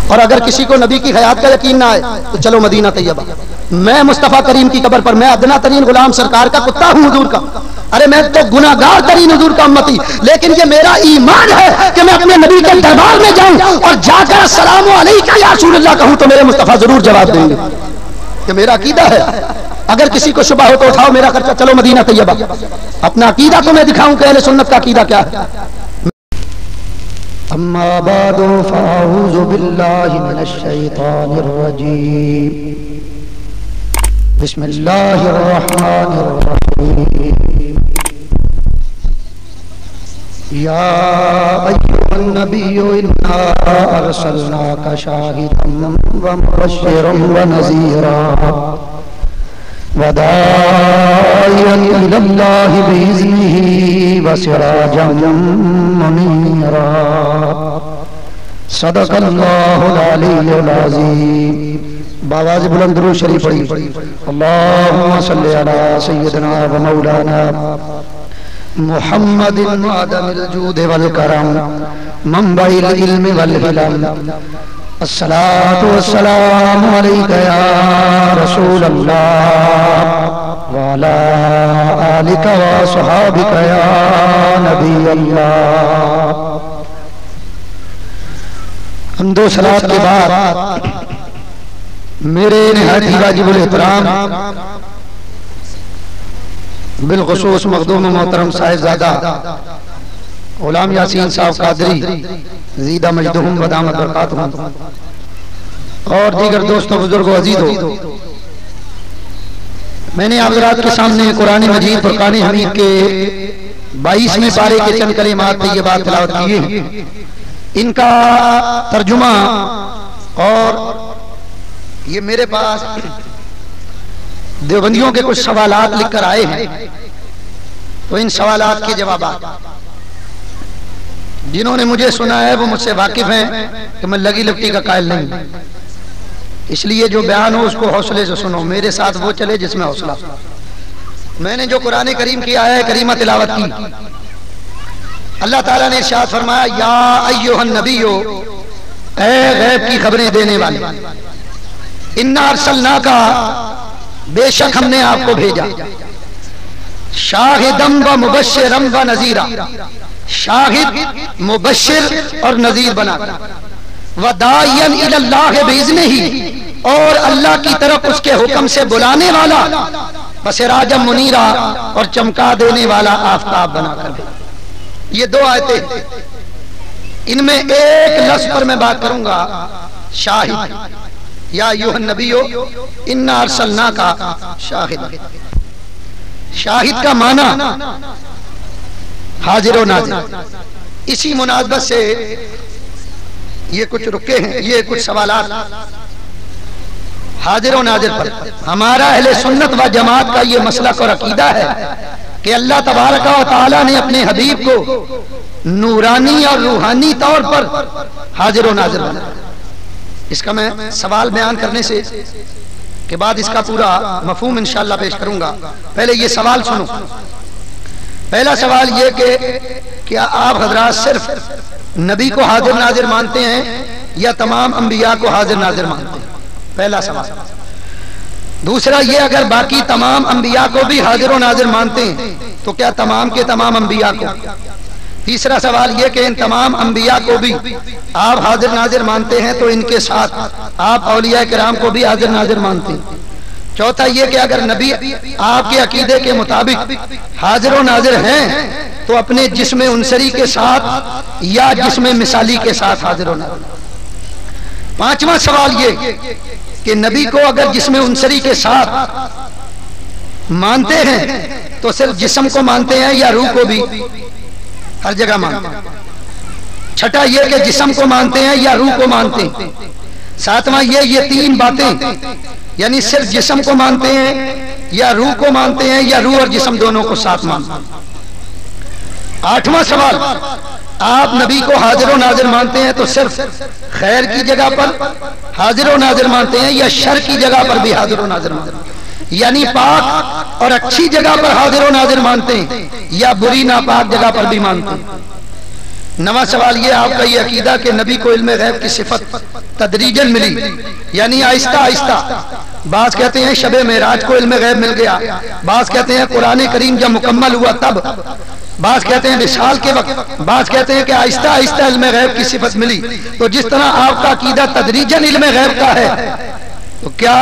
اور اگر کسی کو نبی کی حیات کا یقین نہ آئے تو چلو مدینہ طیبہ. میں مصطفیٰ کریم کی قبر پر، میں ادنا ترین غلام سرکار کا کتا ہوں حضور کا، ارے میں تو گناہگار ترین حضور کا امتی، لیکن یہ میرا ایمان ہے کہ میں اپنے نبی کے دربار میں جاؤں اور جا کر السلام علیکم یا رسول اللہ کہوں تو میرے مصطفیٰ ضرور جواب دیں گے. یہ میرا عقیدہ ہے. اگر کسی کو شبہ ہو تو اٹھاؤ میرا خرچہ، چلو مدینہ طیبہ. اپنا عقیدہ تو میں دکھاؤں کہ اہل سنت کا عقیدہ کیا ہے. اما بعد فاعوذ باللہ من الشیطان الرجیم. بسم اللہ الرحمن الرحیم. یا ایھا النبی انا ارسلناک شاہدا ومبشرا ونذیرا وداعیا الی اللہ باذنہ وسراجا منیرا. صدق اللہ العلی العظیم. باواز بلند درود شریف پڑھی. اللہم صلی علی سیدنا و مولانا محمد معدن الجود والکرم منبع العلم والحلم. الصلاة والسلام علیک یا رسول اللہ وعلا آلک وصحابک یا نبی اللہ. حمد و صلاۃ کے بعد میرے نہایت ہی واجب الاحترام بالخصوص مخدوم محترم صاحبزادہ غلام یاسین صاحب قادری زیدہ مجدہم ودامت برکاتہم اور دیگر دوستوں بزرگوں عزیزوں، میں نے آپ حضرات کے سامنے قرآن مجید فرقان حمید کے 22ویں پارے کے چند کلمات طیبات تلاوت کیے. ان کا ترجمہ اور یہ میرے پاس دیوبندیوں کے کچھ سوالات لکھ کر آئے ہیں، تو ان سوالات کے جوابات جنہوں نے مجھے سنا ہے وہ مجھ سے واقف ہیں کہ میں لگی لپٹی کا قائل نہیں، اس لیے جو بیان ہو اس کو حوصلے سے سنو، میرے ساتھ وہ چلے جس میں حوصلہ. میں نے جو قرآن کریم کی آیت کریمہ تلاوت کی، اللہ تعالیٰ نے ارشاد فرمایا یا ایھا النبی، اے غیب کی خبریں دینے والے، انا ارسلناک، بے شک ہم نے آپ کو بھیجا، شاہدم و مبشرم و نذیرا، شاہد مبشر اور نذیر بنا کر، وداعیا الی اللہ باذنہ، اور اللہ کی طرف اس کے حکم سے بلانے والا، وسراجا منیرا، اور چمکا دینے والا آفتاب بنا کر. یہ دو آیتیں، ان میں ایک لفظ پر میں بات کروں گا، شاہد. یا ایھا النبی انا ارسلناک شاہدا. شاہد کا معنی حاضر و ناظر. اسی مناسبت سے یہ کچھ رکے ہیں، یہ کچھ سوالات حاضر و ناظر پر. ہمارا اہل سنت و جماعت کا یہ مسلک اور عقیدہ ہے کہ اللہ تبارک و تعالی نے اپنے حبیب کو نورانی اور روحانی طور پر حاضر و ناظر بنایا. اس کا میں سوال بیان کرنے سے کے بعد اس کا پورا مفہوم انشاءاللہ پیش کروں گا. پہلے یہ سوال سنو. پہلا سوال یہ کہ کیا آپ حضرات صرف نبی کو حاضر ناظر مانتے ہیں یا تمام انبیاء کو حاضر ناظر مانتے ہیں؟ پہلا سوال. دوسرا یہ اگر باقی تمام انبیاء کو بھی حاضر و ناظر مانتے ہیں تو کیا تمام کے تمام انبیاء کو؟ تیسرا سوال یہ کہ ان تمام انبیاء کو بھی آپ حاضر ناظر مانتے ہیں تو ان کے ساتھ آپ اولیاء کرام کو بھی حاضر ناظر مانتے ہیں. چوتھا یہ کہ اگر نبی آپ کے عقیدے کے مطابق حاضر و ناظر ہیں تو اپنے جسم عنصری کے ساتھ یا جسم مثالی کے ساتھ حاضر و ناظر. پانچواں سوال یہ کہ نبی کو اگر جسم عنصری کے ساتھ مانتے ہیں تو صرف جسم کو مانتے ہیں یا روح کو بھی ہر جگہ مانتے ہیں؟ چھٹا یہ کہ جسم کو مانتے ہیں یا روح کو مانتے ہیں؟ ساتواں یہ تین باتیں یعنی صرف جسم کو مانتے ہیں یا روح کو مانتے ہیں یا روح اور جسم دونوں کو ساتھ مانتے ہیں؟ آٹھواں سوال آپ نبی کو حاضر و ناظر مانتے ہیں تو صرف خیر کی جگہ پر حاضر و ناظر مانتے ہیں یا شر کی جگہ پر بھی حاضر و ناظر مانتے ہیں؟ یعنی پاک اور اچھی جگہ پر حاضر و ناظر مانتے ہیں یا بری ناپاک جگہ پر بھی مانتے ہیں؟ نواں سوال یہ آپ کا یہ عقیدہ کہ نبی کو علم غیب کی صفت تدریجن ملی، یعنی آہستہ آہستہ. بعض کہتے ہیں شب معراج کو علم غیب مل گیا، بعض کہتے ہیں قرآن کریم جب مکمل ہوا تب، بعض کہتے ہیں وصال کے وقت، بعض کہتے ہیں کہ آہستہ آہستہ علم غیب کی صفت ملی. تو جس طرح آپ کا عقیدہ تدریجن علم غیب کا ہے، تو کیا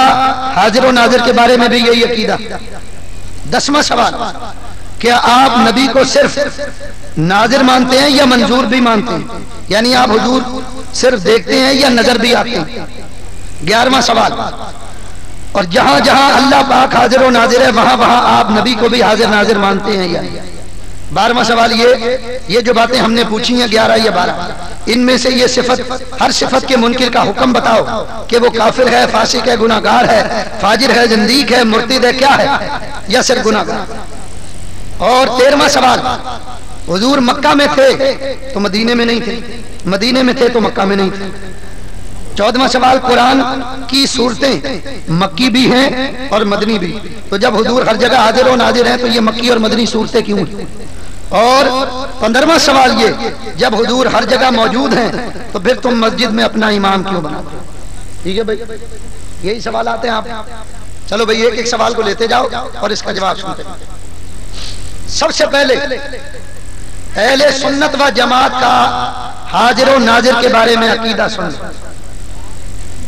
حاضر و ناظر کے بارے میں بھی یہی عقیدہ؟ 10واں سوال، کیا آپ نبی کو صرف ناظر مانتے ہیں یا منظور بھی مانتے ہیں؟ یعنی آپ حضور صرف دیکھتے ہیں یا نظر بھی آتے ہیں؟ 11واں سوال، اور جہاں جہاں اللہ پاک حاضر و ناظر ہے وہاں وہاں آپ نبی کو بھی حاضر ناظر مانتے ہیں یا؟ 12واں سوال یہ جو باتیں ہم نے پوچھی ہیں 11 یا 12، ان میں سے یہ صفت، ہر صفت کے منکر کا حکم بتاؤ کہ وہ کافر ہے، فاسق ہے، گناہگار ہے، فاجر ہے، زندیق ہے، مرتد ہے، کیا ہے، یا صرف گناہگار؟ اور 13واں سوال، حضور مکہ میں تھے تو مدینے میں نہیں تھے، مدینے میں تھے تو مکہ میں نہیں تھے. 14واں سوال، قرآن کی صورتیں مکی بھی ہیں اور مدنی بھی، تو جب حضور ہر جگہ حاضر و ناظر ہیں تو یہ مکی اور مدنی صورتیں کیوں ہیں؟ اور 15واں سوال یہ، جب حضور ہر جگہ موجود ہیں تو پھر تم مسجد میں اپنا امام کیوں بناتے ہو؟ ٹھیک ہے بھائی، یہی سوالات ہیں آپ. چلو بھائی ایک ایک سوال کو لیتے جاؤ اور اس کا جواب سنتے جاؤ. سب سے پہلے اہل سنت و جماعت کا حاضر و ناظر کے بارے میں عقیدہ سن.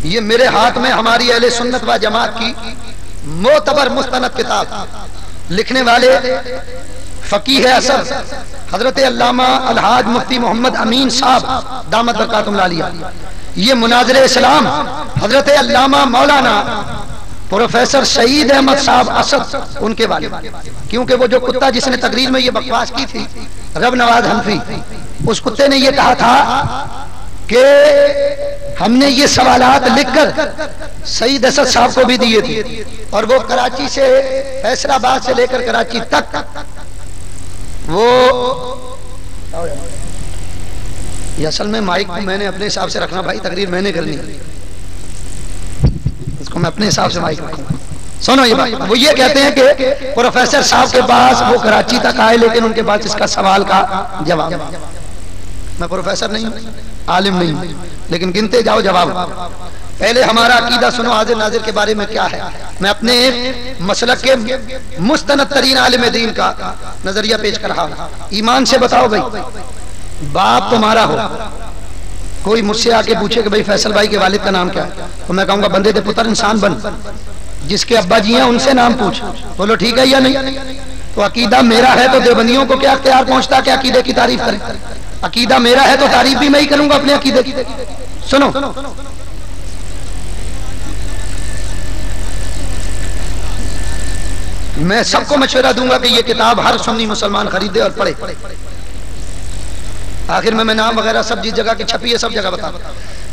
یہ میرے ہاتھ میں ہماری اہل سنت و جماعت کی معتبر مستند کتاب، لکھنے والے فقیہ اثر حضرت علامہ الحاج مفتی محمد امین صاحب دامت برکاتہم العالیہ. یہ مناظر اسلام حضرت علامہ مولانا پروفیسر سعید احمد صاحب اسد ان کے والد، کیونکہ وہ جو کتا جس نے تقریر میں یہ بکواس کی تھی رب نواز حنفی، اس کتے نے یہ کہا تھا کہ ہم نے یہ سوالات لکھ کر سعید اسد صاحب کو بھی دیے تھے، اور وہ کراچی سے فیصل آباد سے لے کر کراچی تک وہ یہ اصل میں مائک میں نے اپنے حساب سے رکھنا بھائی، تقریر میں نے کرنی ہے، اس کو میں اپنے حساب سے مائک رکھوں. سنو یہ بات، وہ یہ کہتے ہیں کہ پروفیسر صاحب کے پاس وہ کراچی تک آئے لیکن ان کے پاس اس کا سوال کا جواب. میں پروفیسر نہیں ہوں، عالم نہیں ہوں، لیکن گنتے جاؤ جواب. پہلے ہمارا عقیدہ سنو حاضر ناظر کے بارے میں کیا ہے. میں اپنے مسلک کے مستند ترین عالم دین کا نظریہ پیش کر رہا ہوں. ایمان سے بتاؤ بھائی، باپ تمہارا ہو، کوئی مجھ سے آ کے پوچھے کہ بھائی فیصل بھائی کے والد کا نام کیا ہے، تو میں کہوں گا بندے دے پتر انسان بن، جس کے ابا جی ہیں ان سے نام پوچھ. بولو ٹھیک ہے یا نہیں؟ تو عقیدہ میرا ہے تو دیوبندیوں کو کیا اختیار پہنچتا کہ عقیدے کی تعریف کریں؟ عقیدہ میرا ہے تو تعریف بھی میں ہی کروں گا اپنے عقیدے کی. سنو، میں سب کو مشورہ دوں گا کہ یہ کتاب ہر سنی مسلمان خریدے اور پڑھے. آخر میں نام وغیرہ سب جس جگہ کی چھپی ہے سب جگہ بتا.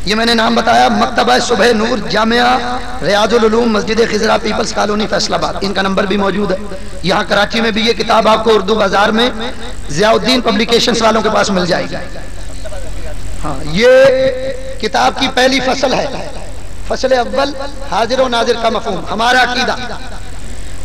یہ میں نے نام بتایا، مکتبہ صبح نور، جامعہ ریاض العلوم، مسجد خضرا، پیپلز کالونی، فیصل آباد. ان کا نمبر بھی موجود ہے. یہاں کراچی میں بھی یہ کتاب آپ کو اردو بازار میں ضیاء الدین پبلیکیشنز والوں کے پاس مل جائے گی. ہاں، یہ کتاب کی پہلی فصل ہے، فصل اول، حاضر و ناظر کا مفہوم. ہمارا عقیدہ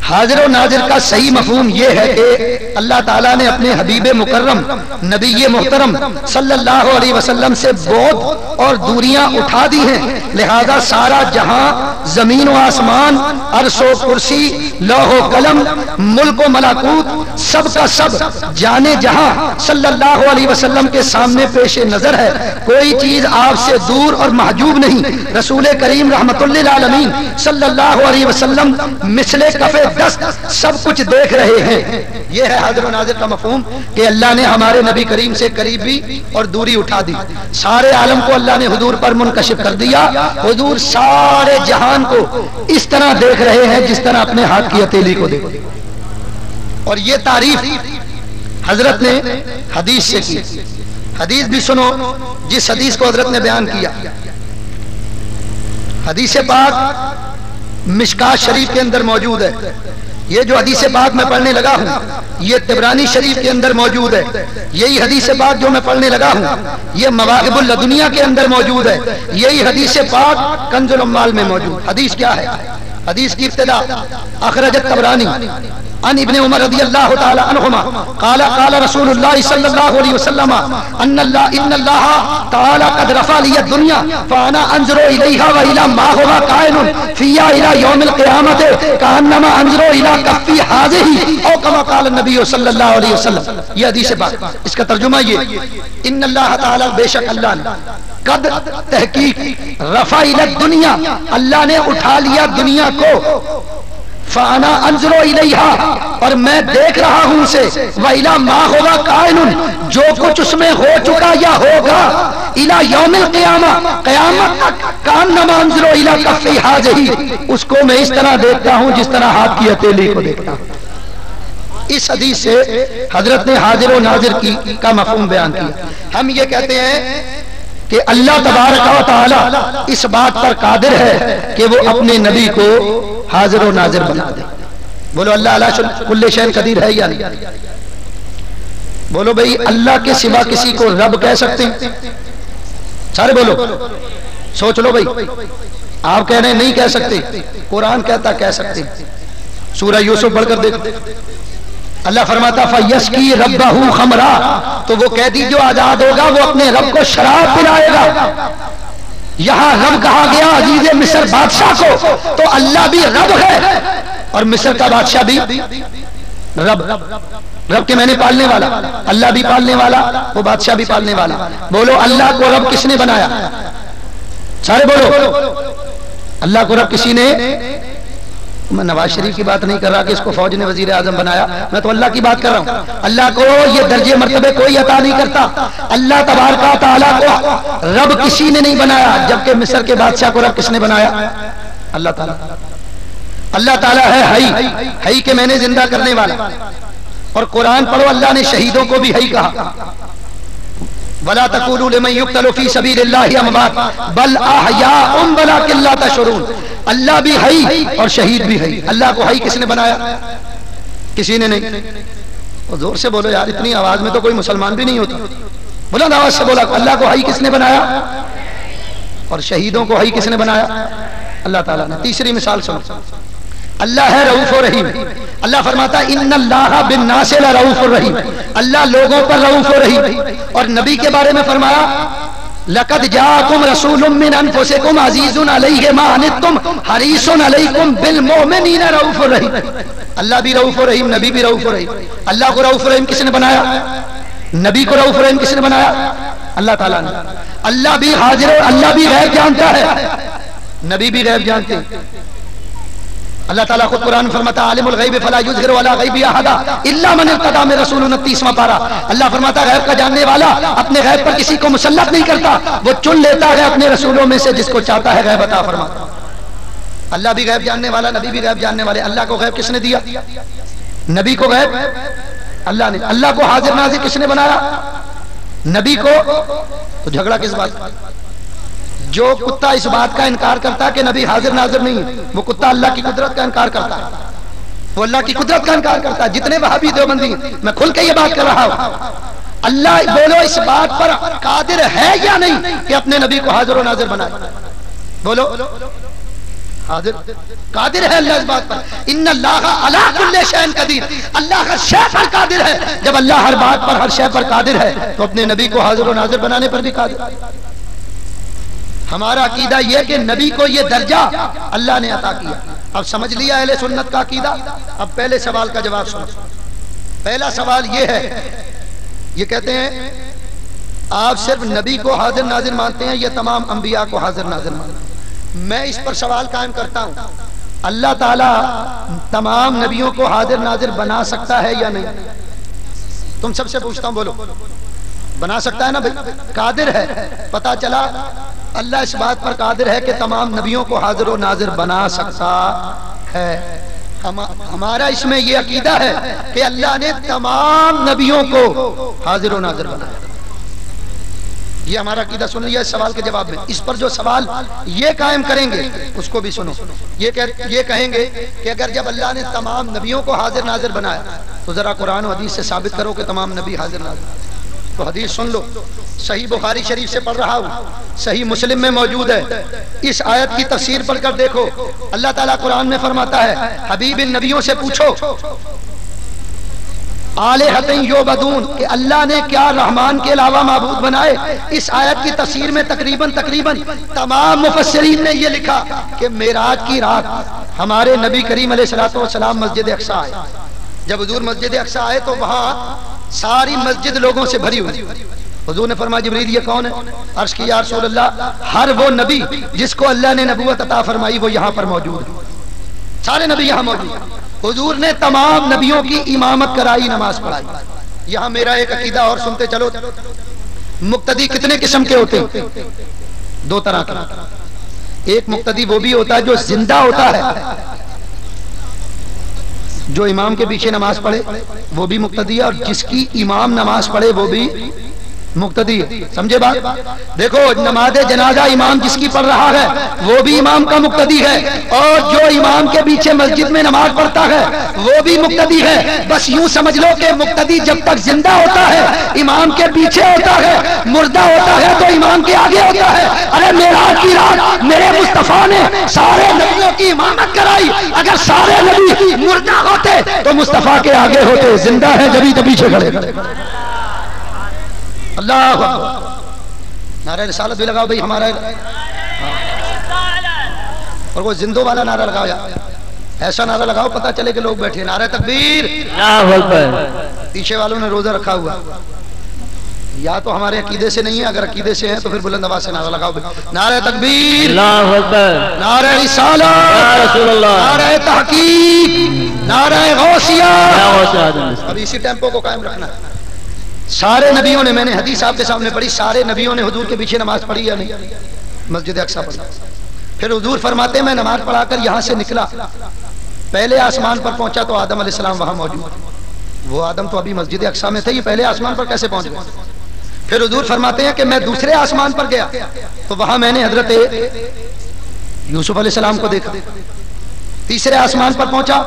حاضر و ناظر کا صحیح مفہوم یہ ہے کہ اللہ تعالیٰ نے اپنے حبیب مکرم نبی محترم صلی اللہ علیہ وسلم سے بعد اور دوریاں اٹھا دی ہیں، لہذا سارا جہاں، زمین و آسمان، عرش و کرسی، لوح و قلم، ملک و ملکوت، سب کا سب جانے جہاں صلی اللہ علیہ وسلم کے سامنے پیش نظر ہے. کوئی چیز آپ سے دور اور محجوب نہیں. رسول کریم رحمت للعالمین صلی اللہ علیہ وسلم مثل کف دست سب کچھ دیکھ رہے ہیں. یہ ہے حاضر و ناظر کا مفہوم کہ اللہ نے ہمارے نبی کریم سے قریبی اور دوری اٹھا دی. سارے عالم کو اللہ نے حضور پر منکشف کر دیا. حضور سارے جہان کو اس طرح دیکھ رہے ہیں جس طرح اپنے ہاتھ کی ہتھیلی کو دیکھتے. اور یہ تعریف حضرت نے حدیث سے کی. حدیث بھی سنو جس حدیث کو حضرت نے بیان کیا. حدیث پاک مشکات شریف کے اندر موجود ہے. یہ جو حدیث پاک میں پڑھنے لگا ہوں یہ طبرانی شریف کے اندر موجود ہے. یہی حدیث پاک جو میں پڑھنے لگا ہوں یہ مواہب اللدنیہ کے اندر موجود ہے. یہی حدیث پاک کنز الاموال میں موجود. حدیث کیا ہے؟ حدیث کی ابتدا اخرجت طبرانی عن ابن عمر رضی اللہ تعالی عنہما قال قال رسول اللہ صلی اللہ علیہ وسلم ان اللہ تعالی قد رفع لی الدنیا فانا انظر الیہا والى ما هو قائم فيها الى يوم القیامت کانما انظر الى کفی هذه او کما قال النبی صلی اللہ علیہ وسلم. یہ حدیث پاک، اس کا ترجمہ یہ ان اللہ تعالی بے شک اللہ نے قد تحقیق رفع الی الدنیا اللہ نے اٹھا لیا دنیا کو فانا انظر الیہا اور میں دیکھ رہا ہوں اسے وَإِلَى مَا هُوَ قَائِلٌ جو کچھ اس میں ہو چکا یا ہوگا اِلَى یوم القیامہ قیامت تک کانما انظر الی کفی هذه اس کو میں اس طرح دیکھتا ہوں جس طرح ہاتھ کی ہتھیلی کو دیکھتا ہوں. اس حدیث سے حضرت نے حاضر و ناظر کا مفہوم بیان کیا. ہم یہ کہتے ہیں کہ اللہ تبارک و تعالی اس بات پر قادر ہے کہ وہ اپنے نبی کو حاضر و ناظر بنا دے. بولو اللہ علی کل شیء قدیر ہے یا نہیں؟ بولو بھئی اللہ کے سوا کسی کو رب کہہ سکتے ہیں؟ سارے بولو، سوچ لو بھئی. آپ کہہ رہے ہیں نہیں کہہ سکتے، قرآن کہتا کہہ سکتے. سورہ یوسف پڑھ کر دیکھو، اللہ فرماتا فَيَسْقِي رَبَّهُ خَمْرًا تو وہ قیدی جو آزاد ہوگا وہ اپنے رب کو شراب پلائے گا. یہاں رب کہا گیا عزیز مصر بادشاہ کو، تو اللہ بھی رب ہے اور مصر کا بادشاہ بھی رب. رب کے میں نے پالنے والا، اللہ بھی پالنے والا، وہ بادشاہ بھی پالنے والا. بولو اللہ کو رب کس نے بنایا؟ سارے بولو اللہ کو رب کسی نے. میں نواز شریف کی بات نہیں کر رہا کہ اس کو فوج نے وزیر اعظم بنایا، میں تو اللہ کی بات کر رہا ہوں. اللہ کو یہ درجے مرتبے کوئی عطا نہیں کرتا. اللہ تبارک و تعالیٰ کو رب کسی نے نہیں بنایا، جبکہ مصر کے بادشاہ کو رب کس نے بنایا؟ اللہ تعالیٰ. اللہ تعالیٰ ہے حی کہ میں نے زندہ کرنے والا. اور قرآن پڑھو اللہ نے شہیدوں کو بھی حی کہا. وَلَا تَقُولُوا لِمَنْ يُقْتَلُ فِي سَبِيلِ اللَّهِ أَمْوَاتٌ بَلْ أَحْيَاءٌ وَلَٰكِن لَّا تَشْعُرُونَ. اللہ بھی حی اور شہید بھی حی. اللہ کو حی کس نے بنایا؟ کسی نے نہیں. اور زور سے بولو یار، اتنی آواز میں تو کوئی مسلمان بھی نہیں ہوتا. بلند آواز سے بولا اللہ کو حی کس نے بنایا اور شہیدوں کو حی کس نے بنایا؟ اللہ تعالیٰ نے. تیسری مثال سنو، اللہ ہے رؤوف و رحیم. اللہ فرماتا ہے ان اللہ بالناس لرؤوف الرحیم، اللہ لوگوں پر رؤوف و رحیم. اور نبی کے بارے میں فرمایا لقد جاءکم رسول من انفسکم عزیز علیہ ما عنتم حریص علیکم بالمؤمنین رؤوف الرحیم. اللہ بھی رؤوف و رحیم، نبی بھی رؤوف و رحیم. اللہ کو رؤوف و رحیم کس نے بنایا؟ نبی کو رؤوف و رحیم کس نے بنایا؟ اللہ تعالیٰ نے. اللہ بھی حاضر ہے، اللہ بھی غیب جانتا ہے، نبی بھی غیب جانتے ہیں. اللہ تعالیٰ خود قرآن فرماتا عالم الغیب فلا یظہر علی غیبہ احدا الا من ارتضی من رسول. 29واں پارہ. اللہ فرماتا غیب کا جاننے والا اپنے غیب پر کسی کو مسلط نہیں کرتا، وہ چن لیتا ہے اپنے رسولوں میں سے جس کو چاہتا ہے غیب عطا فرماتا. اللہ بھی غیب جاننے والا، نبی بھی غیب جاننے والے. اللہ کو غیب کس نے دیا؟ نبی کو غیب اللہ نے. اللہ کو حاضر ناظر کس نے بنایا؟ نبی کو. تو جھگڑا کس بات کا؟ جو کتا اس بات کا انکار کرتا ہے کہ نبی حاضر ناظر نہیں ہے، وہ کتا اللہ کی قدرت کا انکار کرتا ہے. وہ اللہ کی قدرت کا انکار کرتا ہے. جتنے وہابی دیوبندی ہیں، میں کھل کے یہ بات کر رہا ہوں. اللہ بولو اس بات پر قادر ہے یا نہیں کہ اپنے نبی کو حاضر و ناظر بنائے؟ بولو حاضر قادر ہے اللہ اس بات پر. ان اللہ علی کل شیء قدیر، اللہ ہر شے پر قادر ہے. جب اللہ ہر بات پر ہر شے پر قادر ہے تو اپنے نبی کو حاضر و ناظر بنانے پر بھی قادر ہے. ہمارا عقیدہ یہ کہ نبی کو یہ درجہ اللہ نے عطا کیا. اب سمجھ لیا اہل سنت کا عقیدہ. اب پہلے سوال کا جواب سنو. پہلا سوال یہ ہے، یہ کہتے ہیں آپ صرف نبی کو حاضر ناظر مانتے ہیں یا تمام انبیاء کو حاضر ناظر مانتے ہیں؟ میں اس پر سوال قائم کرتا ہوں، اللہ تعالیٰ تمام نبیوں کو حاضر ناظر بنا سکتا ہے یا نہیں؟ تم سب سے پوچھتا ہوں، بولو. بنا سکتا ہے نا بھائی؟ قادر ہے. پتا چلا اللہ اس بات پر قادر ہے کہ تمام نبیوں کو حاضر و ناظر بنا سکتا ہے. ہمارا اس میں یہ عقیدہ ہے کہ اللہ نے تمام نبیوں کو حاضر و ناظر بنایا. یہ ہمارا عقیدہ. سن لیا اس سوال کے جواب میں. اس پر جو سوال یہ قائم کریں گے اس کو بھی سنو. یہ کہیں گے کہ اگر جب اللہ نے تمام نبیوں کو حاضر ناظر بنایا تو ذرا قرآن و حدیث سے ثابت کرو کہ تمام نبی حاضر ناظر. تو حدیث سن لو. صحیح بخاری شریف سے پڑھ رہا ہوں، صحیح مسلم میں موجود ہے. اس آیت کی تفسیر پڑھ کر دیکھو. اللہ تعالیٰ قرآن میں فرماتا ہے حبیب ان نبیوں سے پوچھو آلہۃ یعبدون کہ اللہ نے کیا رحمان کے علاوہ معبود بنائے. اس آیت کی تفسیر میں تقریباً تمام مفسرین نے یہ لکھا کہ معراج کی رات ہمارے نبی کریم علیہ الصلوۃ والسلام مسجد اقصیٰ آئے. جب حضور مسجد اقصیٰ آئے تو وہاں ساری مسجد لوگوں سے بھری ہوئی. حضور نے فرمایا جبریل یہ کون ہے؟ عرض کی یا رسول اللہ ہر وہ نبی جس کو اللہ نے نبوت عطا فرمائی وہ یہاں پر موجود ہے. سارے نبی یہاں موجود ہیں. حضور نے تمام نبیوں کی امامت کرائی, نماز پڑھائی. یہاں میرا ایک عقیدہ اور سنتے چلو. مقتدی کتنے قسم کے ہوتے ہیں؟ دو طرح کے. ایک مقتدی وہ بھی ہوتا ہے جو زندہ ہوتا ہے, جو امام کے پیچھے نماز پڑھے وہ بھی مقتدی ہے, اور جس کی امام نماز پڑھے وہ بھی مقتدی ہے. سمجھے بات؟ دیکھو نماز جنازہ امام جس کی پڑھ رہا ہے وہ بھی امام کا مقتدی ہے, اور جو امام کے پیچھے مسجد میں نماز پڑھتا ہے وہ بھی مقتدی ہے. بس یوں سمجھ لو کہ مقتدی جب تک زندہ ہوتا ہے امام کے پیچھے ہوتا ہے, مردہ ہوتا ہے تو امام کے آگے ہوتا ہے. ارے معراج کی رات میرے مصطفیٰ نے سارے نبیوں کی امامت کرائی. اگر سارے نبی مردہ ہوتے تو مصطفیٰ کے آگے ہوتے, زندہ ہے جبھی تو پیچھے کھڑے. اللہ نعرہ رسالت بھی لگاؤ بھائی ہمارا, اور وہ زندوں والا نعرہ لگاؤ, ایسا نعرہ لگاؤ پتہ چلے کہ لوگ بیٹھے. نعرہ تکبیر. پیچھے والوں نے روزہ رکھا ہوا, یا تو ہمارے عقیدے سے نہیں ہے, اگر عقیدے سے ہے تو پھر بلند آواز سے نعرہ لگاؤ. نعرہ تکبیر, نعرہ رسالت, نعرہ تحقیق, نعرہ غوثیہ. اب اسی ٹیمپو کو قائم رکھنا. سارے نبیوں نے, میں نے حدیث آپ کے سامنے پڑھی, سارے نبیوں نے حضور کے پیچھے نماز پڑھی یا نہیں؟ مسجد اقصیٰ پڑھی. پھر حضور فرماتے ہیں میں نماز پڑھا کر یہاں سے نکلا, پہلے آسمان پر پہنچا تو آدم علیہ السلام وہاں موجود. وہ آدم تو ابھی مسجد اقصیٰ میں تھے, یہ پہلے آسمان پر کیسے پہنچ گئے؟ پھر حضور فرماتے ہیں کہ میں دوسرے آسمان پر گیا تو وہاں میں نے حضرت یوسف علیہ السلام کو دیکھا. تیسرے آسمان پر پہنچا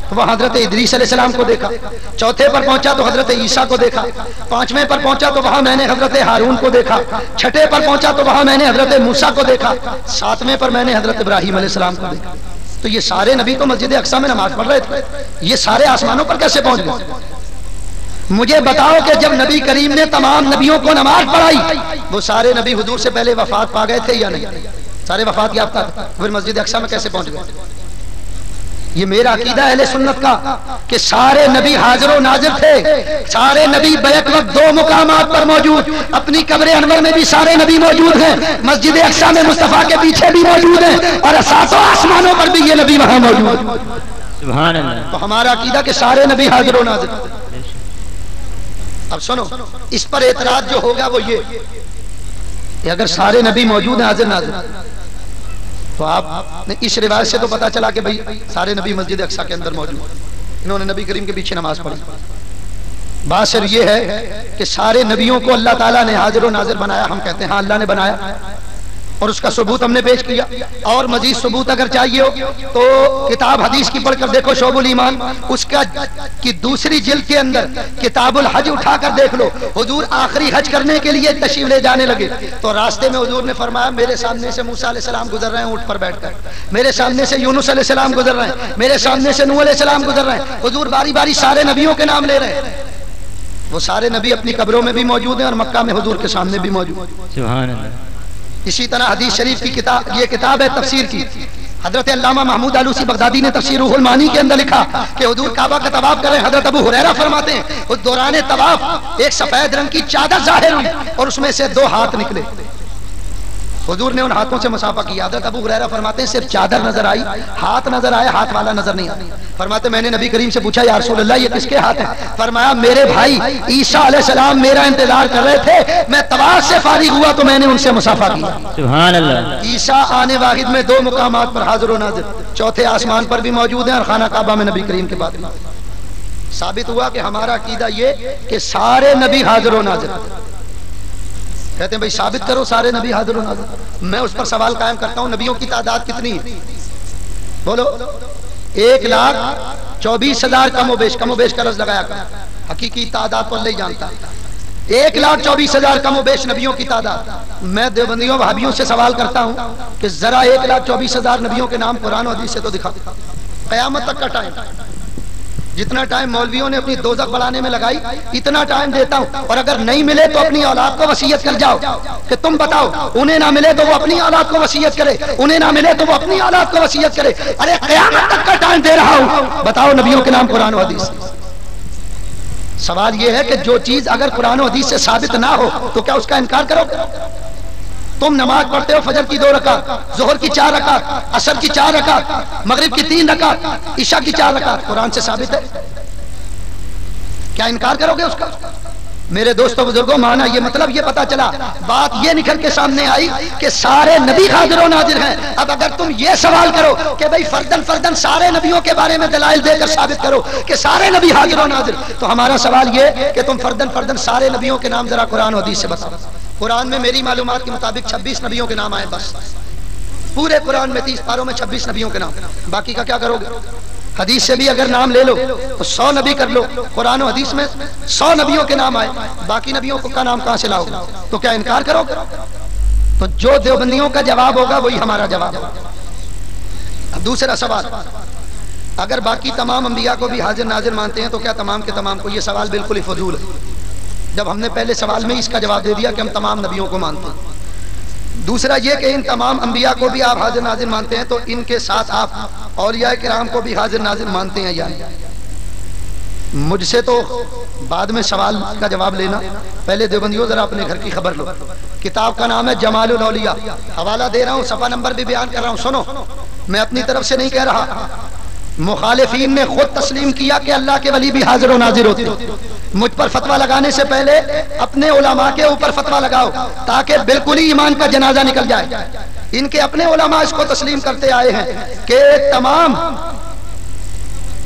تو وہاں حضرت ادریس علیہ السلام کو دیکھا. چوتھے پر پہنچا تو حضرت عیسیٰ کو دیکھا. پانچویں پر پہنچا تو وہاں میں نے حضرت ہارون کو دیکھا. چھٹے پر پہنچا تو وہاں میں نے حضرت موسیٰ کو دیکھا. ساتویں پر میں نے حضرت ابراہیم علیہ السلام کو دیکھا. تو یہ سارے نبی تو مسجد اقصیٰ میں نماز پڑھ رہے تھے, یہ سارے آسمانوں پر کیسے پہنچ گئے؟ مجھے بتاؤ کہ جب نبی کریم نے تمام نبیوں کو نماز پڑھائی وہ سارے نبی حضور سے پہلے وفات پا گئے تھے یا نہیں؟ سارے وفات یافتہ تھے, پھر مسجد اقصیٰ میں کیسے پہنچ گئے؟ یہ میرا عقیدہ اہل سنت کا کہ سارے نبی حاضر و ناظر تھے. سارے نبی بیک وقت دو مقامات پر موجود, اپنی قبر انور میں بھی سارے نبی موجود ہیں, مسجد اقصیٰ میں مصطفیٰ کے پیچھے بھی موجود ہیں, اور ساتوں آسمانوں پر بھی یہ نبی وہاں موجود. سبحان اللہ. تو ہمارا عقیدہ کہ سارے نبی حاضر و ناظر. اب سنو, اس پر اعتراض جو ہوگا وہ یہ کہ اگر سارے نبی موجود ہیں حاضر ناظر تو آپ نے اس روایت سے تو پتا چلا کہ بھئی سارے نبی مسجد اقصیٰ کے اندر موجود ہیں, انہوں نے نبی کریم کے پیچھے نماز پڑھی. بات صرف یہ ہے کہ سارے نبیوں کو اللہ تعالیٰ نے حاضر و ناظر بنایا. ہم کہتے ہیں ہاں اللہ نے بنایا, اور اس کا ثبوت ہم نے پیش کیا. اور مزید ثبوت اگر چاہیے ہو تو کتاب حدیث کی پڑھ کر دیکھو, شعب الایمان اس کا کی دوسری جلد کے اندر کتاب الحج اٹھا کر دیکھ لو. حضور آخری حج کرنے کے لیے تشریف لے جانے لگے تو راستے میں حضور نے فرمایا میرے سامنے سے موسیٰ علیہ السلام گزر رہے ہیں اونٹ پر بیٹھ کر, میرے سامنے سے یونس علیہ السلام گزر رہے ہیں, میرے سامنے سے نوح علیہ السلام گزر رہے ہیں. حضور باری باری سارے نبیوں کے نام لے رہے ہیں. وہ سارے نبی اپنی قبروں میں بھی موجود ہیں اور مکہ میں حضور کے سامنے بھی موجود ہیں. سبحان اللہ. اسی طرح حدیث شریف کی کتاب, یہ کتاب ہے تفسیر کی, حضرت علامہ محمود آلوسی بغدادی نے تفسیر روح المعانی کے اندر لکھا کہ حضور کعبہ کا طواف کر رہے ہیں. حضرت ابو ہریرہ فرماتے ہیں اس دوران طواف ایک سفید رنگ کی چادر ظاہر ہوئی اور اس میں سے دو ہاتھ نکلے. حضور نے ان ہاتھوں سے مصافحہ کیا. حضرت ابو ہریرہ فرماتے ہیں صرف چادر نظر آئی, ہاتھ نظر آئے, ہاتھ والا نظر نہیں آیا. فرماتے میں نے نبی کریم سے پوچھا یا رسول اللہ یہ کس کے ہاتھ ہیں؟ فرمایا میرے بھائی عیسیٰ علیہ السلام میرا انتظار کر رہے تھے, میں طواف سے فارغ ہوا تو میں نے ان سے مصافحہ کیا. سبحان اللہ. عیسیٰ آنے واحد میں دو مقامات پر حاضر و ناظر, چوتھے آسمان پر بھی موجود ہیں اور خانہ کعبہ میں نبی کریم کے بعد. ثابت ہوا کہ ہمارا عقیدہ یہ کہ سارے نبی حاضر و ناظر. کہتے ہیں بھئی ثابت کرو سارے نبی حاضر و ناظر. میں اس پر سوال قائم کرتا ہوں نبیوں کی تعداد کتنی ہے؟ بولو. 1,24,000 کم و بیش کا لفظ لگایا کر, حقیقی تعداد تو اللہ جانتا. 1,24,000 کم و بیش نبیوں کی تعداد. میں دیوبندیوں وہابیوں سے سوال کرتا ہوں کہ ذرا 1,24,000 نبیوں کے نام قرآن و حدیث سے تو دکھا. قیامت تک کا ٹائم جتنا ٹائم مولویوں نے اپنی دوزخ بڑھانے میں لگائی اتنا ٹائم دیتا ہوں، اور اگر نہیں ملے تو اپنی اولاد کو وصیت کر جاؤ کہ تم بتاؤ، انہیں نہ ملے تو وہ اپنی اولاد کو وصیت کرے، انہیں نہ ملے تو وہ اپنی اولاد کو وصیت کرے۔ ارے قیامت تک کا ٹائم دے رہا ہوں، بتاؤ نبیوں کے نام قرآن و حدیث۔ سوال یہ ہے کہ جو چیز اگر قرآن و حدیث سے ثابت نہ ہو تو کیا اس کا انکار کرو گے؟ تم نماز پڑھتے ہو فجر کی 2 رکعت، ظہر کی 4 رکعت، عصر کی 4 رکعت، مغرب کی 3 رکعت، عشاء کی 4 رکعت، قرآن سے ثابت ہے، کیا انکار کرو گے اس کا؟ میرے دوستوں بزرگوں، مانا یہ مطلب یہ پتا چلا، بات یہ نکل کے سامنے آئی کہ سارے نبی حاضر و ناظر ہیں۔ اب اگر تم یہ سوال کرو کہ بھئی فردن سارے نبیوں کے بارے میں دلائل دے کر ثابت کرو کہ سارے نبی حاضر و ناظر، تو ہمارا سوال یہ کہ تم فردن سارے نبیوں کے نام ذرا قرآن و حدیث سے بتاؤ۔ قرآن میں میری معلومات کے مطابق 26 نبیوں کے نام آئے، بس پورے قرآن میں 30 پاروں میں 26 نبیوں کے نام، باقی کا کیا کرو گے؟ حدیث سے بھی اگر نام لے لو تو 100 نبی کر لو، قرآن و حدیث میں 100 نبیوں کے نام آئے، باقی نبیوں کا نام کہاں سے لاؤ گے؟ تو کیا انکار کرو گے؟ تو جو دیوبندیوں کا جواب ہوگا وہی ہمارا جواب ہوگا۔ اب دوسرا سوال، اگر باقی تمام انبیاء کو بھی حاضر ناظر مانتے ہیں تو کیا تمام کے تمام کو؟ یہ سوال بالکل ہی فضول ہے، جب ہم نے پہلے سوال میں اس کا جواب دے دیا کہ ہم تمام نبیوں کو مانتے ہیں۔ دوسرا یہ کہ ان تمام انبیاء کو بھی آپ حاضر ناظر مانتے ہیں تو ان کے ساتھ آپ اولیاء کرام کو بھی حاضر ناظر مانتے ہیں یا نہیں؟ مجھ سے تو بعد میں سوال کا جواب لینا، پہلے دیوبندیوں ذرا اپنے گھر کی خبر لو۔ کتاب کا نام ہے جمال الاولیاء، حوالہ دے رہا ہوں، صفحہ نمبر بھی بیان کر رہا ہوں، سنو، میں اپنی طرف سے نہیں کہہ رہا، مخالفین نے خود تسلیم کیا کہ اللہ کے ولی بھی حاضر و ناظر ہوتے ہیں۔ مجھ پر فتویٰ لگانے سے پہلے اپنے علماء کے اوپر فتویٰ لگاؤ تاکہ بالکل ہی ایمان کا جنازہ نکل جائے۔ ان کے اپنے علماء اس کو تسلیم کرتے آئے ہیں کہ تمام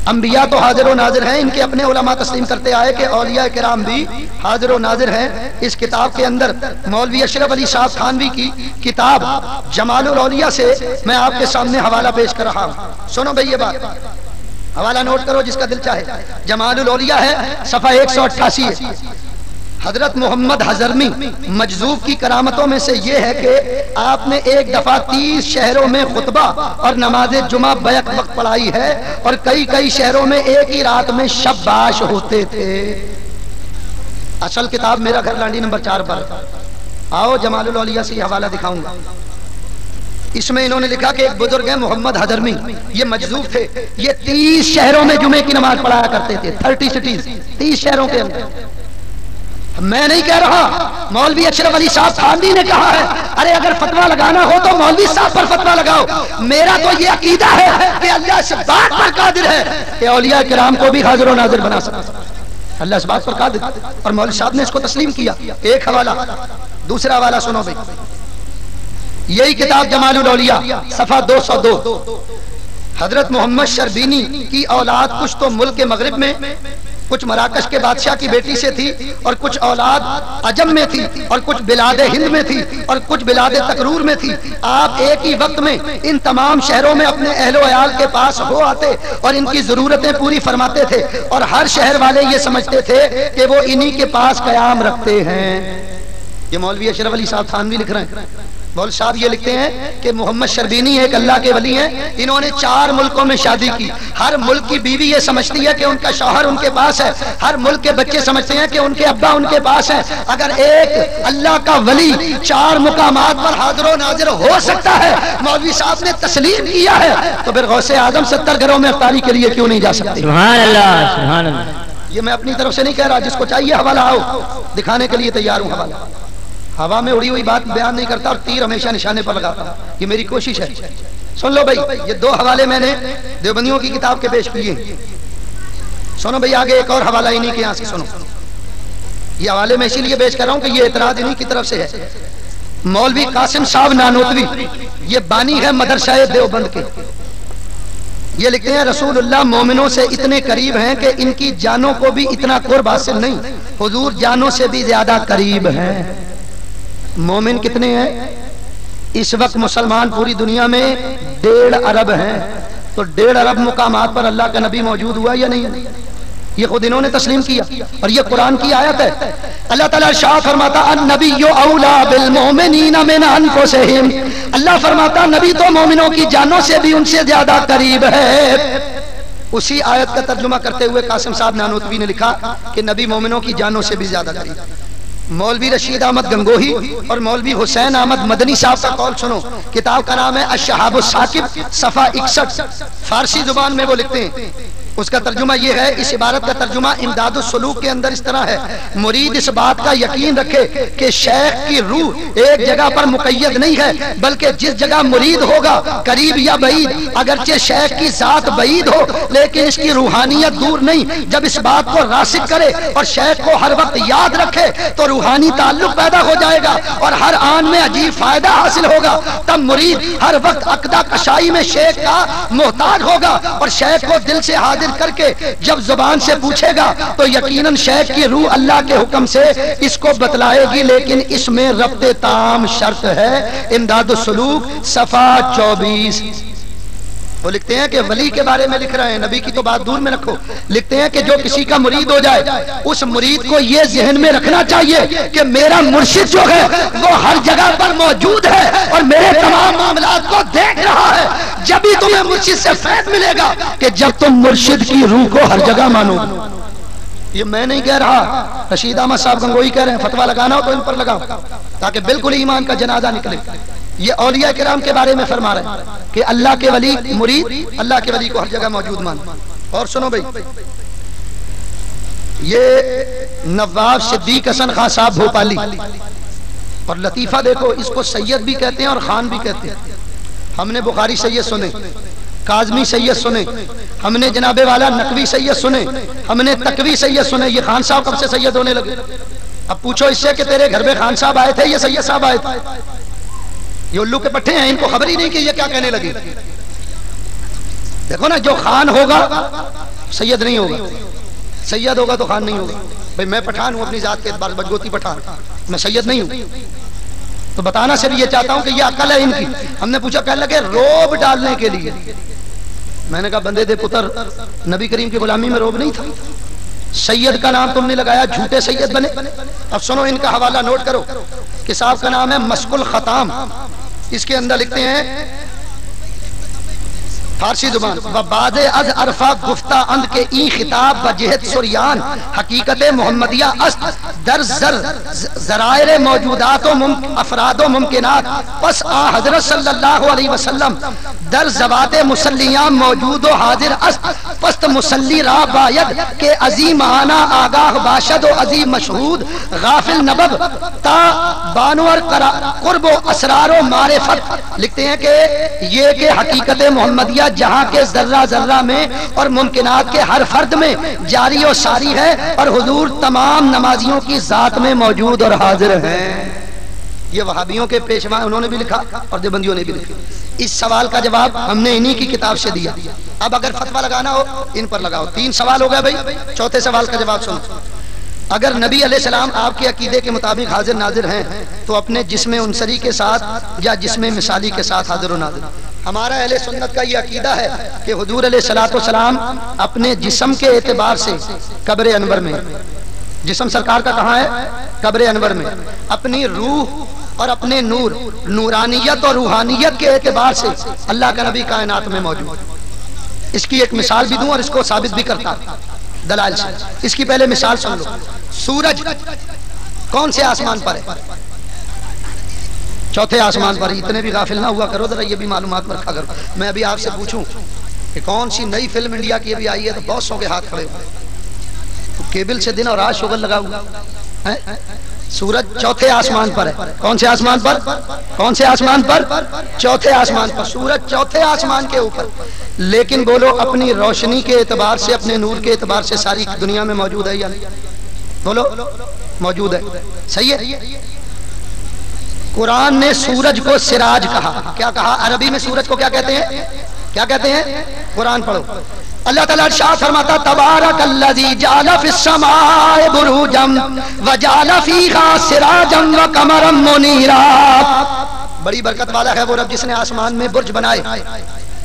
انبیاء تو حاضر و ناظر ہیں، ان کے اپنے علماء تسلیم کرتے آئے کہ اولیاء کرام بھی حاضر و ناظر ہیں۔ اس کتاب کے اندر مولوی اشرف علی صاحب تھانوی کی کتاب جمال الاولیاء سے میں آپ کے سامنے حوالہ پیش کر رہا ہوں، سنو بھئی یہ بات، حوالہ نوٹ کرو جس کا دل چاہے۔ جمال الاولیاء ہے، صفحہ 188 ہے۔ حضرت محمد حضرمی مجذوب کی کرامتوں میں سے یہ ہے کہ آپ نے ایک دفعہ 30 شہروں میں خطبہ اور نماز جمعہ بیک وقت پڑھائی ہے، اور کئی شہروں میں ایک ہی رات میں شب باش ہوتے تھے۔ اصل کتاب میرا گھر لانڈی نمبر 4 پر، آؤ جمال الاولیاء سے حوالہ دکھاؤں گا۔ اس میں انہوں نے لکھا کہ ایک بزرگ ہیں محمد حضرمی، یہ مجذوب تھے، یہ 30 شہروں میں جمعے کی نماز پڑھایا کرتے تھے، 30 سٹیز، 30 شہروں کے اندر۔ میں نہیں کہہ رہا، مولوی اشرف علی صاحب تھانوی نے کہا ہے، ارے اگر فتویٰ لگانا ہو تو مولوی صاحب پر فتویٰ لگاؤ۔ میرا تو یہ عقیدہ ہے کہ اللہ اس بات پر قادر ہے کہ اولیاء کرام کو بھی حاضر و ناظر بنا سکتا ہے، اللہ اس بات پر قادر، اور مولوی صاحب نے اس کو تسلیم کیا۔ ایک حوالہ، دوسرا حوالہ سنو بھائی، یہی کتاب جمال الاولیاء صفحہ 202، حضرت محمد شربینی کی اولاد کچھ تو ملک مغرب میں، کچھ مراکش کے بادشاہ کی بیٹی سے تھی، اور کچھ اولاد عجم میں تھی، اور کچھ بلاد ہند میں تھی، اور کچھ بلاد تکرور میں تھی۔ آپ ایک ہی وقت میں ان تمام شہروں میں اپنے اہل و عیال کے پاس ہو آتے اور ان کی ضرورتیں پوری فرماتے تھے، اور ہر شہر والے یہ سمجھتے تھے کہ وہ انہی کے پاس قیام رکھتے ہیں۔ یہ مولوی اشرف علی صاحب تھانوی لکھ رہے ہیں۔ مول صاحب یہ لکھتے ہیں کہ محمد شربینی ایک اللہ کے ولی ہیں، انہوں نے 4 ملکوں میں شادی کی، ہر ملک کی بیوی یہ سمجھتی ہے کہ ان کا شوہر ان کے پاس ہے، ہر ملک کے بچے سمجھتے ہیں کہ ان کے ابا ان کے پاس ہیں۔ اگر ایک اللہ کا ولی 4 مقامات پر حاضر و ناظر ہو سکتا ہے، مولوی صاحب نے تسلیم کیا ہے، تو پھر غوث اعظم 70 گھروں میں افطاری کے لیے کیوں نہیں جا سکتے؟ سبحان اللہ، سبحان اللہ۔ یہ میں اپنی طرف سے نہیں کہہ رہا، جس کو چاہیے حوالہ آؤ، دکھانے کے لیے تیار ہوں حوالہ۔ ہوا میں اڑی ہوئی بات بیان نہیں کرتا، اور تیر ہمیشہ نشانے پر لگاتا، یہ میری کوشش ہے۔ سن لو بھائی، یہ 2 حوالے میں نے دیوبندیوں کی کتاب کے پیش کیے۔ سنو بھائی آگے ایک اور حوالہ انہی کے یہاں سے سنو۔ یہ حوالے میں اسی لیے پیش کر رہا ہوں کہ یہ اعتراض انہی کی طرف سے ہے۔ مولوی قاسم صاحب نانوتوی، یہ بانی ہے مدرسہ دیوبند کے، یہ لکھتے ہیں رسول اللہ مومنوں سے اتنے قریب ہیں کہ ان کی جانوں کو بھی اتنا قرب حاصل نہیں، حضور جانوں سے بھی زیادہ قریب ہیں۔ مومن کتنے ہیں اس وقت؟ مسلمان پوری دنیا میں 1.5 ارب ہیں، تو 1.5 ارب مقامات پر اللہ کا نبی موجود ہوا یا نہیں؟ یہ خود انہوں نے تسلیم کیا، اور یہ قرآن کی آیت ہے۔ اللہ تعالیٰ ارشاد فرماتا النبی اولیٰ بالمؤمنین من انفسہم، اللہ فرماتا نبی تو مومنوں کی جانوں سے بھی ان سے زیادہ قریب ہے۔ اسی آیت کا ترجمہ کرتے ہوئے قاسم صاحب نانوتوی نے لکھا کہ نبی مومنوں کی جانوں سے بھی زیادہ قریب۔ مولوی رشید احمد گنگوہی اور مولوی حسین احمد مدنی صاحب کا قول سنو، کتاب کا نام ہے الشہاب الثاقب، صفحہ 61، فارسی زبان میں وہ لکھتے ہیں، اس کا ترجمہ یہ ہے، اس عبارت کا ترجمہ امداد السلوک کے اندر اس طرح ہے: مرید اس بات کا یقین رکھے کہ شیخ کی روح ایک جگہ پر مقید نہیں ہے، بلکہ جس جگہ مرید ہوگا قریب یا بعید، اگرچہ شیخ کی ذات بعید ہو لیکن اس کی روحانیت دور نہیں۔ جب اس بات کو راسخ کرے اور شیخ کو ہر وقت یاد رکھے تو روحانی تعلق پیدا ہو جائے گا اور ہر آن میں عجیب فائدہ حاصل ہوگا۔ تب مرید ہر وقت عقدہ کشائی میں شیخ کا محتاج ہوگا اور شیخ کو دل سے حاضر کر کے جب زبان سے پوچھے گا تو یقیناً شیخ کی روح اللہ کے حکم سے اس کو بتلائے گی، لیکن اس میں ربط تام شرط ہے۔ امداد السلوک صفحہ 24۔ وہ لکھتے ہیں کہ ولی کے بارے میں لکھ رہے ہیں، نبی کی تو بات دور میں رکھو، لکھتے ہیں کہ جو کسی کا مرید ہو جائے اس مرید کو یہ ذہن میں رکھنا چاہیے کہ میرا مرشد جو ہے وہ ہر جگہ پر موجود ہے اور میرے تمام معاملات کو دیکھ رہا ہے۔ جب ہی تمہیں مرشد سے فیض ملے گا کہ جب تم مرشد کی روح کو ہر جگہ مانو گے۔ یہ میں نہیں کہہ رہا، رشید احمد صاحب گنگوہی کہہ رہے ہیں، فتویٰ لگانا ہو تو ان پر لگاؤ تاکہ بالکل ایمان کا جنازہ نکلے۔ یہ اولیاء کرام کے بارے میں فرما رہے ہیں کہ اللہ کے ولی مرید اللہ کے ولی کو ہر جگہ موجود مان۔ اور سنو بھائی، یہ نواب صدیق حسن خان صاحب بھوپالی، اور لطیفہ دیکھو، اس کو سید بھی کہتے ہیں اور خان بھی کہتے ہیں۔ ہم نے بخاری سید سنے، کاظمی سید سنے، ہم نے جناب والا نقوی سید سنے، ہم نے تقوی سید سنے، یہ خان صاحب کب سے سید ہونے لگے؟ اب پوچھو اس سے کہ تیرے گھر میں خان صاحب آئے تھے یہ سید صاحب آئے تھے؟ یہ الو کے پٹھے ہیں، ان کو خبر ہی نہیں کہ یہ کیا کہنے لگے۔ دیکھو نا، جو خان ہوگا سید نہیں ہوگا، سید ہوگا تو خان نہیں ہوگا۔ بھئی میں پٹھان ہوں اپنی ذات کے اعتبار سے، بجگوتی پٹھان، میں سید نہیں ہوں۔ تو بتانا صرف یہ چاہتا ہوں کہ یہ عقل ہے ان کی۔ ہم نے پوچھا، کہنے لگے روب ڈالنے کے لیے۔ میں نے کہا بندے دے پتر، نبی کریم کی غلامی میں روب نہیں تھا؟ سید کا نام تم نے لگایا، جھوٹے سید بنے۔ اب سنو ان کا حوالہ نوٹ کرو، کتاب کا نام ہے مسک الختام، اس کے اندر لکھتے ہیں فارسی زبان: وبعد از عرفہ گفتہ اند کے این خطاب بجہت سریان حقیقت محمدیہ است در ذرائر موجودات و افراد و ممکنات، پس آ حضرت صلی اللہ علیہ وسلم در زبات مسلیان موجود و حاضر است، پس مسلی را باید کہ عظیم آنا آگاہ باشد و عظیم مشہود غافل نبب تا بانور قرب و اسرار و معرفت۔ لکھتے ہیں کہ یہ کہ حقیقت محمدیہ جہاں کے ذرہ ذرہ میں اور ممکنات کے ہر فرد میں جاری و ساری ہے، اور حضور تمام نمازیوں کی ذات میں موجود اور حاضر ہیں۔ یہ وہابیوں کے پیشوا انہوں نے بھی لکھا اور دیوبندیوں نے بھی لکھا۔ اس سوال کا جواب ہم نے انہی کی کتاب سے دیا۔ اب اگر فتویٰ لگانا ہو ان پر لگاؤ۔ 3 سوال ہو گئے بھائی، چوتھے سوال کا جواب سنو۔ اگر نبی علیہ السلام آپ کے عقیدے کے مطابق حاضر ناظر ہیں تو اپنے جسم عنصری کے ساتھ یا جسم مثالی کے ساتھ حاضر و ناظر؟ ہمارا اہل سنت کا یہ عقیدہ ہے کہ حضور علیہ الصلوۃ والسلام اپنے جسم کے اعتبار سے قبر انور میں، جسم سرکار کا کہاں ہے؟ قبر انور میں، اپنی روح اور اپنے نور، نورانیت اور روحانیت کے اعتبار سے اللہ کا نبی کائنات میں موجود۔ اس کی ایک مثال بھی دوں اور اس کو ثابت بھی کرتا دلائل سے۔ اس کی پہلے مثال سن لو۔ سورج کون سے آسمان پر ہے؟ چوتھے آسمان پر۔ اتنے بھی غافل نہ ہوا کرو، ذرا یہ بھی معلومات میں رکھا کرو۔ میں ابھی آپ سے پوچھوں کہ کون سی نئی فلم انڈیا کی ابھی آئی ہے تو بہت سو کے ہاتھ کھڑے ہوئے۔ کیبل سے دن اور رات شغل لگا ہوا۔ سورج چوتھے آسمان پر ہے۔ کون سے آسمان پر؟ کون سے آسمان پر؟ چوتھے آسمان پر۔ سورج چوتھے آسمان کے اوپر، لیکن بولو اپنی روشنی کے اعتبار سے، اپنے نور کے اعتبار سے ساری دنیا میں موجود ہے یا نہیں؟ بولو موجود ہے، صحیح ہے۔ قرآن نے سورج کو سراج کہا۔ کیا کہا؟ عربی میں سورج کو کیا کہتے ہیں؟ کیا کہتے ہیں؟ قرآن پڑھو۔ اللہ تعالیٰ ارشاد فرماتا تبارک الذی جعل فی السماء بروجا وجعل فیہا سراجا وقمرا منیرا۔ بڑی برکت والا ہے وہ رب جس نے آسمان میں برج بنائے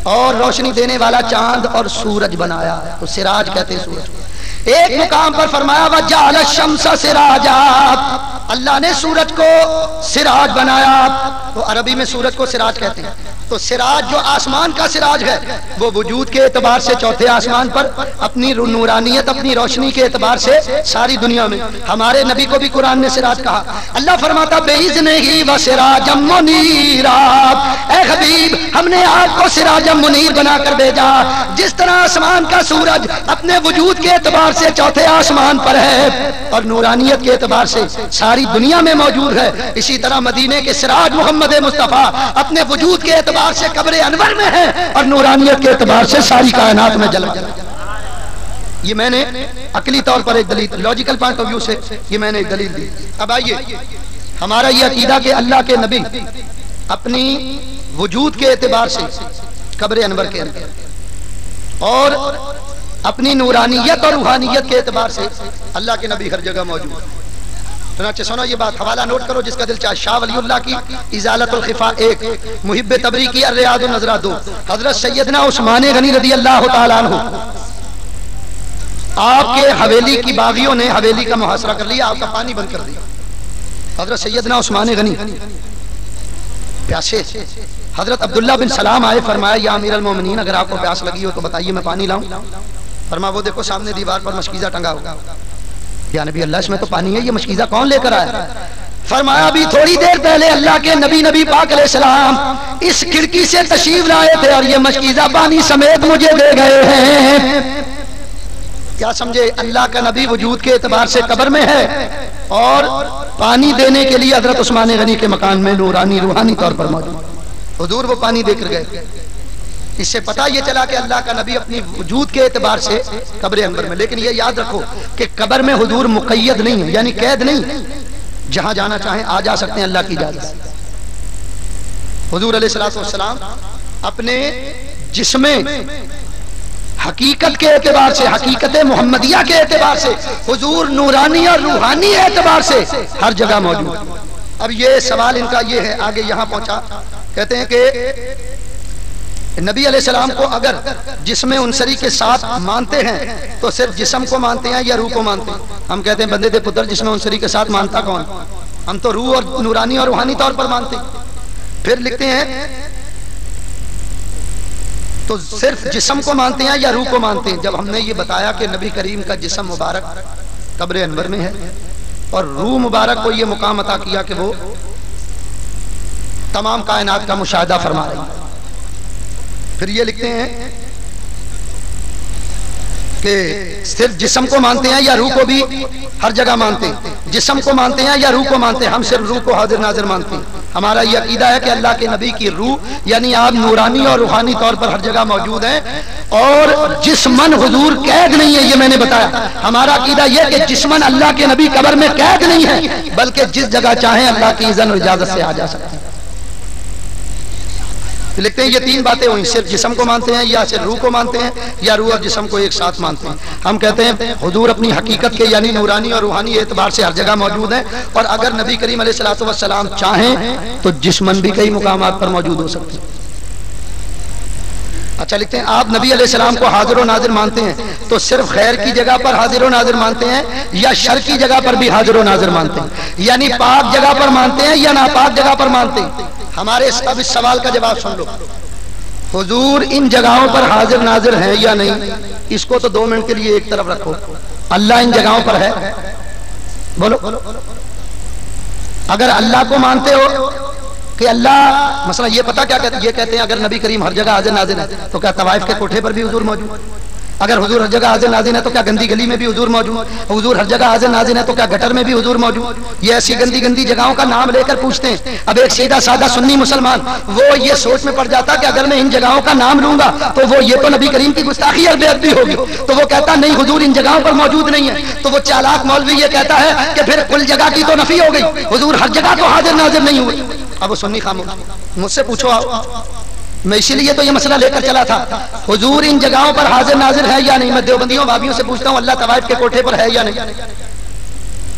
اور روشنی دینے والا چاند اور سورج بنایا، تو سراج کہتے ہیں سورج کو۔ ایک مقام پر فرمایا وجعل الشمس سراجا، اللہ نے سورج کو سراج بنایا، تو عربی میں سورج کو سراج کہتے ہیں۔ تو سراج جو آسمان کا سراج ہے وہ وجود کے اعتبار سے چوتھے آسمان پر، اپنی نورانیت اپنی روشنی کے اعتبار سے ساری دنیا میں۔ ہمارے نبی کو بھی قرآن نے سراج کہا۔ اللہ فرماتا بِإِذْنِهِ وَسِرَاجًا مُنِيرًا، اے حبیب ہم نے آپ کو سراجا منیر بنا کر بھیجا۔ جس طرح آسمان کا سورج اپنے وجود کے اعتبار سے چوتھے آسمان پر ہے اور نورانیت کے اعتبار سے ساری دنیا میں موجود ہے، اسی طرح مدینے کے سراج محمد مصطفیٰ اپنے وجود کے اعتبار سے قبر انور میں ہے اور نورانیت کے اعتبار سے ساری کائنات میں جل جل۔ یہ میں نے عقلی طور پر ایک دلیل، لاجیکل پوائنٹ آف ویو سے یہ میں نے ایک دلیل دی۔ اب آئیے ہمارا یہ عقیدہ کہ اللہ کے نبی اپنی وجود کے اعتبار سے قبر انور کے اندر اور اپنی نورانیت اور روحانیت کے اعتبار سے اللہ کے نبی ہر جگہ موجود ہے۔ چنانچہ سنو یہ بات، حوالہ نوٹ کرو جس کا دل چاہے، شاہ ولی اللہ کی ازالت الخفا 1، محب تبری کی الریاض النظرہ 2، حضرت سیدنا عثمان غنی رضی اللہ تعالیٰ عنہ، آپ کے حویلی کی باغیوں نے حویلی کا محاصرہ کر لیا، آپ کا پانی بند کر دیا۔ حضرت سیدنا عثمان غنی پیاسے، حضرت عبداللہ بن سلام آئے، فرمایا یا امیر المومنین اگر آپ کو پیاس لگی ہو تو بتائیے میں پانی لاؤں؟ فرمایا وہ دیکھو سامنے دیوار پر مشکیزہ ٹنگا ہوگا۔ یا نبی اللہ اس میں تو پانی ہے، یہ مشکیزہ کون لے کر آیا؟ فرمایا ابھی تھوڑی دیر پہلے اللہ کے نبی پاک علیہ السلام اس کھڑکی سے تشریف لائے تھے اور یہ مشکیزہ پانی سمیت مجھے دے گئے ہیں۔ کیا سمجھے؟ اللہ کا نبی وجود کے اعتبار سے قبر میں ہے اور پانی دینے کے لیے حضرت عثمان غنی کے مکان میں نورانی روحانی طور پر موجود، حضور وہ پانی دے کر گئے۔ اس سے پتہ یہ چلا کہ اللہ کا نبی اپنی وجود کے اعتبار سے قبر انور میں، لیکن یہ یاد رکھو کہ قبر میں حضور مقید نہیں ہے، یعنی قید نہیں، جہاں جانا چاہیں آ جا سکتے ہیں اللہ کی اجازت۔ حضور علیہ السلام اپنے جسم حقیقت کے اعتبار سے، حقیقت محمدیہ کے اعتبار سے حضور نورانی اور روحانی اعتبار سے ہر جگہ موجود۔ اب یہ سوال ان کا یہ ہے، آگے یہاں پہنچا، کہتے ہیں کہ نبی علیہ السلام کو اگر جسم انصری کے ساتھ مانتے ہیں تو صرف جسم کو مانتے ہیں یا روح کو مانتے ہیں؟ ہم کہتے ہیں بندے دے پتر جسم انصری کے ساتھ مانتا کون؟ ہم تو روح اور نورانی اور روحانی طور پر مانتے ہیں۔ پھر لکھتے ہیں تو صرف جسم کو مانتے ہیں یا روح کو مانتے ہیں؟ جب ہم نے یہ بتایا کہ نبی کریم کا جسم مبارک قبر انور میں ہے اور روح مبارک کو یہ مقام عطا کیا کہ وہ تمام کائنات کا مشاہدہ فرما رہی ہے، پھر یہ لکھتے ہیں کہ صرف جسم کو مانتے ہیں یا روح کو بھی ہر جگہ مانتے ہیں؟ جسم کو مانتے ہیں یا روح کو مانتے ہیں؟ ہم صرف روح کو حاضر ناظر مانتے ہیں۔ ہمارا یہ عقیدہ ہے کہ اللہ کے نبی کی روح یعنی آپ نورانی اور روحانی طور پر ہر جگہ موجود ہیں اور جسمن حضور قید نہیں ہے، یہ میں نے بتایا۔ ہمارا عقیدہ یہ کہ جسمن اللہ کے نبی قبر میں قید نہیں ہے بلکہ جس جگہ چاہیں اللہ کی اذن اور اجازت سے آ جا سکتے ہیں۔ لکھتے ہیں یہ تین باتیں ہوئیں، صرف جسم کو مانتے ہیں یا صرف روح کو مانتے ہیں یا روح اور جسم کو ایک ساتھ مانتے ہیں۔ ہم کہتے ہیں حضور اپنی حقیقت کے یعنی نورانی اور روحانی اعتبار سے ہر جگہ موجود ہیں اور اگر نبی کریم علیہ الصلوۃ والسلام چاہیں تو جسمن بھی کئی مقامات پر موجود ہو سکتے ہیں۔ اچھا لکھتے ہیں آپ نبی علیہ السلام کو حاضر و ناظر مانتے ہیں تو صرف خیر کی جگہ پر حاضر و ناظر مانتے ہیں یا شر کی جگہ پر بھی حاضر و ناظر مانتے ہیں؟ یعنی پاک جگہ پر مانتے ہیں یا ناپاک جگہ پر مانتے ہیں؟ ہمارے اب اس سوال کا جواب سن لو، حضور ان جگہوں پر حاضر ناظر ہیں یا نہیں؟ اس کو تو 2 منٹ کے لیے ایک طرف رکھو، اللہ ان جگہوں پر ہے؟ بولو، اگر اللہ کو مانتے ہو کہ اللہ مثلا یہ پتہ کیا کہتے ہیں؟ یہ کہتے ہیں اگر نبی کریم ہر جگہ حاضر ناظر ہے تو کیا طوائف کے کوٹھے پر بھی حضور موجود؟ اگر حضور ہر جگہ حاضر ناظر ہے تو کیا گندی گلی میں بھی حضور موجود؟ حضور ہر جگہ حاضر ناظر ہے تو کیا گٹر میں بھی حضور موجود؟ یہ ایسی گندی گندی جگہوں کا نام لے کر پوچھتے ہیں۔ اب ایک سیدھا سادہ سنی مسلمان وہ یہ سوچ میں پڑ جاتا کہ اگر میں ان جگہوں کا نام لوں گا تو وہ یہ تو نبی کریم کی گستاخی اور بے ادبی ہوگی، تو وہ کہتا نہیں حضور ان جگہوں پر موجود نہیں ہے، تو وہ چالاک مولوی یہ کہتا ہے کہ پھر کل جگہ کی تو نفی ہو گئی، حضور ہر جگہ تو حاضر ناظر نہیں ہوئے۔ اب وہ سنی خاموش، مجھ سے پوچھو میں اسی لیے تو یہ مسئلہ لے کر چلا تھا، حضور ان جگہوں پر حاضر ناظر ہے یا نہیں؟ میں دیوبندیوں بھابیوں سے پوچھتا ہوں اللہ طوائف کے کوٹھے پر ہے یا نہیں؟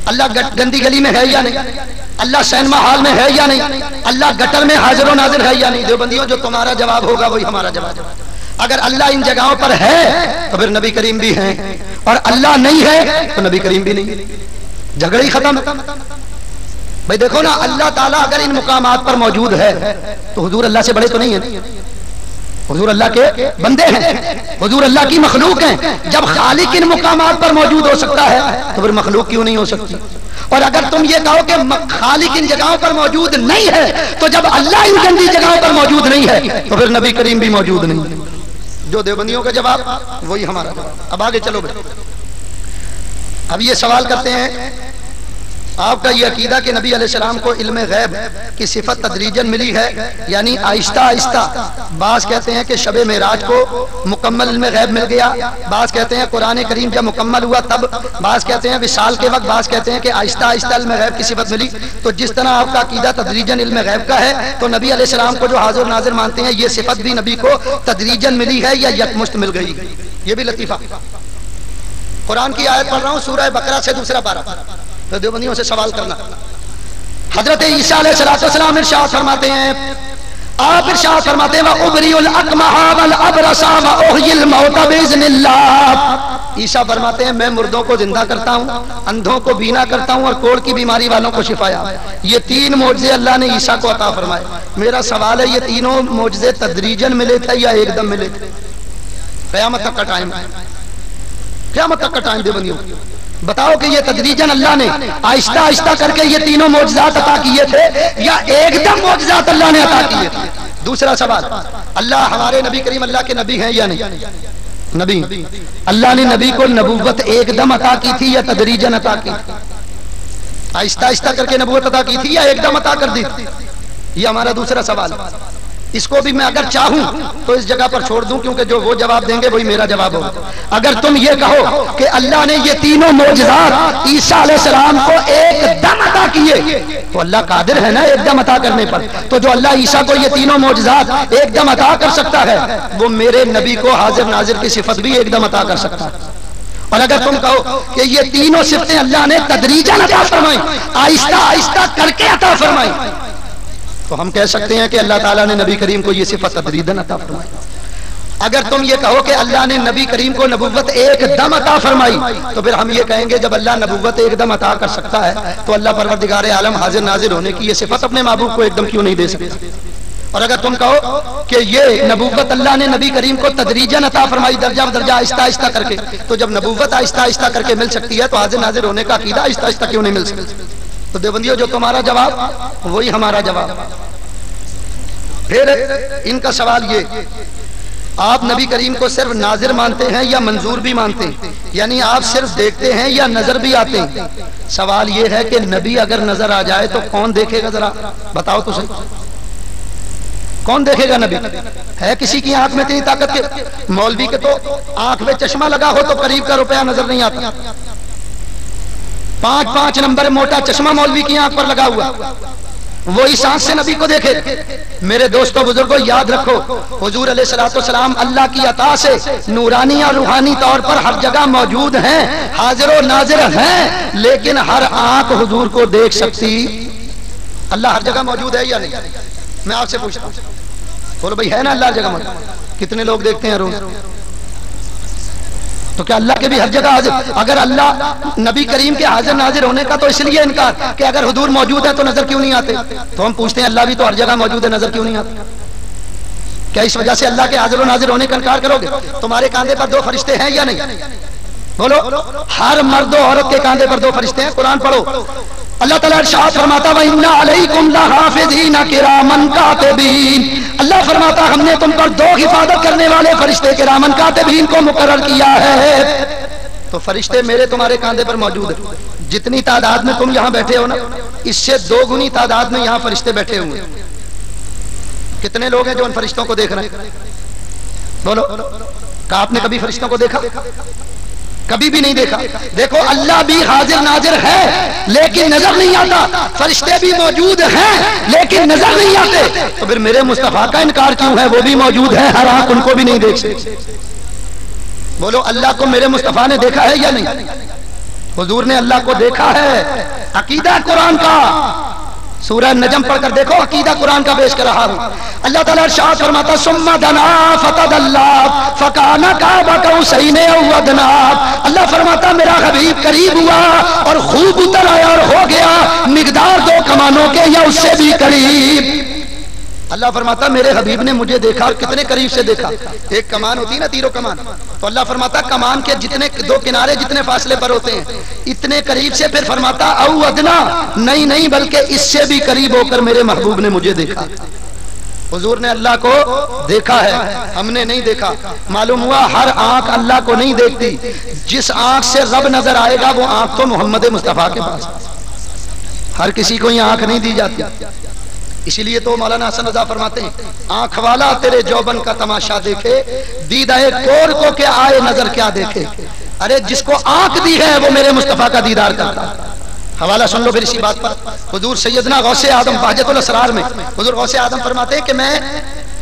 اللہ گندی گلی میں ہے یا نہیں؟ اللہ سینما ہال میں ہے یا نہیں؟ اللہ گٹر میں حاضر و ناظر ہے یا نہیں؟ دیوبندیوں جو تمہارا جواب ہوگا وہی ہمارا جواب ہے۔ اگر اللہ ان جگہوں پر ہے تو پھر نبی کریم بھی ہیں اور اللہ نہیں ہے تو نبی کریم بھی نہیں، جھگڑے ہی ختم۔ بھائی دیکھو نا، اللہ تعالیٰ اگر ان مقامات پر موجود ہے تو حضور اللہ سے بڑے تو نہیں ہیں، حضور اللہ کے بندے ہیں، حضور اللہ کی مخلوق ہیں۔ جب خالق ان مقامات پر موجود ہو سکتا ہے تو پھر مخلوق کیوں نہیں ہو سکتی؟ اور اگر تم یہ کہو کہ خالق ان جگہوں پر موجود نہیں ہے تو جب اللہ ان گندی جگہوں پر موجود نہیں ہے تو پھر نبی کریم بھی موجود نہیں ہے۔ جو دیوبندیوں کا جواب وہی ہمارا جواب۔ اب آگے چلو بھائی، اب یہ سوال کرتے ہیں، آپ کا یہ عقیدہ کہ نبی علیہ السلام کو علم غیب کی صفت تدریجاً ملی ہے، یعنی آہستہ آہستہ، بعض کہتے ہیں کہ شب معراج کو مکمل علم غیب مل گیا، بعض کہتے ہیں قرآن کریم جب مکمل ہوا تب، بعض کہتے ہیں وصال کے وقت، بعض کہتے ہیں کہ آہستہ آہستہ علم غیب کی صفت ملی۔ تو جس طرح آپ کا عقیدہ تدریجاً علم غیب کا ہے تو نبی علیہ السلام کو جو حاضر ناظر مانتے ہیں یہ صفت بھی نبی کو تدریجاً ملی ہے یا یکمشت مل گئی؟ یہ بھی لطیفہ۔ قرآن کی آیت پڑھ رہا ہوں، سورہ بقرہ سے دوسرا پارہ، تو دیوبندیوں سے سوال کرنا۔ حضرت عیسیٰ علیہ السلام ارشاد فرماتے ہیں، آپ ارشاد فرماتے ہیں وَأُبْرِئُ الْأَكْمَحَ وَالْأَبْرَصَ وَأُحْيِي الْمَوْتَ بِإِذْنِ اللَّهِ۔ عیسیٰ فرماتے ہیں میں مردوں کو زندہ کرتا ہوں، اندھوں کو بینا کرتا ہوں اور کوڑ کی بیماری والوں کو شفا۔ یہ تین معجزے اللہ نے عیسیٰ کو عطا فرمائے۔ میرا سوال ہے، یہ تینوں معجزے تدریجاً ملے تھے یا ایک دم ملے تھے؟ قیامت تک کا ٹائم، قیامت تک کا ٹائم دیوبندیوں، بتاؤ کہ یہ تدریجاً اللہ نے آہستہ آہستہ کر کے یہ تینوں معجزات عطا کیے تھے یا ایک دم معجزات اللہ نے عطا کیے تھے؟ دوسرا سوال، اللہ ہمارے نبی کریم اللہ کے نبی ہیں یا نہیں؟ نبی۔ اللہ نے نبی کو نبوت ایک دم عطا کی تھی یا تدریجاً عطا کی تھی؟ آہستہ آہستہ کر کے نبوت عطا کی تھی یا ایک دم عطا کر دی تھی؟ یہ ہمارا دوسرا سوال۔ اس کو بھی میں اگر چاہوں تو اس جگہ پر چھوڑ دوں، کیونکہ جو وہ جواب دیں گے وہی میرا جواب ہوگا۔ اگر تم یہ کہو کہ اللہ نے یہ تینوں معجزات عیسیٰ علیہ السلام کو ایک دم عطا کیے تو اللہ قادر ہے نا ایک دم عطا کرنے پر، تو جو اللہ عیسیٰ کو یہ تینوں معجزات ایک دم عطا کر سکتا ہے وہ میرے نبی کو حاضر ناظر کی صفت بھی ایک دم عطا کر سکتا ہے۔ اور اگر تم کہو کہ یہ تینوں صفتیں اللہ نے تدریجاً عطا فرمائی، آہستہ آہستہ کر کے عطا فرمائی، تو ہم کہہ سکتے ہیں کہ اللہ تعالیٰ نے نبی کریم کو یہ صفت تدریجاً عطا فرمائی۔ اگر تم یہ کہو کہ اللہ نے نبی کریم کو نبوت ایک دم عطا فرمائی تو پھر ہم یہ کہیں گے جب اللہ نبوت ایک دم عطا کر سکتا ہے تو اللہ پروردگار عالم حاضر ناظر ہونے کی یہ صفت اپنے محبوب کو ایک دم کیوں نہیں دے سکتا؟ اور اگر تم کہو کہ یہ نبوت اللہ نے نبی کریم کو تدریجاً عطا فرمائی، درجہ بدرجہ آہستہ آہستہ کر کے، تو جب نبوت آہستہ آہستہ کر کے مل سکتی ہے تو حاضر ناظر ہونے کا عقیدہ آہستہ آہستہ کیوں نہیں مل سکتا؟ تو دیوبندیوں جو تمہارا جواب وہی ہمارا جواب۔ پھر ان کا سوال یہ، آپ نبی کریم کو صرف ناظر مانتے ہیں یا منظور بھی مانتے ہیں؟ یعنی آپ صرف دیکھتے ہیں یا نظر بھی آتے ہیں؟ سوال یہ ہے کہ نبی اگر نظر آ جائے تو کون دیکھے گا؟ ذرا بتاؤ تو صحیح، کون دیکھے گا نبی؟ ہے کسی کی آنکھ میں اتنی طاقت کے؟ مولوی کے تو آنکھ میں چشمہ لگا ہو تو قریب کا روپیہ نظر نہیں آتا، 5 نمبر موٹا چشمہ مولوی کی آنکھ پر لگا ہوا، وہی سانس سے نبی کو دیکھے۔ میرے دوستو بزرگوں یاد رکھو، حضور علیہ السلام اللہ کی عطا سے نورانی اور روحانی طور پر ہر جگہ موجود ہیں، حاضر و ناظر ہیں، لیکن ہر آنکھ حضور کو دیکھ سکتی؟ اللہ ہر جگہ موجود ہے یا نہیں؟ میں آپ سے پوچھتا ہوں، بولو بھائی ہے نا اللہ ہر جگہ موجود؟ کتنے لوگ دیکھتے ہیں روز؟ تو کیا اللہ کے بھی ہر جگہ حاضر؟ اگر اللہ نبی کریم کے حاضر ناظر ہونے کا تو اس لیے انکار کہ اگر حضور موجود ہے تو نظر کیوں نہیں آتے؟ تو ہم پوچھتے ہیں اللہ بھی تو ہر جگہ موجود ہے، نظر کیوں نہیں آتے؟ کیا اس وجہ سے اللہ کے حاضر و ناظر ہونے کا انکار کرو گے؟ تمہارے کاندھے پر 2 فرشتے ہیں یا نہیں؟ بولو، ہر مرد و عورت کے کاندھے پر 2 فرشتے ہیں۔ قرآن پڑھو، اللہ تعالیٰ ارشاد فرماتا وَإِنَّ عَلَيْكُمْ لَحَافِظِينَ كِرَامًا كَاتِبِينَ، اللہ فرماتا ہم نے تم پر 2 حفاظت کرنے والے فرشتے کرامن کاتبین کو مقرر کیا ہے۔ تو فرشتے میرے تمہارے کاندھے پر موجود ہیں، جتنی تعداد میں تم یہاں بیٹھے ہو نا اس سے 2 گنی تعداد میں یہاں فرشتے بیٹھے ہوئے ہیں۔ کتنے لوگ ہیں جو ان فرشتوں کو دیکھ رہے ہیں؟ بولو، کہا آپ نے کبھی فرشتوں کو دیکھا؟ کبھی بھی نہیں دیکھا۔ دیکھو اللہ بھی حاضر ناظر ہے لیکن نظر نہیں آتا، فرشتے بھی موجود ہیں لیکن نظر نہیں آتے، تو پھر میرے مصطفیٰ کا انکار کیوں ہے؟ وہ بھی موجود ہے، ہر آنکھ ان کو بھی نہیں دیکھ سکتے۔ بولو اللہ کو میرے مصطفیٰ نے دیکھا ہے یا نہیں؟ حضور نے اللہ کو دیکھا ہے، عقیدہ قرآن کا سورہ نجم پڑھ کر دیکھو، عقیدہ قرآن کا پیش کر رہا ہوں۔ اللہ تعالیٰ ارشاد فرماتا ثم دنا فتدلا فکان قاب قوسین او ادنا۔ اللہ فرماتا میرا حبیب قریب ہوا اور خوب اتر آیا اور ہو گیا مقدار 2 کمانوں کے یا اس سے بھی قریب۔ اللہ فرماتا میرے حبیب نے مجھے دیکھا، اور کتنے قریب سے دیکھا۔ ایک کمان ہوتی ہے نا، تیر و کمان، تو اللہ فرماتا کمان کے جتنے 2 کنارے جتنے فاصلے پر ہوتے ہیں اتنے قریب سے، پھر فرماتا او ادنا، نہیں بلکہ اس سے بھی قریب ہو کر میرے محبوب نے مجھے دیکھا۔ حضور نے اللہ کو دیکھا ہے، ہم نے نہیں دیکھا۔ معلوم ہوا ہر آنکھ اللہ کو نہیں دیکھتی، جس آنکھ سے رب نظر آئے گا وہ آنکھ تو محمد مصطفیٰ کے پاس، ہر کسی کو یہ آنکھ نہیں دی جاتی۔ اسی لیے تو مولانا حسن رضا فرماتے ہیں آنکھ والا تیرے جوبن کا تماشا دیکھے، دیدہ کور کو کہ آئے نظر کیا دیکھے۔ ارے جس کو آنکھ دی ہے وہ میرے مصطفیٰ کا دیدار کرتا۔ حوالہ سن لو پھر اسی بات پر۔ حضور سیدنا غوث اعظم بہجت الاسرار میں حضور غوث اعظم فرماتے ہیں کہ میں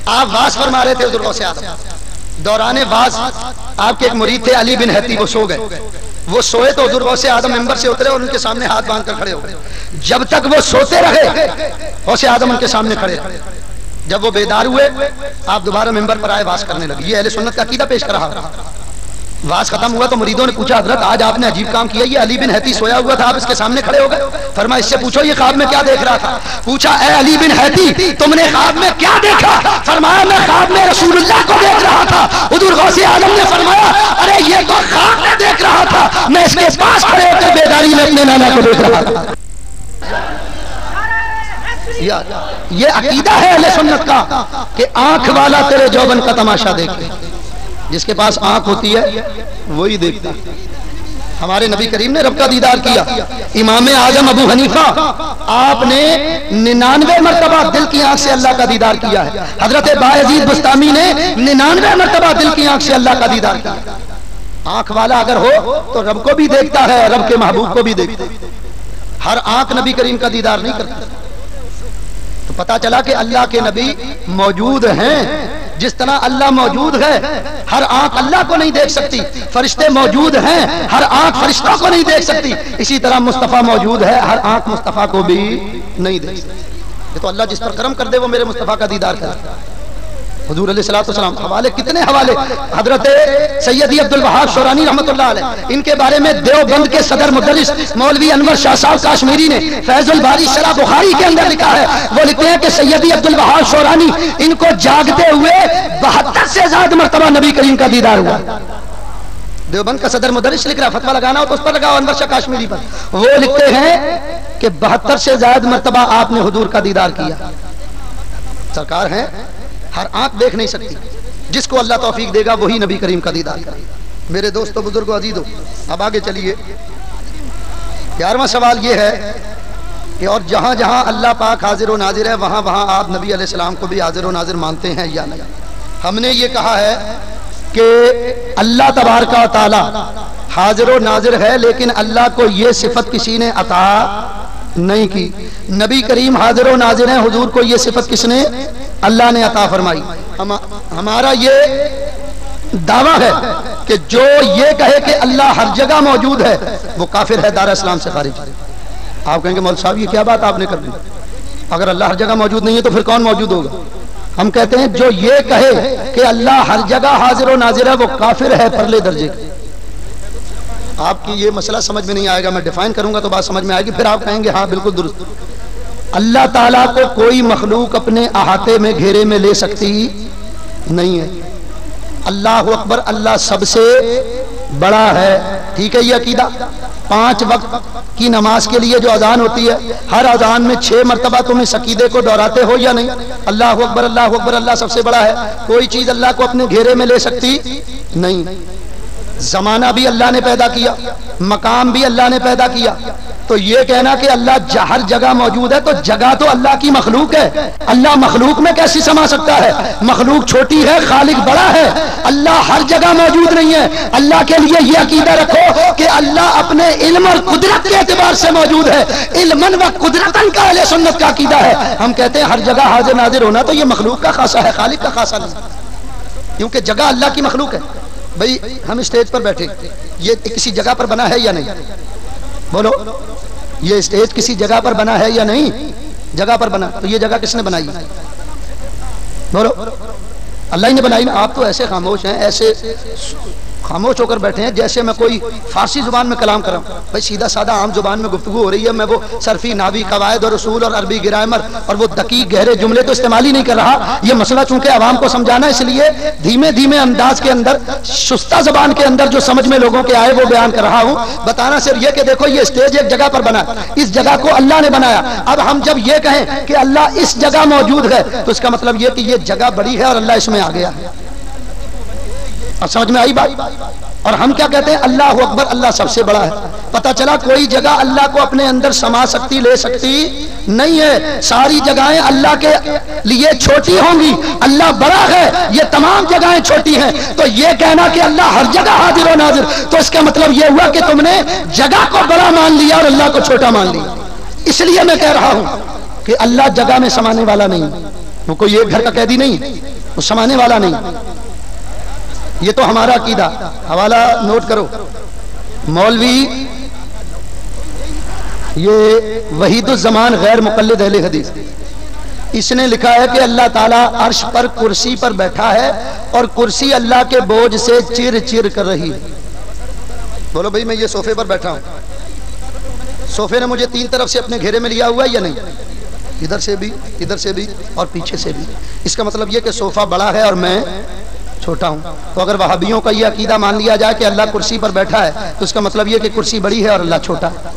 آپ واز فرما رہے تھے، حضور غوث اعظم دوران واز آپ کے ایک مرید تھے علی بن حتی، وہ سو گئے۔ وہ سوئے تو حضور غوث اعظم ممبر سے اترے اور ان کے سامنے ہاتھ باندھ کر کھڑے ہو گئے۔ جب تک وہ سوتے رہے غوث اعظم ان کے سامنے کھڑے رہے۔ جب وہ بیدار ہوئے آپ دوبارہ ممبر پر آئے، واز کرنے لگے۔ یہ اہل سنت کا عقیدہ پیش کر رہا۔ واز ختم ہوا تو مریدوں نے پوچھا حضرت آج آپ نے عجیب کام کیا، یہ علی بن حتی سویا ہوا تھا، آپ اس کے سامنے کھڑے ہو گئے۔ فرمایا اس سے پوچھو یہ خواب میں کیا دیکھ رہا تھا۔ پوچھا اے علی بن حتی تم نے خواب میں کیا دیکھا؟ فرمایا میں خواب میں رسول اللہ کو دیکھ رہا تھا۔ حضور غوث اعظم نے فرمایا ارے یہ تو خواب میں دیکھ رہا تھا، میں اس کے پاس کھڑے ہو کر بیداری میں اپنے نانا کو دیکھ رہا تھا۔ یہ عقیدہ ہے اہل سنت کا کہ آنکھ والا تیرے جوبن کا تماشا دیکھے۔ جس کے پاس آنکھ ہوتی ہے وہی دیکھتا۔ ہمارے نبی کریم نے رب کا دیدار کیا۔ امام اعظم ابو حنیفہ آپ نے 99 مرتبہ دل کی آنکھ سے اللہ کا دیدار کیا ہے۔ حضرت بایزید بستامی نے 99 مرتبہ دل کی آنکھ سے اللہ کا دیدار کیا۔ آنکھ والا اگر ہو تو رب کو بھی دیکھتا ہے، رب کے محبوب کو بھی دیکھتا ہے۔ ہر آنکھ نبی کریم کا دیدار نہیں کرتا۔ تو پتا چلا کہ اللہ کے نبی موجود ہیں۔ جس طرح اللہ موجود ہے ہر آنکھ اللہ کو نہیں دیکھ سکتی، فرشتے موجود ہیں ہر آنکھ فرشتوں کو نہیں دیکھ سکتی، اسی طرح مصطفیٰ موجود ہے ہر آنکھ مصطفیٰ کو بھی نہیں دیکھ سکتی۔ تو اللہ جس پر کرم کر دے وہ میرے مصطفیٰ کا دیدار کرے۔ حضور علیہ الصلوۃ والسلام حوالے کتنے حوالے، حضرت سیدی عبد الوہاب شورانی رحمۃ اللہ علیہ، ان کے بارے میں دیوبند کے صدر مدرس مولوی انور شاہ صاحب کاشمیری نے فیض الباری شرح بخاری کے اندر لکھا ہے۔ وہ لکھتے ہیں کہ سیدی عبد الوہاب شورانی ان کو جاگتے ہوئے 72 سے زیادہ مرتبہ نبی کریم کا دیدار ہوا۔ دیوبند کا صدر مدرس لکھ رہا، فتویٰ لگانا ہو تو اس پر لگاؤ، انور شاہ کاشمیری پر۔ وہ لکھتے ہیں کہ 72 سے زیادہ مرتبہ آپ نے حضور کا دیدار کیا۔ سرکار ہیں، ہر آنکھ دیکھ نہیں سکتی، جس کو اللہ توفیق دے گا وہی نبی کریم کا دیدار کرے۔ میرے دوستو بزرگو عزیزو، اب آگے چلیے۔ 11واں سوال یہ ہے کہ اور جہاں جہاں اللہ پاک حاضر و ناظر ہے وہاں وہاں آپ نبی علیہ السلام کو بھی حاضر و ناظر مانتے ہیں یا نہیں؟ ہم نے یہ کہا ہے کہ اللہ تبارک و تعالی حاضر و ناظر ہے، لیکن اللہ کو یہ صفت کسی نے عطا نہیں کی۔ نبی کریم حاضر و ناظر ہیں، حضور کو یہ صفت کس نے؟ اللہ نے عطا فرمائی۔ ہمارا یہ دعویٰ ہے کہ جو یہ کہے کہ اللہ ہر جگہ موجود ہے وہ کافر ہے، دار اسلام سے خارج ہے۔ آپ کہیں گے مولوی صاحب یہ کیا بات آپ نے کر دی؟ اگر اللہ ہر جگہ موجود نہیں ہے تو پھر کون موجود ہوگا؟ ہم کہتے ہیں جو یہ کہے کہ اللہ ہر جگہ حاضر و ناظر ہے وہ کافر ہے پرلے درجے کا۔ آپ کی یہ مسئلہ سمجھ میں نہیں آئے گا، میں ڈیفائن کروں گا تو بات سمجھ میں آئے گی، پھر آپ کہیں گے ہاں بالکل درست۔ اللہ تعالیٰ کو کوئی مخلوق اپنے احاطے میں گھیرے میں لے سکتی نہیں ہے۔ اللہ اکبر، اللہ سب سے بڑا ہے۔ ٹھیک ہے یہ عقیدہ؟ 5 وقت کی نماز کے لیے جو اذان ہوتی ہے ہر اذان میں 6 مرتبہ تم اس عقیدے کو دہراتے ہو یا نہیں؟ اللہ اکبر اللہ اکبر، اللہ سب سے بڑا ہے۔ کوئی چیز اللہ کو اپنے گھیرے میں لے سکتی نہیں۔ زمانہ بھی اللہ نے پیدا کیا، مقام بھی اللہ نے پیدا کیا، تو یہ کہنا کہ اللہ ہر جگہ موجود ہے تو جگہ تو اللہ کی مخلوق ہے، اللہ مخلوق میں کیسے سما سکتا ہے؟ مخلوق چھوٹی ہے، خالق بڑا ہے، اللہ ہر جگہ موجود نہیں ہے۔ اللہ کے لیے یہ عقیدہ رکھو کہ اللہ اپنے علم اور قدرت کے اعتبار سے موجود ہے، علماً و قدرتاً کا اہل سنت کا عقیدہ ہے۔ ہم کہتے ہیں ہر جگہ حاضر ناظر ہونا تو یہ مخلوق کا خاصہ ہے، خالق کا خاصہ نہیں، کیونکہ جگہ اللہ کی مخلوق ہے۔ بھئی ہم اسٹیج پر بیٹھے، یہ کسی جگہ پر بنا ہے یا نہیں؟ بولو، یہ اسٹیج کسی جگہ پر بنا ہے یا نہیں؟ جگہ پر بنا، تو یہ جگہ کس نے بنائی؟ بولو، اللہ ہی نے بنائی نا۔ آپ تو ایسے خاموش ہیں، ایسے خاموش ہو کر بیٹھے ہیں جیسے میں کوئی فارسی زبان میں کلام کر رہا ہوں۔ بھائی سیدھا سادہ عام زبان میں گفتگو ہو رہی ہے، میں وہ صرفی نحوی قواعد اور اصول اور عربی گرامر اور وہ دقیق گہرے جملے تو استعمال ہی نہیں کر رہا۔ یہ مسئلہ چونکہ عوام کو سمجھانا ہے، اس لیے دھیمے دھیمے انداز کے اندر، شستہ زبان کے اندر جو سمجھ میں لوگوں کے آئے وہ بیان کر رہا ہوں۔ بتانا صرف یہ کہ دیکھو یہ اسٹیج ایک جگہ پر بنا، اس جگہ کو اللہ نے بنایا۔ اب ہم جب یہ کہیں کہ اللہ اس جگہ موجود ہے تو اس کا مطلب یہ کہ یہ جگہ بڑی ہے اور اللہ اس میں آ گیا ہے۔ اور سمجھ میں آئی بات؟ اور ہم کیا کہتے ہیں؟ اللہ اکبر، اللہ سب سے بڑا ہے۔ پتہ چلا کوئی جگہ اللہ کو اپنے اندر سما سکتی، لے سکتی نہیں ہے۔ ساری جگہیں اللہ کے لیے چھوٹی ہوں گی، اللہ بڑا ہے، یہ تمام جگہیں چھوٹی ہیں۔ تو یہ کہنا کہ اللہ ہر جگہ حاضر و ناظر، تو اس کا مطلب یہ ہوا کہ تم نے جگہ کو بڑا مان لیا اور اللہ کو چھوٹا مان لیا۔ اس لیے میں کہہ رہا ہوں کہ اللہ جگہ میں سمانے والا نہیں، وہ کوئی ایک گھر کا قیدی نہیں، وہ سمانے والا نہیں۔ یہ تو ہمارا عقیدہ۔ حوالہ نوٹ کرو، مولوی یہ وحید الزمان غیر مقلد اہل حدیث، اس نے لکھا ہے کہ اللہ تعالیٰ عرش پر کرسی پر بیٹھا ہے اور کرسی اللہ کے بوجھ سے چیر چیر کر رہی ہے۔ بولو بھائی، میں یہ صوفے پر بیٹھا ہوں، صوفے نے مجھے تین طرف سے اپنے گھیرے میں لیا ہوا ہے یا نہیں؟ ادھر سے بھی، ادھر سے بھی اور پیچھے سے بھی۔ اس کا مطلب یہ کہ صوفہ بڑا ہے اور میں چھوٹا ہوں۔ تو اگر وہابیوں کا یہ عقیدہ مان لیا جائے کہ اللہ کرسی پر بیٹھا ہے تو اس کا مطلب یہ کہ کرسی بڑی ہے اور اللہ چھوٹا ہے،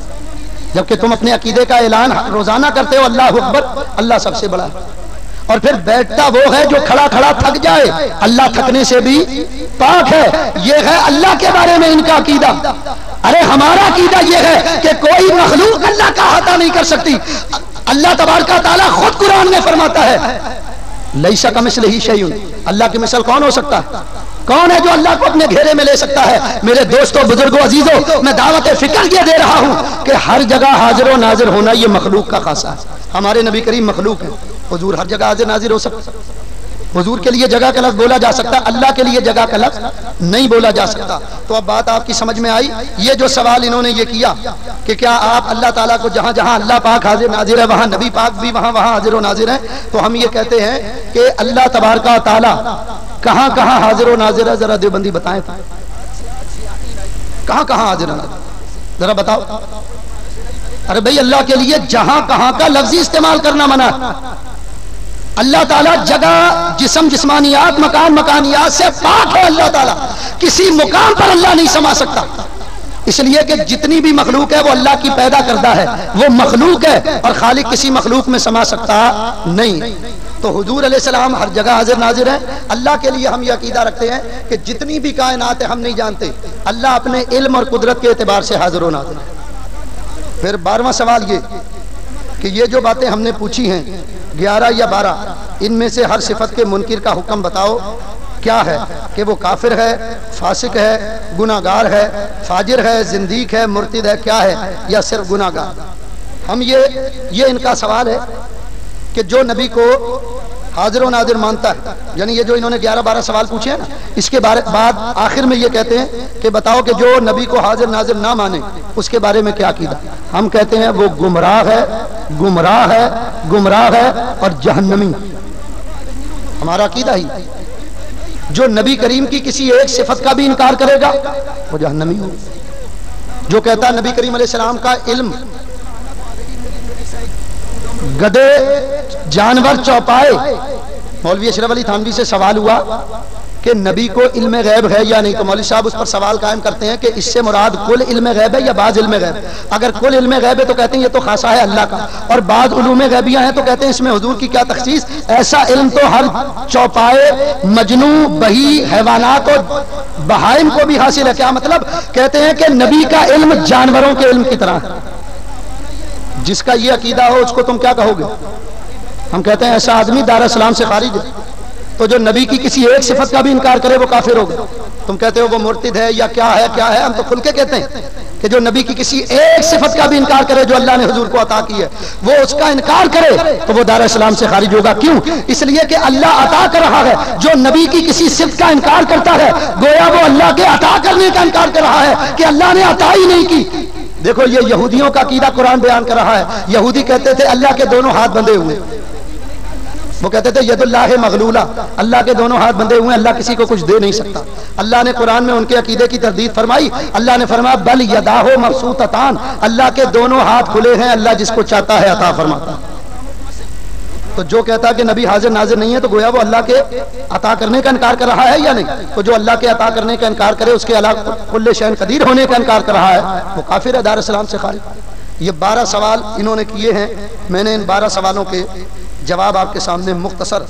جبکہ تم اپنے عقیدے کا اعلان روزانہ کرتے ہو اللہ اکبر، اللہ سب سے بڑا ہے۔ اور پھر بیٹھتا وہ ہے جو کھڑا کھڑا تھک جائے، اللہ تھکنے سے بھی پاک ہے۔ یہ ہے اللہ کے بارے میں ان کا عقیدہ۔ ارے ہمارا عقیدہ یہ ہے کہ کوئی مخلوق اللہ کا احاطہ نہیں کر سکتی۔ اللہ تبارک و تعالیٰ خود قرآن میں فرماتا ہے لیسا کمثلہ شیء، اللہ کی مثل کون ہو سکتا ہے؟ کون ہے جو اللہ کو اپنے گھیرے میں لے سکتا ہے؟ میرے دوستوں، بزرگوں، عزیزوں، میں دعوت فکر یہ دے رہا ہوں کہ ہر جگہ حاضر و ناظر ہونا یہ مخلوق کا خاصہ ہے۔ ہمارے نبی کریم مخلوق ہے، حضور ہر جگہ حاضر ناظر ہو سکتا ہے۔ حضور کے لیے جگہ کا لفظ بولا جا سکتا، اللہ کے لیے جگہ کا لفظ نہیں بولا جا سکتا۔ تو اب بات آپ کی سمجھ میں آئی؟ یہ جو سوال انہوں نے یہ کیا کہ کیا آپ اللہ تعالیٰ کو جہاں جہاں اللہ پاک حاضر ناظر ہے وہاں نبی پاک بھی وہاں حاضر و ناظر ہیں، تو ہم یہ کہتے ہیں کہ اللہ تبارک و تعالیٰ کہاں کہاں حاضر و ناظر ہے؟ ذرا دیوبندی بتائیں، کہاں کہاں حاضر ہے ذرا بتاؤ۔ ارے بھائی اللہ کے لیے جہاں کہاں کا لفظی استعمال کرنا منع۔ اللہ تعالیٰ جگہ، جسم، جسمانیات، مکان، مکانیات سے پاک ہے۔ اللہ تعالیٰ کسی مقام پر اللہ نہیں سما سکتا، اس لیے کہ جتنی بھی مخلوق ہے وہ اللہ کی پیدا کردہ ہے، وہ مخلوق ہے اور خالق کسی مخلوق میں سما سکتا نہیں۔ تو حضور علیہ السلام ہر جگہ حاضر ناظر ہیں۔ اللہ کے لیے ہم یہ عقیدہ رکھتے ہیں کہ جتنی بھی کائنات ہے ہم نہیں جانتے، اللہ اپنے علم اور قدرت کے اعتبار سے حاضر و ناظر ہے۔ پھر 12واں سوال یہ کہ یہ جو باتیں ہم نے پوچھی ہیں 11 یا 12، ان میں سے ہر صفت کے منکر کا حکم بتاؤ کیا ہے؟ کہ وہ کافر ہے، فاسق ہے، گناہگار ہے، فاجر ہے، زندیق ہے، مرتد ہے، کیا ہے؟ یا صرف گناہگار؟ ہم یہ ان کا سوال ہے کہ جو نبی کو حاضر و ناظر مانتا ہے، یعنی یہ جو انہوں نے 11-12 سوال پوچھے ہیں نا، اس کے بعد آخر میں یہ کہتے ہیں کہ بتاؤ کہ جو نبی کو حاضر ناظر نہ مانے اس کے بارے میں کیا عقیدہ؟ ہم کہتے ہیں وہ گمراہ ہے، گمراہ ہے، گمراہ ہے اور جہنمی۔ ہمارا عقیدہ ہی جو نبی کریم کی کسی ایک صفت کا بھی انکار کرے گا وہ جہنمی ہو۔ جو کہتا نبی کریم علیہ السلام کا علم گدے، جانور، چوپائے، مولوی اشرف علی تھانوی سے سوال ہوا کہ نبی کو علم غیب ہے یا نہیں، تو مولوی صاحب اس پر سوال قائم کرتے ہیں کہ اس سے مراد کل علم غیب ہے یا بعض علم غیب؟ اگر کل علم غیب ہے تو کہتے ہیں یہ تو خاصہ ہے اللہ کا، اور بعض علوم غیبیہ ہیں تو کہتے ہیں اس میں حضور کی کیا تخصیص؟ ایسا علم تو ہر چوپائے، مجنو، بہی، حیوانات اور بہائم کو بھی حاصل ہے۔ کیا مطلب؟ کہتے ہیں کہ نبی کا علم جانوروں کے علم کی طرح ہے۔ جس کا یہ عقیدہ ہو اس کو تم کیا کہو گے؟ ہم کہتے ہیں ایسا آدمی دار اسلام سے خارج ہے۔ تو جو نبی کی کسی ایک صفت کا بھی انکار کرے وہ کافر ہوگا۔ تم کہتے ہو وہ مرتد ہے یا کیا ہے، کیا ہے؟ ہم تو کھل کے کہتے ہیں کہ جو نبی کی کسی ایک صفت کا بھی انکار کرے جو اللہ نے حضور کو عطا کی ہے، وہ اس کا انکار کرے تو وہ دار اسلام سے خارج ہوگا۔ کیوں؟ اس لیے کہ اللہ عطا کر رہا ہے۔ جو نبی کی کسی صفت کا انکار کرتا ہے گویا وہ اللہ کے عطا کرنے کا انکار کر رہا ہے کہ اللہ نے عطا ہی نہیں کی۔ دیکھو یہ یہودیوں کا عقیدہ قرآن بیان کر رہا ہے. یہودی کہتے تھے اللہ کے دونوں ہاتھ بندھے ہوئے, وہ کہتے تھے ید اللہ مغلولہ, اللہ کے دونوں ہاتھ بندھے ہوئے, اللہ کسی کو کچھ دے نہیں سکتا. اللہ نے قرآن میں ان کے عقیدے کی تردید فرمائی. اللہ نے فرمایا بل یداہ مبسوطتان, اللہ کے دونوں ہاتھ کھلے ہیں, اللہ جس کو چاہتا ہے عطا فرماتا ہے. تو جو کہتا ہے کہ نبی حاضر ناظر نہیں ہے تو گویا وہ اللہ کے عطا کرنے کا انکار کر رہا ہے یا نہیں؟ تو جو اللہ کے عطا کرنے کا انکار کرے, اس کے علاوہ کل شیء قدیر ہونے کا انکار کر رہا ہے, وہ کافر ہے, دار اسلام سے خارج. یہ 12 سوال انہوں نے کیے ہیں. میں نے ان 12 سوالوں کے جواب آپ کے سامنے مختصر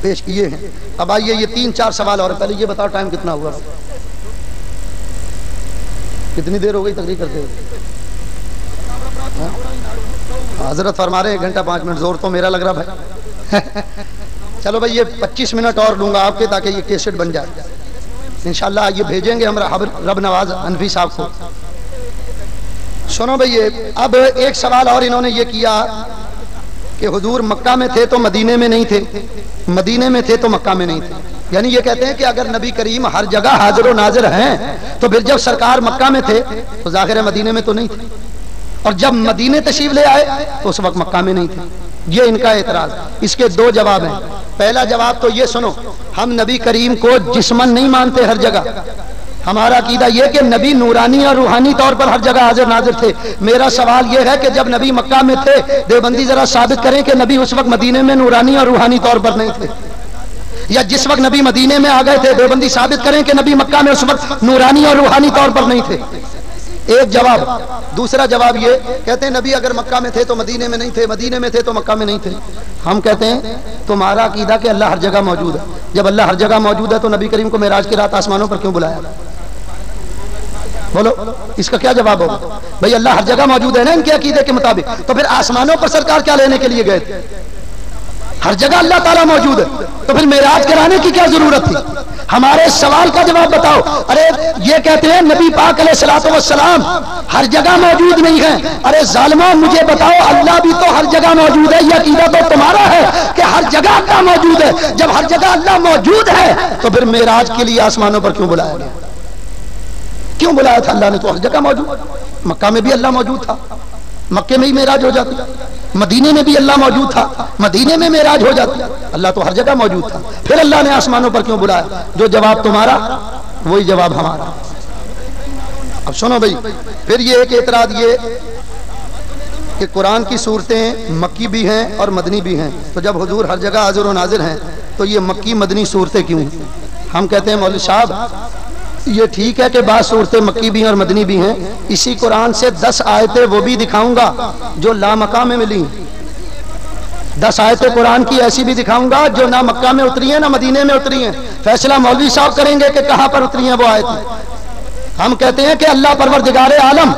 پیش کیے ہیں. اب آئیے یہ 3-4 سوال اور. پہلے یہ بتاؤ ٹائم کتنا ہوا, کتنی دیر ہو گئی تقریر کرتے ہوئے؟ حضرت فرما رہے ہیں 1 گھنٹہ 5 منٹ. زور تو میرا لگ رہا بھائی. چلو بھائی یہ 25 منٹ اور لوں گا آپ کے, تاکہ یہ کیسٹ بن جائے انشاءاللہ. یہ بھیجیں گے ہم رب نواز انفی صاحب کو. سنو بھائی, اب ایک سوال اور انہوں نے یہ کیا کہ حضور مکہ میں تھے تو مدینے میں نہیں تھے, مدینے میں تھے تو مکہ میں نہیں تھے. یعنی یہ کہتے ہیں کہ اگر نبی کریم ہر جگہ حاضر و ناظر ہیں تو پھر جب سرکار مکہ میں تھے تو ظاہر ہے مدینے میں تو نہیں تھے, اور جب مدینے تشریف لے آئے تو اس وقت مکہ میں نہیں تھے. یہ ان کا اعتراض. اس کے 2 جواب ہیں. پہلا جواب تو یہ سنو, ہم نبی کریم کو جسمن نہیں مانتے ہر جگہ. ہمارا عقیدہ یہ کہ نبی نورانی اور روحانی طور پر ہر جگہ حاضر ناظر تھے. میرا سوال یہ ہے کہ جب نبی مکہ میں تھے, دیوبندی ذرا ثابت کریں کہ نبی اس وقت مدینے میں نورانی اور روحانی طور پر نہیں تھے, یا جس وقت نبی مدینے میں آ گئے تھے دیوبندی ثابت کریں کہ نبی مکہ میں اس وقت نورانی اور روحانی طور پر نہیں تھے. ایک جواب. دوسرا جواب یہ کہتے ہیں نبی اگر مکہ میں تھے تو مدینے میں نہیں تھے, مدینے میں تھے تو مکہ میں نہیں تھے. ہم کہتے ہیں تمہارا عقیدہ کہ اللہ ہر جگہ موجود ہے. جب اللہ ہر جگہ موجود ہے تو نبی کریم کو معراج کی رات آسمانوں پر کیوں بلایا؟ بولو اس کا کیا جواب ہوگا؟ بھئی اللہ ہر جگہ موجود ہے نا ان کے عقیدے کے مطابق, تو پھر آسمانوں پر سرکار کیا لینے کے لیے گئے تھے؟ ہر جگہ اللہ تعالیٰ موجود ہے, تو پھر معراج کرانے کی کیا ضرورت تھی؟ ہمارے سوال کا جواب بتاؤ. ارے یہ کہتے ہیں نبی پاک علیہ الصلوۃ والسلام ہر جگہ موجود نہیں ہیں. ارے ظالموں مجھے بتاؤ, اللہ بھی تو ہر جگہ موجود ہے. یہ عقیدہ تو تمہارا ہے کہ ہر جگہ اللہ موجود ہے. جب ہر جگہ اللہ موجود ہے تو پھر معراج کے لیے آسمانوں پر کیوں بلایا گیا؟ کیوں بلایا تھا اللہ نے؟ تو ہر جگہ موجود. مکہ میں بھی اللہ موجود تھا, مکے میں ہی معراج ہو جاتی. مدینے میں بھی اللہ موجود تھا, مدینے میں معراج ہو جاتی. اللہ تو ہر جگہ موجود تھا, پھر اللہ نے آسمانوں پر کیوں بلایا؟ جو جواب تمہارا وہی جواب ہمارا. اب سنو بھائی, پھر یہ ایک اعتراض یہ کہ قرآن کی صورتیں مکی بھی ہیں اور مدنی بھی ہیں, تو جب حضور ہر جگہ حاضر و ناظر ہیں تو یہ مکی مدنی صورتیں کیوں ہیں؟ ہم کہتے ہیں مولوی صاحب یہ ٹھیک ہے کہ بعض صورتیں مکی بھی ہیں اور مدنی بھی ہیں. اسی قرآن سے 10 آیتیں وہ بھی دکھاؤں گا جو لا مکہ میں ملی. 10 آیتیں قرآن کی ایسی بھی دکھاؤں گا جو نہ مکہ میں اتری ہیں نہ مدینے میں اتری ہیں. فیصلہ مولوی صاحب کریں گے کہ کہاں پر اتری ہیں وہ آیتیں. ہم کہتے ہیں کہ اللہ پروردگار عالم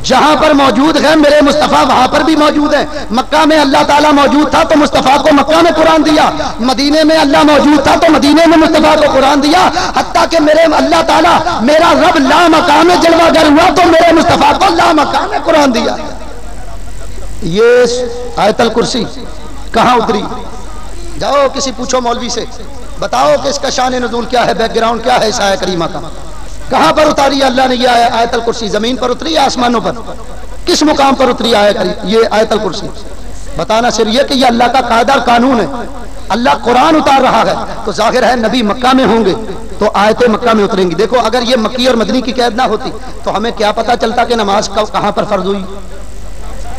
جہاں پر موجود ہے میرے مصطفیٰ وہاں پر بھی موجود ہے. مکہ میں اللہ تعالیٰ موجود تھا تو مصطفیٰ کو مکہ میں قرآن دیا, مدینے میں اللہ موجود تھا تو مدینے میں مصطفیٰ کو قرآن دیا. حتیٰ کہ میرے اللہ تعالیٰ میرا رب لا مکہ میں جلوہ گر ہوا تو میرے مصطفیٰ کو لا مکہ میں قرآن دیا. یہ آیت الکرسی کہاں اتری؟ جاؤ کسی پوچھو مولوی سے, بتاؤ کہ اس کا شان نزول کیا ہے, بیک گراؤنڈ کیا ہے اس آیت کریمہ کا, کہاں پر اتاری اللہ نے یہ آیت الکرسی؟ زمین پر اتری یا آسمانوں پر؟ کس مقام پر اتری یہ آیت الکرسی؟ بتانا صرف یہ کہ یہ اللہ کا قاعدہ اور قانون ہے. اللہ قرآن اتار رہا ہے تو ظاہر ہے نبی مکہ میں ہوں گے تو آیتیں مکہ میں اتریں گی. دیکھو اگر یہ مکی اور مدنی کی قید نہ ہوتی تو ہمیں کیا پتا چلتا کہ نماز کہاں پر فرض ہوئی,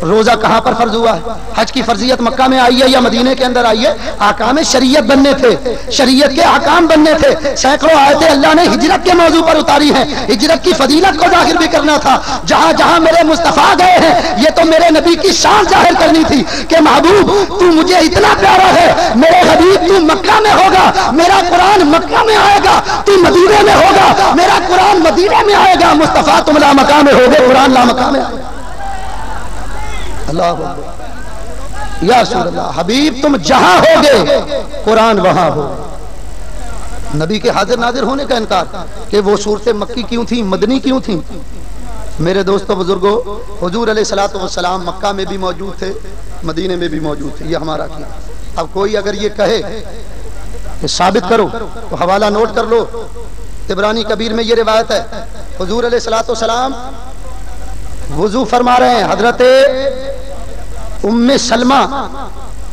روزہ کہاں پر فرض ہوا ہے, حج کی فرضیت مکہ میں آئی ہے یا مدینے کے اندر آئی ہے. احکام شریعت بننے تھے, شریعت کے احکام بننے تھے. سینکڑوں آیتیں اللہ نے ہجرت کے موضوع پر اتاری ہیں, ہجرت کی فضیلت کو ظاہر بھی کرنا تھا. جہاں جہاں میرے مصطفیٰ گئے ہیں یہ تو میرے نبی کی شان ظاہر کرنی تھی کہ محبوب تو مجھے اتنا پیارا ہے, میرے حبیب تو مکہ میں ہوگا, میرا قرآن مکہ میں آئے گا, تو مدینے میں ہوگا, میرا قرآن مدینے میں آئے گا. مصطفیٰ تم لا مکہ میں ہوگے, قرآن لا مکہ میں آئے گا. اللہ یا رسول اللہ, حبیب تم جہاں ہوگے قرآن وہاں ہو. نبی کے حاضر ناظر ہونے کا انکار کہ وہ صورتیں مکی کیوں تھیں, مدنی کیوں تھیں؟ میرے دوستو بزرگوں, حضور علیہ الصلوۃ والسلام مکہ میں بھی موجود تھے, مدینے میں بھی موجود تھے. یہ ہمارا کیا. اب کوئی اگر یہ کہے کہ ثابت کرو تو حوالہ نوٹ کر لو. طبرانی کبیر میں یہ روایت ہے, حضور علیہ الصلوۃ والسلام وضو فرما رہے ہیں حضرت ام سلمہ،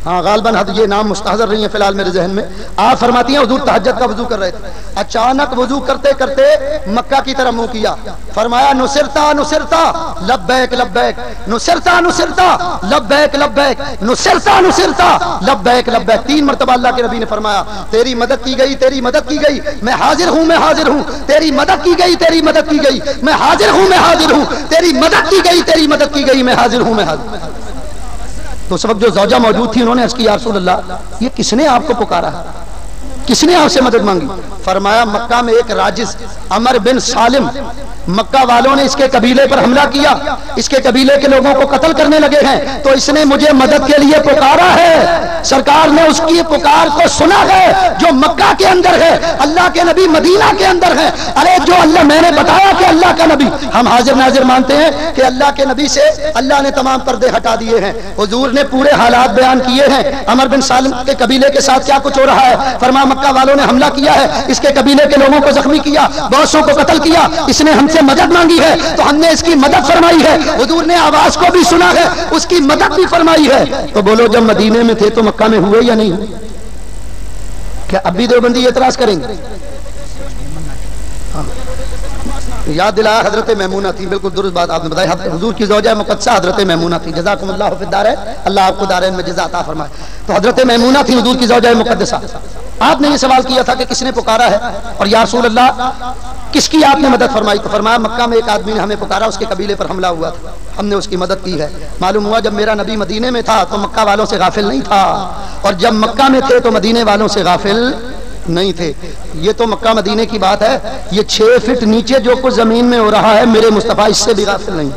ہاں غالباً یہ نام مستحضر نہیں ہے فی الحال میرے ذہن میں، آپ فرماتی ہیں حضور تہجد کا وضو کر رہے تھے، اچانک وضو کرتے کرتے مکہ کی طرف منہ کیا، فرمایا نصرتا نصرتا لبیک لبیک، نصرتا نصرتا لبیک لبیک، نصرتا نصرتا لبیک لبیک، 3 مرتبہ اللہ کے نبی نے فرمایا تیری مدد کی گئی، تیری مدد کی گئی، میں حاضر ہوں، میں حاضر ہوں، تیری مدد کی گئی، تیری مدد کی گئی، میں حاضر ہوں، میں حاضر ہوں، تیری مدد کی گئی، تیری مدد کی گئی، میں حاضر ہوں، میں حاضر ہوں۔ تو اس وقت جو زوجہ موجود تھی انہوں نے عرض کی یا رسول اللہ یہ کس نے آپ کو پکارا، کس نے آپ سے مدد مانگی؟ فرمایا مکہ میں ایک راجز عمر بن سالم، مکہ والوں نے اس کے قبیلے پر حملہ کیا، اس کے قبیلے کے لوگوں کو قتل کرنے لگے ہیں، تو اس نے مجھے مدد کے لیے پکارا ہے، سرکار نے اس کی پکار کو سنا ہے جو مکہ کے اندر ہے، اللہ کے نبی مدینہ کے اندر ہے۔ ارے جو اللہ میں نے بتایا کہ اللہ کا نبی، ہم حاضر ناظر مانتے ہیں کہ اللہ کے نبی سے اللہ نے تمام پردے ہٹا دیے ہیں، حضور نے پورے حالات بیان کیے ہیں، عمر بن سالم کے قبیلے کے ساتھ کیا کچھ ہو رہا ہے، فرمایا مکہ والوں نے حملہ کیا ہے، اس کے قبیلے کے لوگوں کو زخمی کیا، بہت سو کو قتل کیا، اس نے ہم سے مدد مانگی ہے تو ہم نے اس کی مدد فرمائی ہے، حضور نے آواز کو بھی سنا ہے، اس کی مدد بھی فرمائی ہے۔ تو بولو جب مدینے میں تھے تو مکہ میں ہوئے یا نہیں ہوئے؟ کیا اب بھی دیوبندی اعتراض کریں گے؟ یاد دلایا حضرت میمونہ تھی، بالکل درست بات آپ نے بتائی، حضور کی زوجہ مقدسہ حضرت میمونہ تھی، جزاکم اللہ فی الدارین، اللہ آپ کو دارین میں جزا عطا فرمائے۔ تو حضرت میمونہ تھی حضور کی زوجہ مقدسہ، آپ نے یہ سوال کیا تھا کہ کس نے پکارا ہے اور یا رسول اللہ کس کی آپ نے مدد فرمائی؟ تو فرمایا مکہ میں ایک آدمی نے ہمیں پکارا، اس کے قبیلے پر حملہ ہوا تھا، ہم نے اس کی مدد کی ہے۔ معلوم ہوا جب میرا نبی مدینے میں تھا تو مکہ والوں سے غافل نہیں تھا، اور جب مکہ میں تھے تو مدینے والوں سے غافل نہیں تھے۔ یہ تو مکہ مدینے کی بات ہے، یہ 6 فٹ نیچے جو کچھ زمین میں ہو رہا ہے میرے مصطفیٰ اس سے بھی غافل نہیں۔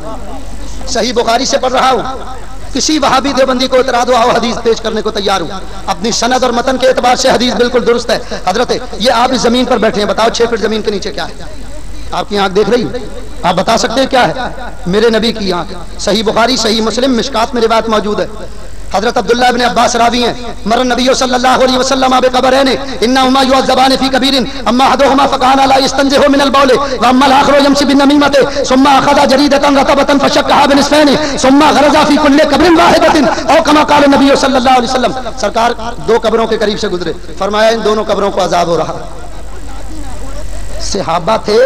صحیح بخاری سے پڑھ رہا ہوں، کسی وہابی دیوبندی کو اعتراض ہوا وہ حدیث پیش کرنے کو تیار ہوں، اپنی سند اور متن کے اعتبار سے حدیث بالکل درست ہے۔ حضرت یہ آپ اس زمین پر بیٹھے ہیں، بتاؤ 6 فٹ زمین کے نیچے کیا ہے؟ آپ کی آنکھ دیکھ رہی ہے، آپ بتا سکتے ہیں کیا ہے؟ میرے نبی کی آنکھ۔ صحیح بخاری صحیح مسلم مشکات میں روایت موجود ہے، حضرت عبداللہ ابن عباس راوی ہیں، مر نبی صلی اللہ علیہ وسلم بقبرین انہما یعذبان فی کبیر اما احدہما فکان لا یستنزہ من البول واما الاخر یمشی بالنمیمۃ ثم اخذ جریدۃ رطبۃ فشقها بنصفین ثم غرز فی کل قبر واحدۃ او کما قال نبی صلی اللہ علیہ وسلم۔ سرکار 2 قبروں کے قریب سے گزرے، فرمایا ان دونوں قبروں کو عذاب ہو رہا۔ صحابہ تھے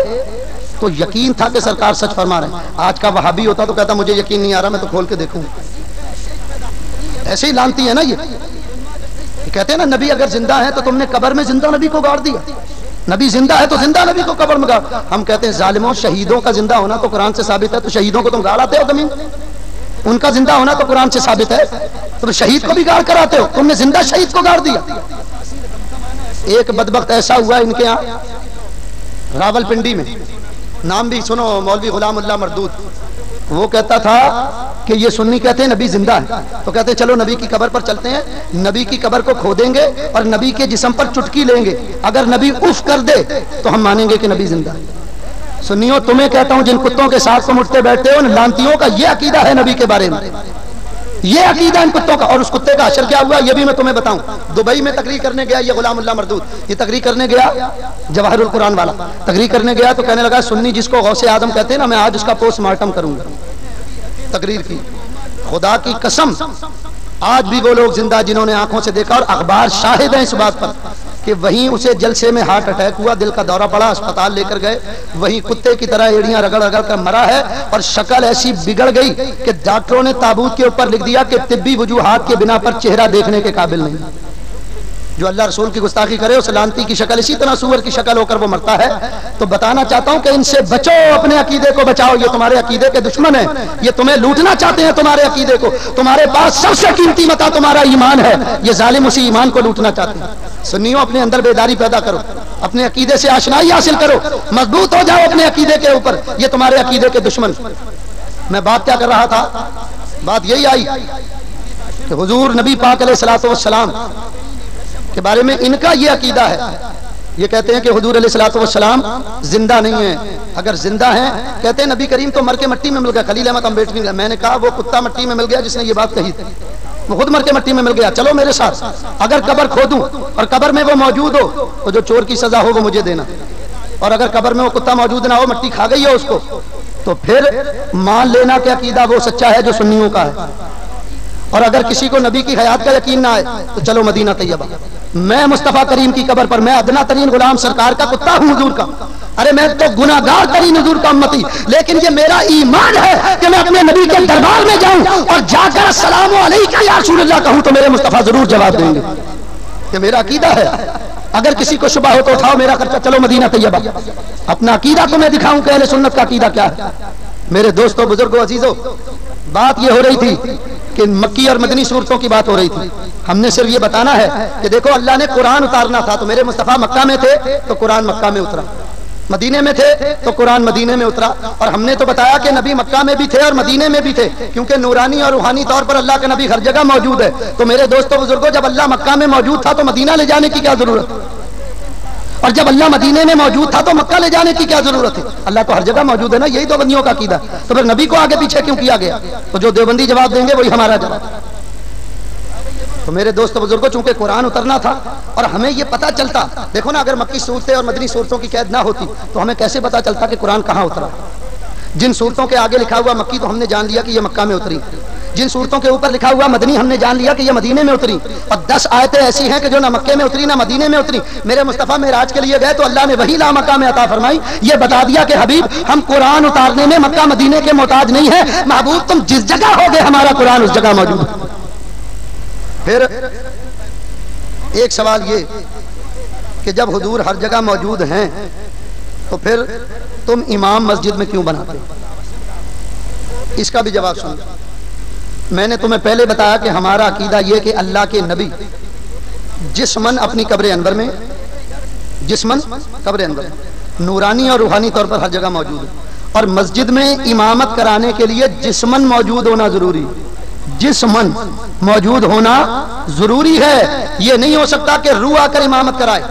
تو یقین تھا کہ سرکار سچ فرما رہے ہیں، آج کا وہابی ہوتا تو کہتا مجھے یقین نہیں آ رہا، میں تو کھول کے دیکھوں۔ ایسے ہی لانتی ہے نا، یہ کہتے ہیں نا نبی اگر زندہ ہے تو تم نے قبر میں زندہ نبی کو گاڑ دیا، نبی زندہ ہے تو زندہ نبی کو قبر میں گاڑ۔ ہم کہتے ہیں ظالموں شہیدوں کا زندہ ہونا تو قرآن سے ثابت ہے، تو شہیدوں کو تم گاڑ آتے ہو زمین؟ ان کا زندہ ہونا تو قرآن سے ثابت ہے، تم شہید کو بھی گاڑ کر آتے ہو، تم نے زندہ شہید کو گاڑ دیا۔ ایک بدبخت ایسا ہوا ان کے ہاں راول پنڈی میں، نام بھی سنو، مولوی غلام اللہ مردود، وہ کہتا تھا کہ یہ سنی کہتے ہیں نبی زندہ ہے، تو کہتے ہیں چلو نبی کی قبر پر چلتے ہیں، نبی کی قبر کو کھودیں گے اور نبی کے جسم پر چٹکی لیں گے، اگر نبی اف کر دے تو ہم مانیں گے کہ نبی زندہ ہے۔ سنیو تمہیں کہتا ہوں جن کتوں کے ساتھ تم اٹھتے بیٹھتے ہو ان لانتیوں کا یہ عقیدہ ہے نبی کے بارے میں، یہ عقیدہ ان کتوں کا۔ اور اس کتے کا حشر کیا ہوا یہ بھی میں تمہیں بتاؤں۔ دبئی میں تقریر کرنے گیا یہ غلام اللہ مردود، یہ تقریر کرنے گیا، جواہر القرآن والا تقریر کرنے گیا تو کہنے لگا سنی جس کو غوث اعظم کہتے ہیں نا میں آج اس کا پوسٹ مارٹم کروں گا۔ تقریر کی، خدا کی قسم آج بھی وہ لوگ زندہ جنہوں نے آنکھوں سے دیکھا، اور اخبار شاہد ہیں اس بات پر کہ وہیں اسے جلسے میں ہارٹ اٹیک ہوا، دل کا دورہ پڑا، اسپتال لے کر گئے، وہیں کتے کی طرح ایڑیاں رگڑ رگڑ کر مرا ہے، اور شکل ایسی بگڑ گئی کہ ڈاکٹروں نے تابوت کے اوپر لکھ دیا کہ طبی وجوہات کے بنا پر چہرہ دیکھنے کے قابل نہیں۔ جو اللہ رسول کی گستاخی کرے اس لانتی کی شکل اسی طرح سور کی شکل ہو کر وہ مرتا ہے۔ تو بتانا چاہتا ہوں کہ ان سے بچو، اپنے عقیدے کو بچاؤ، یہ تمہارے عقیدے کے دشمن ہیں، یہ تمہیں لوٹنا چاہتے ہیں تمہارے عقیدے کو، تمہارے پاس سب سے قیمتی متاع تمہارا ایمان ہے، یہ ظالم اسی ایمان کو لوٹنا چاہتے ہیں۔ سنیوں اپنے اندر بیداری پیدا کرو، اپنے عقیدے سے آشنائی حاصل کرو، مضبوط ہو جاؤ اپنے عقیدے کے اوپر، یہ تمہارے عقیدے کے دشمن۔ میں بات کیا کر رہا تھا؟ بات یہی آئی کہ حضور نبی پاک علیہ الصلوۃ والسلام کے بارے میں ان کا یہ عقیدہ ہے، یہ کہتے ہیں کہ حضور علیہ الصلوۃ والسلام زندہ نہیں ہیں، اگر زندہ ہیں کہتے ہیں نبی کریم تو مر کے مٹی میں مل گیا، خلیل احمد امبیڈکر نے، میں نے کہا وہ کتا مٹی میں مل گیا جس نے یہ بات کہی تھی، وہ خود مر کے مٹی میں مل گیا، چلو میرے ساتھ، اگر قبر کھودوں اور قبر میں وہ موجود ہو تو جو چور کی سزا ہو وہ مجھے دینا، اور اگر قبر میں وہ کتا موجود نہ ہو، مٹی کھا گئی ہو اس کو، تو پھر مان لینا کہ عقیدہ وہ سچا ہے جو سنیوں کا ہے. اور اگر کسی کو نبی کی حیات کا یقین نہ آئے تو چلو مدینہ طیبہ. میں مصطفیٰ کریم کی قبر پر، میں ادنا ترین غلام سرکار کا کتا ہوں حضور کا، ارے میں تو گناہگار ترین حضور کا امتی، لیکن یہ میرا ایمان ہے کہ میں اپنے نبی کے دربار میں جاؤں اور جا کر السلام علیکم یا رسول اللہ کہوں تو میرے مصطفیٰ ضرور جواب دیں گے. یہ میرا عقیدہ ہے. اگر کسی کو شبہ ہو تو اٹھاؤ میرا خرچہ، چلو مدینہ طیبہ. اپنا عقیدہ تو میں دکھاؤں کہ اہل سنت کا عقیدہ کیا ہے. میرے دوستوں، بزرگوں، عزیزوں، بات یہ ہو رہی تھی کہ مکی اور مدنی صورتوں کی بات ہو رہی تھی. ہم نے صرف یہ بتانا ہے کہ دیکھو اللہ نے قرآن اتارنا تھا تو میرے مصطفیٰ مکہ میں تھے تو قرآن مکہ میں اترا، مدینے میں تھے تو قرآن مدینے میں اترا. اور ہم نے تو بتایا کہ نبی مکہ میں بھی تھے اور مدینے میں بھی تھے، کیونکہ نورانی اور روحانی طور پر اللہ کا نبی ہر جگہ موجود ہے. تو میرے دوستوں، بزرگوں، جب اللہ مکہ میں موجود تھا تو مدینہ لے جانے کی کیا ضرورت ہے؟ اور جب اللہ مدینے میں موجود تھا تو مکہ لے جانے کی کیا ضرورت ہے؟ اللہ تو ہر جگہ موجود ہے نا. یہی تو بندیوں کا عقیدہ. تو پھر نبی کو آگے پیچھے کیوں کیا گیا؟ تو جو دیوبندی جواب دیں گے وہی ہمارا جواب. تو میرے دوست بزرگوں، چونکہ قرآن اترنا تھا اور ہمیں یہ پتا چلتا، دیکھو نا، اگر مکی صورتیں اور مدنی صورتوں کی قید نہ ہوتی تو ہمیں کیسے پتا چلتا کہ قرآن کہاں اترا؟ جن صورتوں کے آگے لکھا ہوا مکی تو ہم نے جان لیا کہ یہ مکہ میں اتری، جن صورتوں کے اوپر لکھا ہوا مدنی ہم نے جان لیا کہ یہ مدینے میں اتری. اور 10 آیتیں ایسی ہیں کہ جو نہ مکے میں اتری نہ مدینے میں اتری. میرے مصطفیٰ معراج کے لیے گئے تو اللہ نے وہی لا مکہ میں عطا فرمائی. یہ بتا دیا کہ حبیب ہم قرآن اتارنے میں مکہ مدینے کے محتاج نہیں ہیں، محبوب تم جس جگہ ہوگے ہمارا قرآن اس جگہ موجود ہے. پھر ایک سوال یہ کہ جب حضور ہر جگہ موجود ہیں تو پھر تم امام مسجد میں کیوں بناتے؟ اس کا بھی جواب سنو. میں نے تمہیں پہلے بتایا کہ ہمارا عقیدہ یہ کہ اللہ کے نبی جسمن اپنی قبر انور میں، جسمن قبر انور میں نورانی اور روحانی طور پر ہر جگہ موجود ہے. اور مسجد میں امامت کرانے کے لیے جسمن موجود ہونا ضروری ہے. جسمن موجود ہونا ضروری ہے. یہ نہیں ہو سکتا کہ روح آ کر امامت کرائے.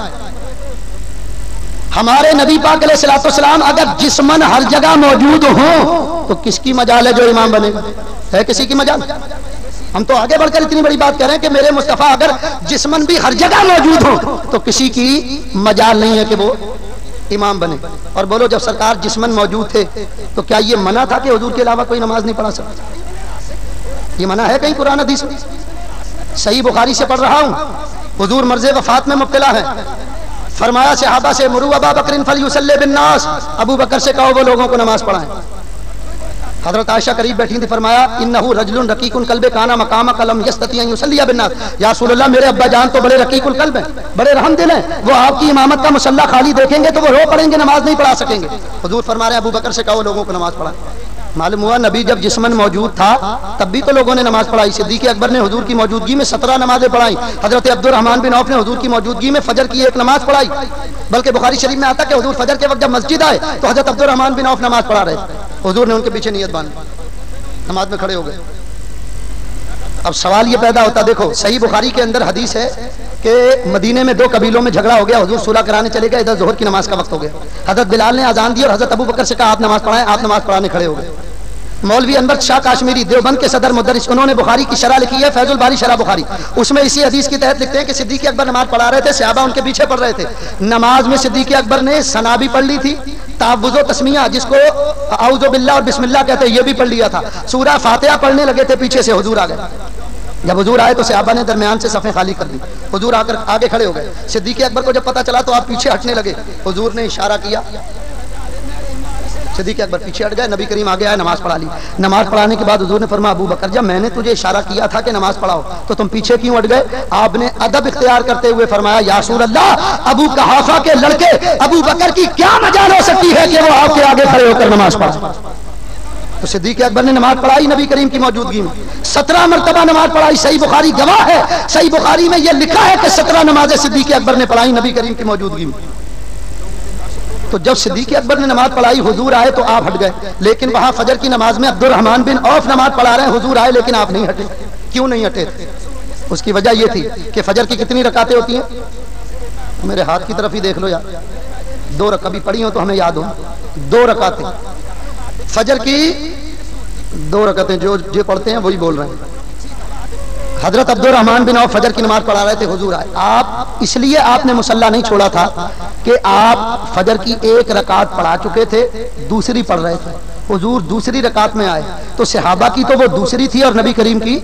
ہمارے نبی پاک علیہ الصلوۃ والسلام اگر جسمن ہر جگہ موجود ہوں تو کس کی مجال ہے جو امام بنے گا؟ ہے کسی کی مجال؟ ہم تو آگے بڑھ کر اتنی بڑی بات کہہ رہے ہیں کہ میرے مصطفیٰ اگر جسمن بھی ہر جگہ موجود ہوں تو کسی کی مجال نہیں ہے کہ وہ امام بنے. اور بولو، جب سرکار جسمن موجود تھے تو کیا یہ منع تھا کہ حضور کے علاوہ کوئی نماز نہیں پڑھا سکتا؟ یہ منع ہے کہیں قرآن حدیث میں؟ صحیح بخاری سے پڑھ رہا ہوں، حضور مرض وفات میں مبتلا ہے. فرمایا صحابہ سے مرو ابا بکر فلیصلی بالناس، ابو بکر سے کہو وہ لوگوں کو نماز پڑھائیں. حضرت عائشہ قریب بیٹھی تھی، فرمایا انہ رجل رقیق القلب کان مقام قلم یستطیع ان یصلی بالناس. یا رسول اللہ، میرے ابا جان تو بڑے رقیق القلب ہیں، بڑے رحم دل ہیں، وہ آپ کی امامت کا مصلی خالی دیکھیں گے تو وہ رو پڑیں گے، نماز نہیں پڑھا سکیں گے. حضور فرما رہے ہیں ابو بکر سے کہو لوگوں کو نماز پڑھائیں. معلوم ہوا نبی جب جسمن موجود تھا تب بھی تو لوگوں نے نماز پڑھائی. صدیق اکبر نے حضور کی موجودگی میں 17 نمازیں پڑھائیں. حضرت عبد الرحمن بن عوف نے حضور کی موجودگی میں فجر کی 1 نماز پڑھائی. بلکہ بخاری شریف میں آتا کہ حضور فجر کے وقت جب مسجد آئے تو حضرت عبد الرحمن بن عوف نماز پڑھا رہے تھے. حضور نے ان کے پیچھے نیت باندھی، نماز میں کھڑے ہو گئے. اب سوال یہ پیدا ہوتا، دیکھو صحیح بخاری کے اندر حدیث ہے کہ مدینے میں 2 قبیلوں میں جھگڑا ہو گیا، حضور صلح کرانے چلے گئے، ادھر ظہر کی نماز کا وقت ہو گیا. حضرت بلال نے اذان دی اور حضرت ابو بکر سے کہا آپ نماز پڑھائیں. آپ نماز پڑھانے کھڑے ہو گئے. مولوی انور شاہ کاشمیری دیوبند کے صدر مدرس، انہوں نے بخاری کی شرح لکھی ہے فیض الباری شرح بخاری. اس میں اسی حدیث کی تحت لکھتے ہیں کہ صدیق اکبر نماز پڑھا رہے تھے، صحابہ ان کے پیچھے پڑھ رہے تھے. نماز میں صدیق اکبر نے ثنا بھی پڑھ لی تھی، تعوذ و تسمیہ جس کو اعوذ باللہ اور بسم اللہ کہتے ہیں یہ بھی پڑھ لیا تھا. سورہ فاتحہ پڑھنے لگے تھے، پیچھے سے حضور آ گئے. جب حضور آئے تو صحابہ نے درمیان سے صفیں خالی کر دی. حضور آ کر آگے کھڑے ہو گئے. صدیق اکبر کو جب پتا چلا تو آپ پیچھے ہٹنے لگے. حضور نے اشارہ کیا، صدیق اکبر پیچھے ہٹ گئے. نبی کریم آگے آئے، نماز پڑھا لی. نماز پڑھانے کے بعد حضور نے فرمایا ابو بکر جب میں نے تجھے اشارہ کیا تھا کہ نماز پڑھاؤ تو تم پیچھے کیوں ہٹ گئے؟ آپ نے ادب اختیار کرتے ہوئے فرمایا یا رسول اللہ، ابو قحافہ کے لڑکے ابو بکر کی کیا مجال ہو سکتی ہے کہ وہ آپ کے آگے کھڑے ہو کر نماز پڑھائے؟ تو صدیق اکبر نے نماز پڑھائی نبی کریم کی موجودگی میں، 17 مرتبہ نماز پڑھائی. صحیح بخاری گواہ ہے، صحیح بخاری میں یہ لکھا ہے کہ 17 نمازیں صدیق اکبر نے پڑھائی نبی کریم کی موجودگی میں. تو جب صدیق اکبر نے نماز پڑھائی حضور آئے تو آپ ہٹ گئے. لیکن وہاں فجر کی نماز میں عبد الرحمن بن عوف نماز پڑھا رہے ہیں، حضور آئے لیکن آپ نہیں ہٹے. کیوں نہیں ہٹے؟ اس کی وجہ یہ تھی کہ فجر کی کتنی رکعتیں ہوتی ہیں؟ میرے ہاتھ کی طرف ہی دیکھ لو یار، 2 رکعت بھی پڑھی ہو تو ہمیں یاد ہو. 2 رکعتیں فجر کی، 2 رکعتیں جو پڑھتے ہیں وہی بول رہے ہیں. حضرت عبد الرحمن بن عوف فجر کی نماز پڑھا رہے تھے، حضور آئے. آپ اس لیے آپ نے مصلی نہیں چھوڑا تھا کہ آپ فجر کی 1 رکعت پڑھا چکے تھے، دوسری پڑھ رہے تھے. حضور دوسری رکعت میں آئے تو صحابہ کی تو وہ دوسری تھی اور نبی کریم کی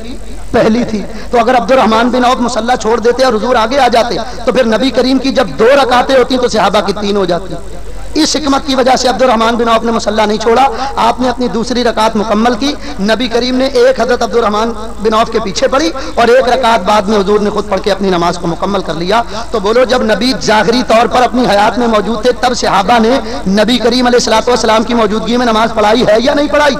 پہلی تھی، تو اگر عبد الرحمن بن عوف مصلی چھوڑ دیتے اور حضور آگے آ جاتے تو پھر نبی کریم کی جب 2 رکعتیں ہوتی تو صحابہ کی 3 ہو جاتی۔ اس حکمت کی وجہ سے عبد الرحمن بن عوف نے مصلی نہیں چھوڑا، آپ نے اپنی دوسری رکعت مکمل کی، نبی کریم نے ایک حضرت عبد الرحمن بن عوف کے پیچھے پڑھی اور ایک رکعت بعد میں حضور نے خود پڑھ کے اپنی نماز کو مکمل کر لیا۔ تو بولو جب نبی ظاہری طور پر اپنی حیات میں موجود تھے تب صحابہ نے نبی کریم علیہ الصلوۃ والسلام کی موجودگی میں نماز پڑھائی ہے یا نہیں پڑھائی؟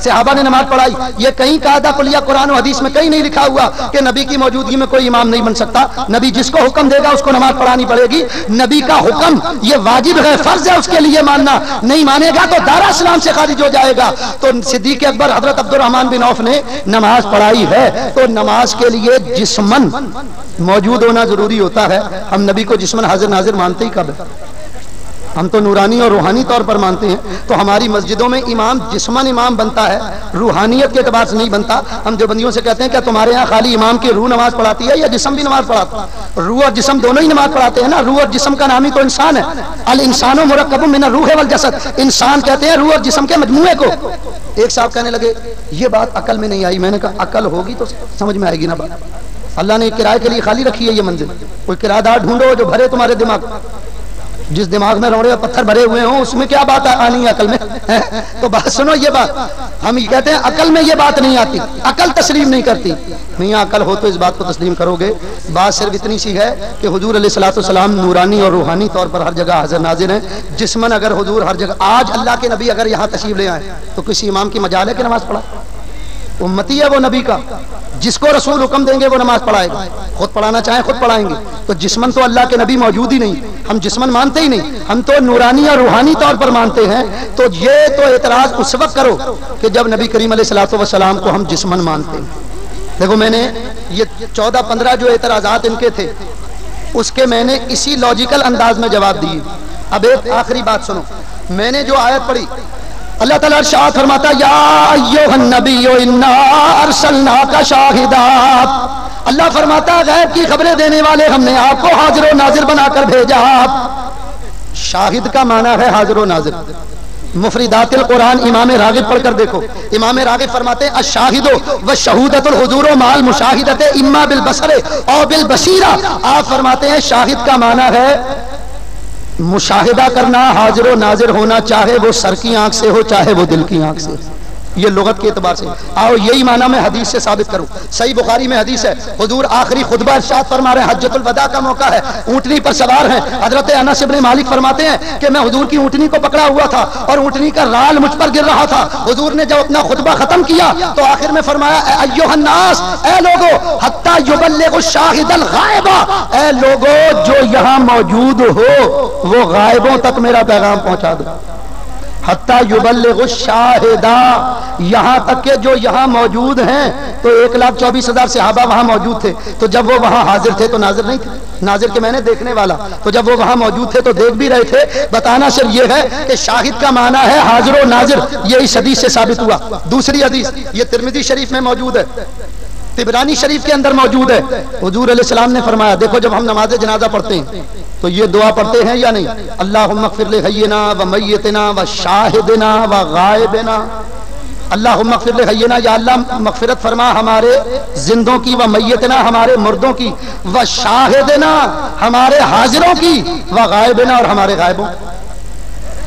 صحابہ نے نماز پڑھائی۔ یہ کہیں قاعدہ کلیہ قرآن و حدیث میں کہیں نہیں لکھا ہوا کہ نبی کی موجودگی میں کوئی امام نہیں بن سکتا، نبی جس کو حکم دے گا اس کو نماز پڑھانی پڑے گی، نبی کا حکم یہ واجب ہے، فرض ہے اس کے لیے ماننا، نہیں مانے گا تو دار اسلام سے خارج ہو جائے گا۔ تو صدیق اکبر حضرت عبد الرحمن بن عوف نے نماز پڑھائی ہے، تو نماز کے لیے جسمن موجود ہونا ضروری ہوتا ہے۔ ہم نبی کو جسمن حاضر ناظر مانتے ہی کب ہے؟ ہم تو نورانی اور روحانی طور پر مانتے ہیں، تو ہماری مسجدوں میں امام جسمن امام بنتا ہے، روحانیت کے اعتبار سے نہیں بنتا۔ ہم دیوبندیوں سے کہتے ہیں کہ تمہارے ہاں خالی امام کی روح نماز پڑھاتی ہے یا جسم بھی نماز پڑھاتا ہے؟ روح اور جسم دونوں ہی نماز پڑھاتے ہیں نا، روح اور جسم کا نام ہی تو انسان ہے۔ الانسان مرکب من الروح والجسد، انسان کہتے ہیں روح اور جسم کے مجموعے کو۔ ایک صاحب کہنے لگے یہ بات عقل میں نہیں آئی، میں نے کہا عقل ہوگی تو سمجھ میں آئے گی نا بات۔ اللہ نے کرائے کے لیے خالی رکھی ہے یہ منزل، کوئی کرایہ دار ڈھونڈو جو بھرے تمہارے دماغ، جس دماغ میں روڑے اور پتھر بھرے ہوئے ہوں اس میں کیا بات آنی ہے عقل میں؟ تو بات سنو، یہ بات ہم یہ کہتے ہیں عقل میں یہ بات نہیں آتی، عقل تسلیم نہیں کرتی۔ میاں عقل ہو تو اس بات کو تسلیم کرو گے۔ بات صرف اتنی سی ہے کہ حضور علیہ الصلوۃ والسلام نورانی اور روحانی طور پر ہر جگہ حاضر ناظر ہیں۔ جسمن اگر حضور ہر جگہ، آج اللہ کے نبی اگر یہاں تشریف لے آئے تو کسی امام کی مجال ہے کہ نماز پڑھا؟ امتی ہے وہ نبی کا، جس کو رسول حکم دیں گے وہ نماز پڑھائے گا، خود پڑھانا چاہیں خود پڑھائیں گے۔ تو جسمن تو اللہ کے نبی موجود ہی نہیں، ہم جسمن مانتے ہی نہیں، ہم تو نورانی اور روحانی طور پر مانتے ہیں۔ تو یہ تو اعتراض اس وقت کرو کہ جب نبی کریم علیہ الصلوۃ والسلام کو ہم جسمن مانتے ہیں۔ دیکھو میں نے یہ 14-15 جو اعتراضات ان کے تھے اس کے میں نے اسی لاجیکل انداز میں جواب دیے۔ اب ایک آخری بات سنو، میں نے جو آیت پڑھی، اللہ تعالیٰ ارشاد فرماتا یا ایھا النبی انا ارسلناک شاہدا، اللہ فرماتا غیب کی خبریں دینے والے ہم نے آپ کو حاضر و ناظر بنا کر بھیجا۔ شاہد کا معنی ہے حاضر و ناظر۔ مفردات القرآن امام راغب پڑھ کر دیکھو، امام راغب فرماتے ہیں الشاہد والشہودۃ الحضور مع المشاہدۃ اما بالبصر او بالبصیرہ، آپ فرماتے ہیں شاہد کا معنی ہے مشاہدہ کرنا، حاضر و ناظر ہونا، چاہے وہ سر کی آنکھ سے ہو چاہے وہ دل کی آنکھ سے۔ یہ لغت کے اعتبار سے آؤ یہی معنی میں حدیث سے ثابت کروں۔ صحیح بخاری میں حدیث ہے، حضور آخری خطبہ ارشاد فرما رہے ہیں، حجۃ الوداع کا موقع ہے، اونٹنی پر سوار ہیں، حضرت انس بن مالک فرماتے ہیں کہ میں حضور کی اونٹنی کو پکڑا ہوا تھا اور اونٹنی کا رال مجھ پر گر رہا تھا۔ حضور نے جب اپنا خطبہ ختم کیا تو آخر میں فرمایا ایھا الناس، اے لوگو، حتی یبلغ الشاہد الغائب، اے لوگو جو یہاں موجود ہو وہ غائبوں تک میرا پیغام پہنچا دو۔ حتی یبلغ الشاہدہ، یہاں تک کہ جو یہاں موجود ہیں، تو 1,24,000 صحابہ وہاں موجود تھے، تو جب وہ وہاں حاضر تھے تو ناظر نہیں تھے، ناظر کے میں نے دیکھنے والا، تو جب وہ وہاں موجود تھے تو دیکھ بھی رہے تھے۔ بتانا صرف یہ ہے کہ شاہد کا معنی ہے حاضر و ناظر، یہ اس حدیث سے ثابت ہوا۔ دوسری حدیث یہ ترمذی شریف میں موجود ہے، طبرانی شریف کے اندر موجود ہے، حضور علیہ السلام نے فرمایا، دیکھو جب ہم نماز جنازہ پڑھتے ہیں تو یہ دعا پڑھتے ہیں یا نہیں؟ اللہم اغفر لحینا و میتنا و شاہدنا و غائبنا، اللہم اغفر لحینا، یا اللہ مغفرت فرما ہمارے زندوں کی، و میتنا ہمارے مردوں کی، و شاہدنا ہمارے حاضروں کی، و غائبنا اور ہمارے غائبوں۔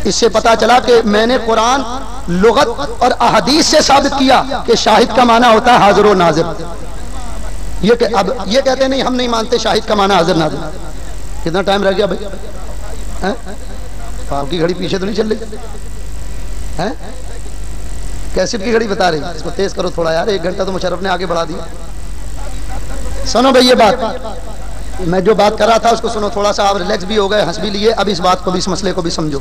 اس سے پتا چلا کہ میں نے قرآن، لغت اور احادیث سے ثابت کیا کہ شاہد کا معنی ہوتا ہے حاضر و ناظر۔ اب یہ کہتے نہیں ہم نہیں مانتے شاہد کا معنی حاضر ناظر۔ کتنا ٹائم رہ گیا بھائی؟ آپ کی گھڑی پیچھے تو نہیں چل رہی؟ کیسٹ کی گھڑی بتا رہی، اس کو تیز کرو تھوڑا یار، 1 گھنٹہ تو مشرف نے آگے بڑھا دیا۔ سنو بھائی یہ بات میں جو بات کر رہا تھا اس کو سنو، تھوڑا سا آپ ریلیکس بھی ہو گئے، ہنس بھی لیے، اب اس بات کو بھی، اس مسئلے کو بھی سمجھو۔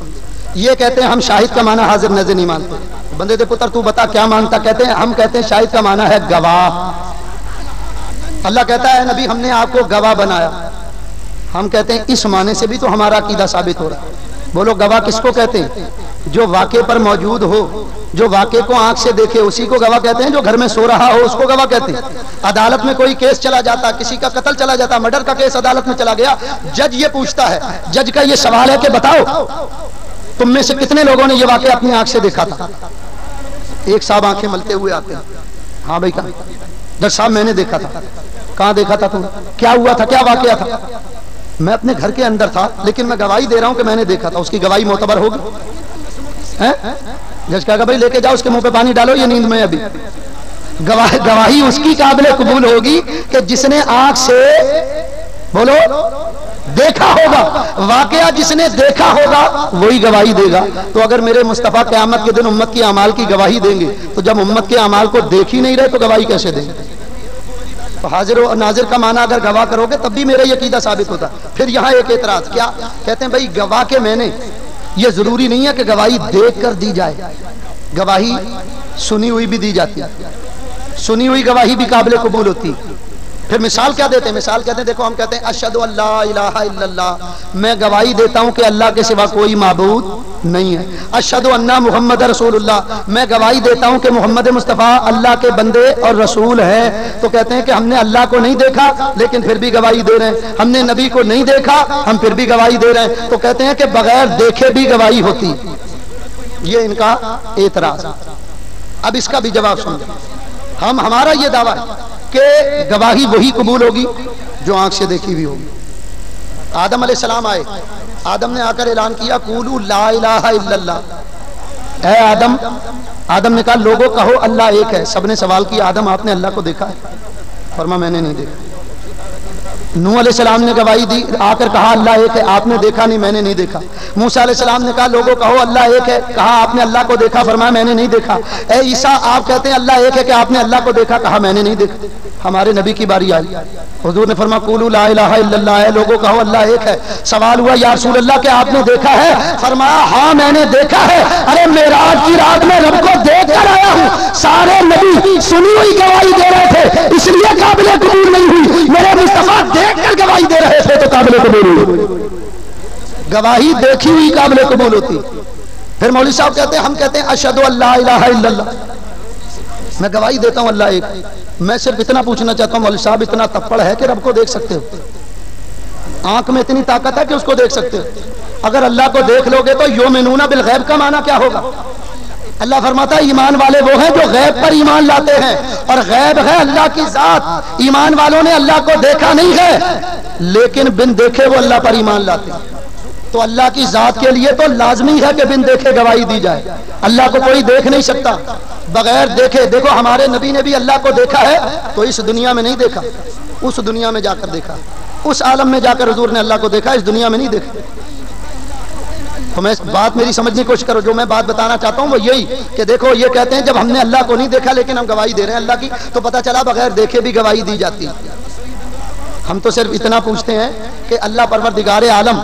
یہ کہتے ہیں ہم شاہد کا معنی حاضر ناظر نہیں مانتے۔ بندے دے پتر تو بتا کیا مانتا؟ کہتے ہیں ہم کہتے ہیں شاہد کا معنی ہے گواہ۔ اللہ کہتا ہے نبی ہم نے آپ کو گواہ بنایا، ہم کہتے ہیں اس معنی سے بھی تو ہمارا عقیدہ ثابت ہو رہا ہے۔ بولو گواہ کس کو کہتے ہیں؟ جو واقعے پر موجود ہو، جو واقعے کو آنکھ سے دیکھے اسی کو گواہ کہتے ہیں، جو گھر میں سو رہا ہو اس کو گواہ کہتے ہیں۔ عدالت میں کوئی کیس چلا جاتا، کسی کا قتل چلا جاتا، مرڈر کا کیس عدالت میں چلا گیا، جج یہ پوچھتا ہے، جج کا یہ سوال ہے کہ بتاؤ تم میں سے کتنے لوگوں نے یہ واقعہ اپنی آنکھ سے دیکھا تھا؟ ایک صاحب آنکھیں ملتے ہوئے آتے ہیں. ہاں بھائی کہاں؟ ڈاکٹر صاحب میں نے دیکھا تھا. کہاں دیکھا تھا تم؟ کیا ہوا تھا؟ کیا واقعہ تھا؟ میں اپنے گھر کے اندر تھا لیکن میں گواہی دے رہا ہوں کہ میں نے دیکھا تھا. اس کی گواہی معتبر ہوگی؟ جج کہا کہ بھائی لے کے جاؤ اس کے منہ پہ پانی ڈالو، یہ نیند میں ابھی. گواہی اس کی قابل قبول ہوگی کہ جس نے آنکھ سے بولو دیکھا ہوگا. واقعہ جس نے دیکھا ہوگا وہی گواہی دے گا. تو اگر میرے مصطفیٰ قیامت کے دن امت کی اعمال کی گواہی دیں گے تو جب امت کے اعمال کو دیکھ ہی نہیں رہے تو گواہی کیسے دیں گے؟ تو حاضر و ناظر کا معنی اگر گواہ کرو گے تب بھی میرا یہ عقیدہ ثابت ہوتا. پھر یہاں ایک اعتراض کیا کہتے ہیں؟ بھائی گواہ کے میں نے یہ ضروری نہیں ہے کہ گواہی دیکھ کر دی جائے، گواہی سنی ہوئی بھی دی جاتی ہے، سنی ہوئی گواہی بھی قابل قبول ہوتی ہے. پھر مثال کیا دیتے ہیں؟ مثال کہتے ہیں دیکھو ہم کہتے ہیں اشہد ان لا الہ الا اللہ، میں گواہی دیتا ہوں کہ اللہ کے سوا کوئی معبود نہیں ہے. اشہد ان محمد رسول اللہ، میں گواہی دیتا ہوں کہ محمد مصطفیٰ اللہ کے بندے اور رسول ہیں. تو کہتے ہیں کہ ہم نے اللہ کو نہیں دیکھا لیکن پھر بھی گواہی دے رہے ہیں، ہم نے نبی کو نہیں دیکھا ہم پھر بھی گواہی دے رہے ہیں. تو کہتے ہیں کہ بغیر دیکھے بھی گواہی ہوتی. یہ ان کا اعتراض. اب اس کا بھی جواب سنیں. ہمارا یہ دعویٰ ہے کہ گواہی وہی قبول ہوگی جو آنکھ سے دیکھی بھی ہوگی. آدم علیہ السلام آئے، آدم نے آ کر اعلان کیا قولوا لا الہ الا اللہ. اے آدم، آدم نے کہا لوگوں کہو اللہ ایک ہے. سب نے سوال کیا آدم آپ نے اللہ کو دیکھا ہے؟ فرمایا میں نے نہیں دیکھا. نوح علیہ السلام نے گواہی دی، آ کر کہا اللہ ایک ہے. آپ نے دیکھا نہیں؟ میں نے نہیں دیکھا. موسیٰ علیہ السلام نے کہا لوگوں کہو اللہ ایک ہے. کہا آپ نے اللہ کو دیکھا؟ فرمایا میں نے نہیں دیکھا. اے عیسیٰ آپ کہتے ہیں اللہ ایک ہے کہ آپ نے اللہ کو دیکھا؟ کہا میں نے نہیں دیکھا. ہمارے نبی کی باری آئی، حضور نے فرمایا قولوا لا الہ الا اللہ، ہے لوگوں کہو اللہ ایک ہے. سوال ہوا یا رسول اللہ کہ آپ نے دیکھا ہے؟ فرمایا ہاں میں نے دیکھا ہے. ارے معراج کی رات میں رب کو دیکھ کر آیا ہوں. سارے نبی سنی ہوئی گواہی دے رہے تھے اس لیے قابل قبول نہیں ہوئی. میرے مصطفیٰ دیکھ کر گواہی دے رہے تھے تو قابل قبول ہوئی. گواہی دیکھی ہوئی قابل قبول ہوتی. پھر مولوی صاحب کہتے ہیں ہم کہتے ہیں اشہد ان لا الہ الا اللہ، میں گواہی دیتا ہوں اللہ ایک. میں صرف اتنا پوچھنا چاہتا ہوں مولوی صاحب اتنا تپڑ ہے کہ رب کو دیکھ سکتے ہو؟ آنکھ میں اتنی طاقت ہے کہ اس کو دیکھ سکتے ہو؟ اگر اللہ کو دیکھ لو گے تو یؤمنون بالغیب کا معنی کیا ہوگا؟ اللہ فرماتا ہے ایمان والے وہ ہیں جو غیب پر ایمان لاتے ہیں، اور غیب ہے اللہ کی ذات. ایمان والوں نے اللہ کو دیکھا نہیں ہے لیکن بن دیکھے وہ اللہ پر ایمان لاتے ہیں. تو اللہ کی ذات کے لیے تو لازمی ہے کہ بن دیکھے گواہی دی جائے. اللہ کو کوئی دیکھ نہیں سکتا بغیر دیکھے. دیکھو ہمارے نبی نے بھی اللہ کو دیکھا ہے تو اس دنیا میں نہیں دیکھا، اس دنیا میں جا کر دیکھا. اس عالم میں جا کر حضور نے اللہ کو دیکھا، اس دنیا میں نہیں دیکھا. تو میں بات میری سمجھنے کی کوشش کرو. جو میں بات بتانا چاہتا ہوں وہ یہی کہ دیکھو یہ کہتے ہیں جب ہم نے اللہ کو نہیں دیکھا لیکن ہم گواہی دے رہے ہیں اللہ کی، تو پتہ چلا بغیر دیکھے بھی گواہی دی جاتی. ہم تو صرف اتنا پوچھتے ہیں کہ اللہ پروردگار عالم